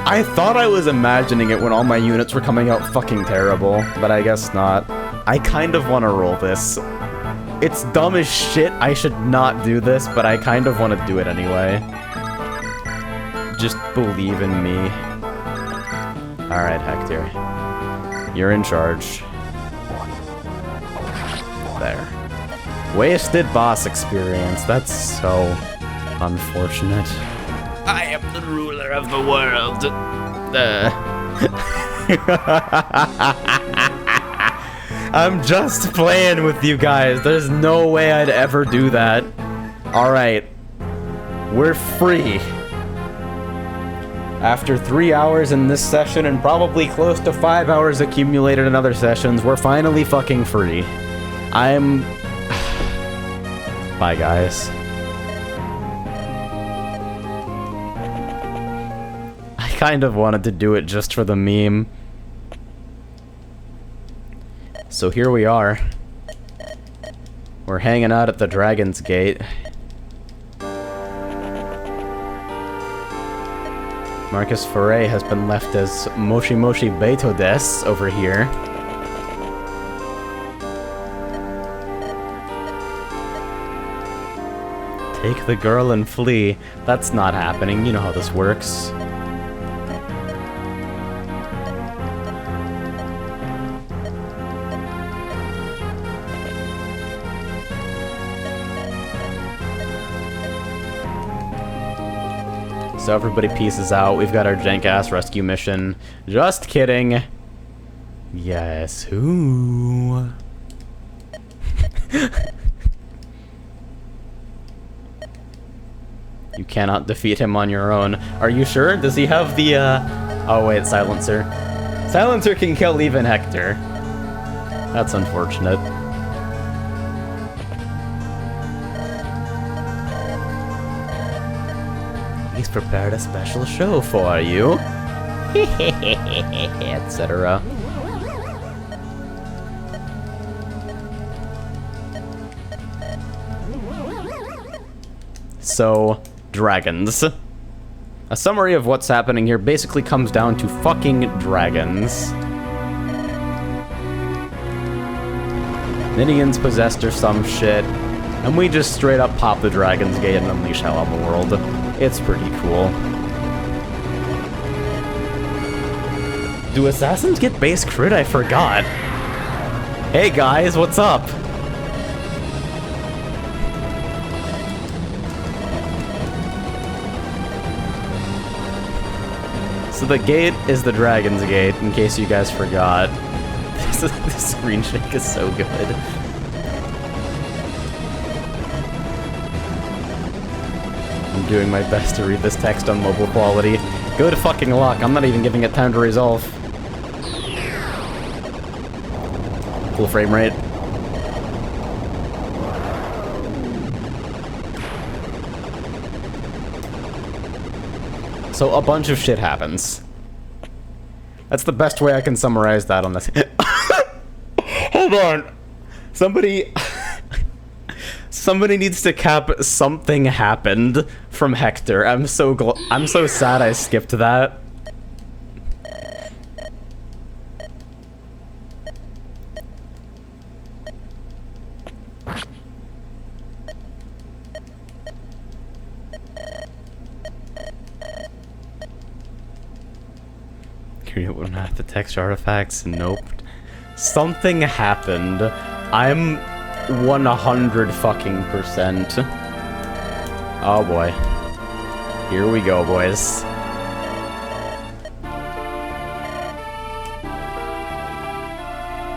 I thought I was imagining it when all my units were coming out fucking terrible, but I guess not. I kind of want to roll this. It's dumb as shit, I should not do this, but I kind of want to do it anyway. Just believe in me. Alright, Hector. You're in charge. There. Wasted boss experience. That's so unfortunate. I am the ruler of the world. I'm just playing with you guys. There's no way I'd ever do that. Alright. We're free. After 3 hours in this session and probably close to 5 hours accumulated in other sessions, we're finally fucking free. Bye, guys. I kind of wanted to do it just for the meme. So here we are. We're hanging out at the Dragon's Gate. Marcus Foray has been left as Moshi Moshi Beto Des over here. Take the girl and flee. That's not happening. You know how this works. So everybody pieces out. We've got our jank-ass rescue mission. Just kidding. Yes, who? You cannot defeat him on your own. Are you sure? Does he have the, Oh wait, Silencer. Silencer can kill even Hector. That's unfortunate. He's prepared a special show for you. Etc. So, dragons. A summary of what's happening here basically comes down to fucking dragons. Ninian's possessed or some shit, and we just straight up pop the Dragon's Gate and unleash hell on the world. It's pretty cool. Do assassins get base crit? I forgot. Hey guys, what's up? So the gate is the Dragon's Gate, in case you guys forgot. This screen shake is so good. I'm doing my best to read this text on mobile quality. Go to fucking lock, I'm not even giving it time to resolve. Full frame rate. So a bunch of shit happens. That's the best way I can summarize that on this. Hold on. Somebody needs to cap something happened from Hector. I'm so sad I skipped that. You wouldn't have the text artifacts. Nope. Something happened. I'm 100 fucking %. Oh boy. Here we go, boys.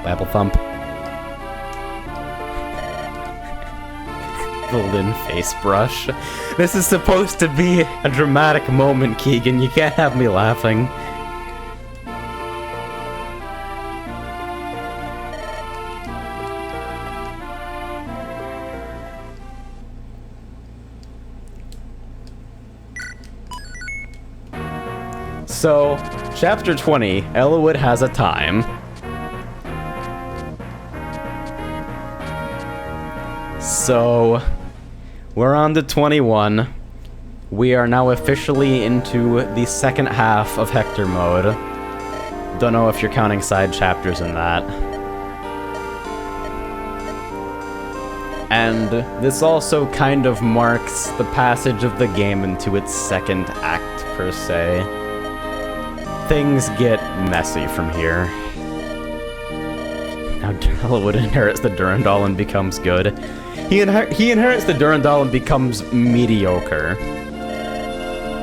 Babble thump. The Lynn face brush. This is supposed to be a dramatic moment, Keegan. You can't have me laughing. So, chapter 20, Elwood has a time. So, we're on to 21. We are now officially into the second half of Hector mode. Don't know if you're counting side chapters in that. And this also kind of marks the passage of the game into its second act, per se. Things get messy from here. Now Elwood inherits the Durandal and becomes good. He inherits the Durandal and becomes mediocre.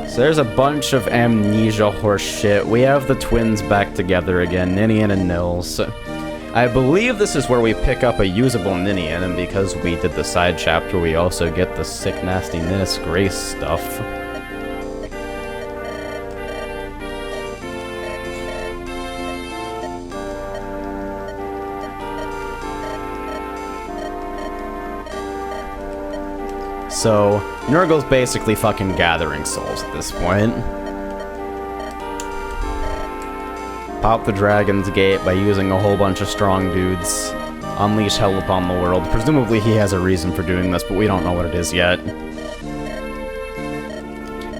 So there's a bunch of amnesia horse shit. We have the twins back together again, Ninian and Nils. I believe this is where we pick up a usable Ninian, and because we did the side chapter, we also get the sick, nasty Ninnis Grace stuff. So, Nurgle's basically fucking gathering souls at this point. Pop the Dragon's Gate by using a whole bunch of strong dudes. Unleash hell upon the world. Presumably he has a reason for doing this, but we don't know what it is yet.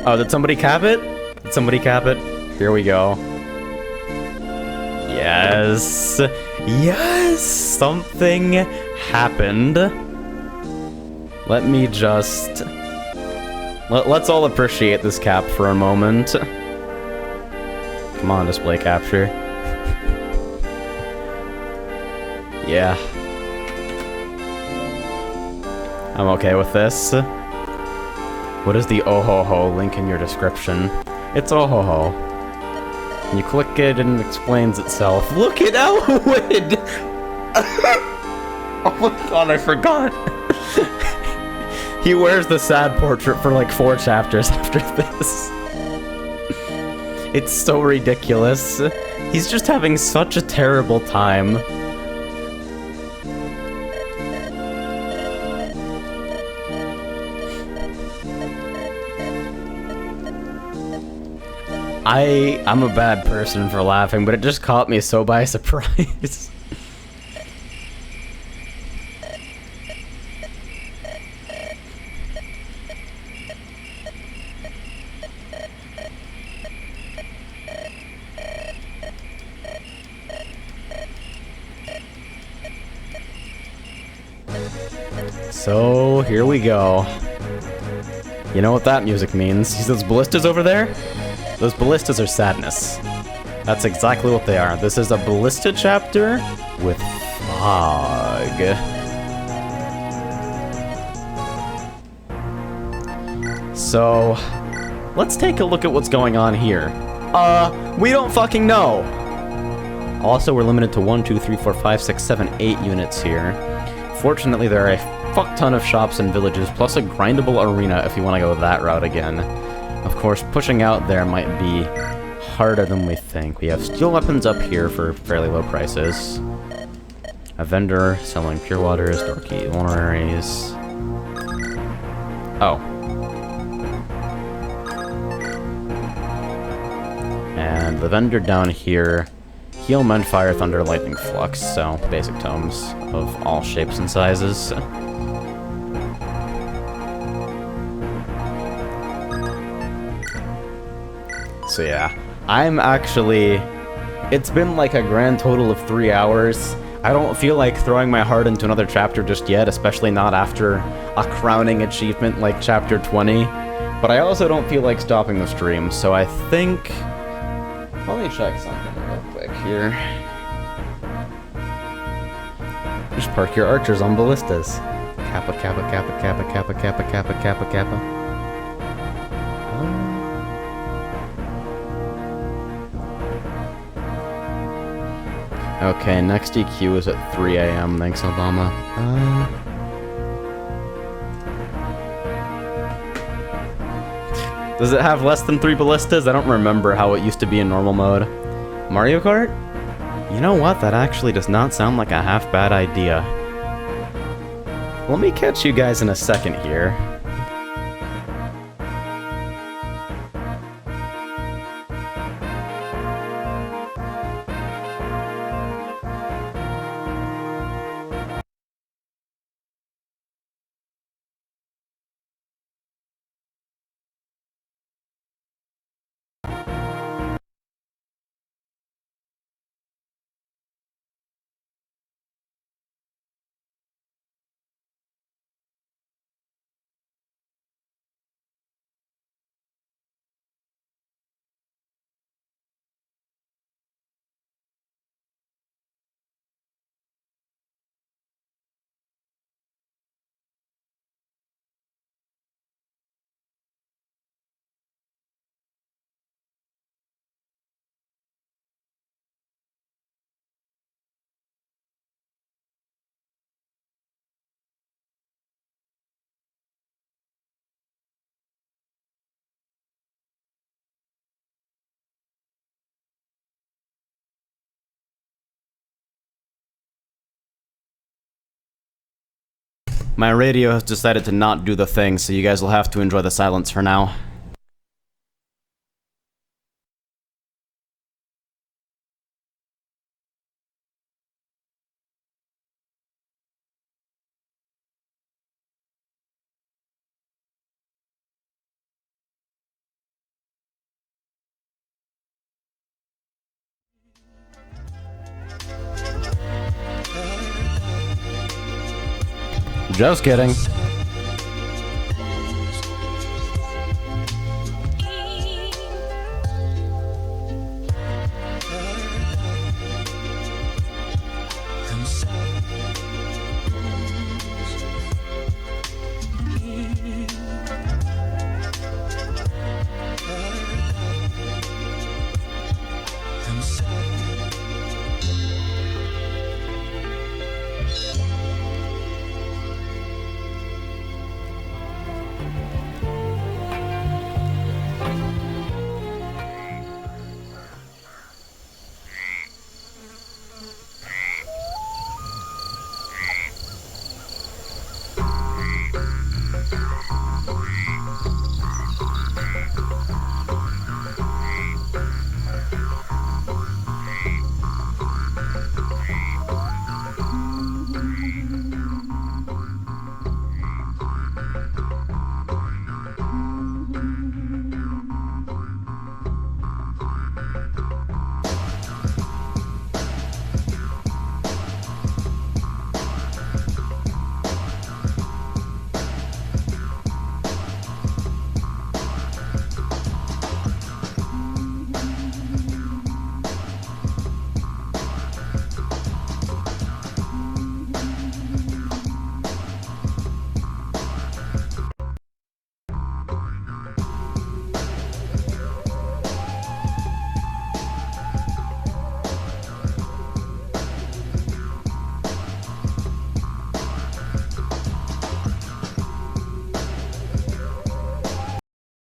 Oh, did somebody cap it? Did somebody cap it? Here we go. Yes! Yes! Something happened. Let me just... Let's all appreciate this cap for a moment. Come on, display capture. Yeah. I'm okay with this. What is the oh-ho-ho link in your description? It's oh-ho-ho. You click it and it explains itself. Look at Elwood! Oh my god, I forgot! He wears the sad portrait for like 4 chapters after this. It's so ridiculous. He's just having such a terrible time. I'm a bad person for laughing, but it just caught me so by surprise. So, here we go. You know what that music means. See those ballistas over there? Those ballistas are sadness. That's exactly what they are. This is a ballista chapter with fog. So, let's take a look at what's going on here. We don't fucking know! Also, we're limited to 1, 2, 3, 4, 5, 6, 7, 8 units here. Fortunately, there are a fuck ton of shops and villages, plus a grindable arena if you want to go that route again. Of course, pushing out there might be harder than we think. We have steel weapons up here for fairly low prices. A vendor selling pure waters, dorky vulneraries. Oh. And the vendor down here, heal, mend, fire, thunder, lightning, flux, so basic tomes of all shapes and sizes. So yeah, I'm actually... It's been like a grand total of 3 hours. I don't feel like throwing my heart into another chapter just yet, especially not after a crowning achievement like chapter 20. But I also don't feel like stopping the stream, so I think... Let me check something real quick here. Just park your archers on ballistas. Kappa, kappa, kappa, kappa, kappa, kappa, kappa, kappa, kappa. Okay, next EQ is at 3 AM. Thanks, Obama. Does it have less than 3 ballistas? I don't remember how it used to be in normal mode. Mario Kart? You know what? That actually does not sound like a half bad idea. Let me catch you guys in a second here. My radio has decided to not do the thing, so you guys will have to enjoy the silence for now. Just kidding.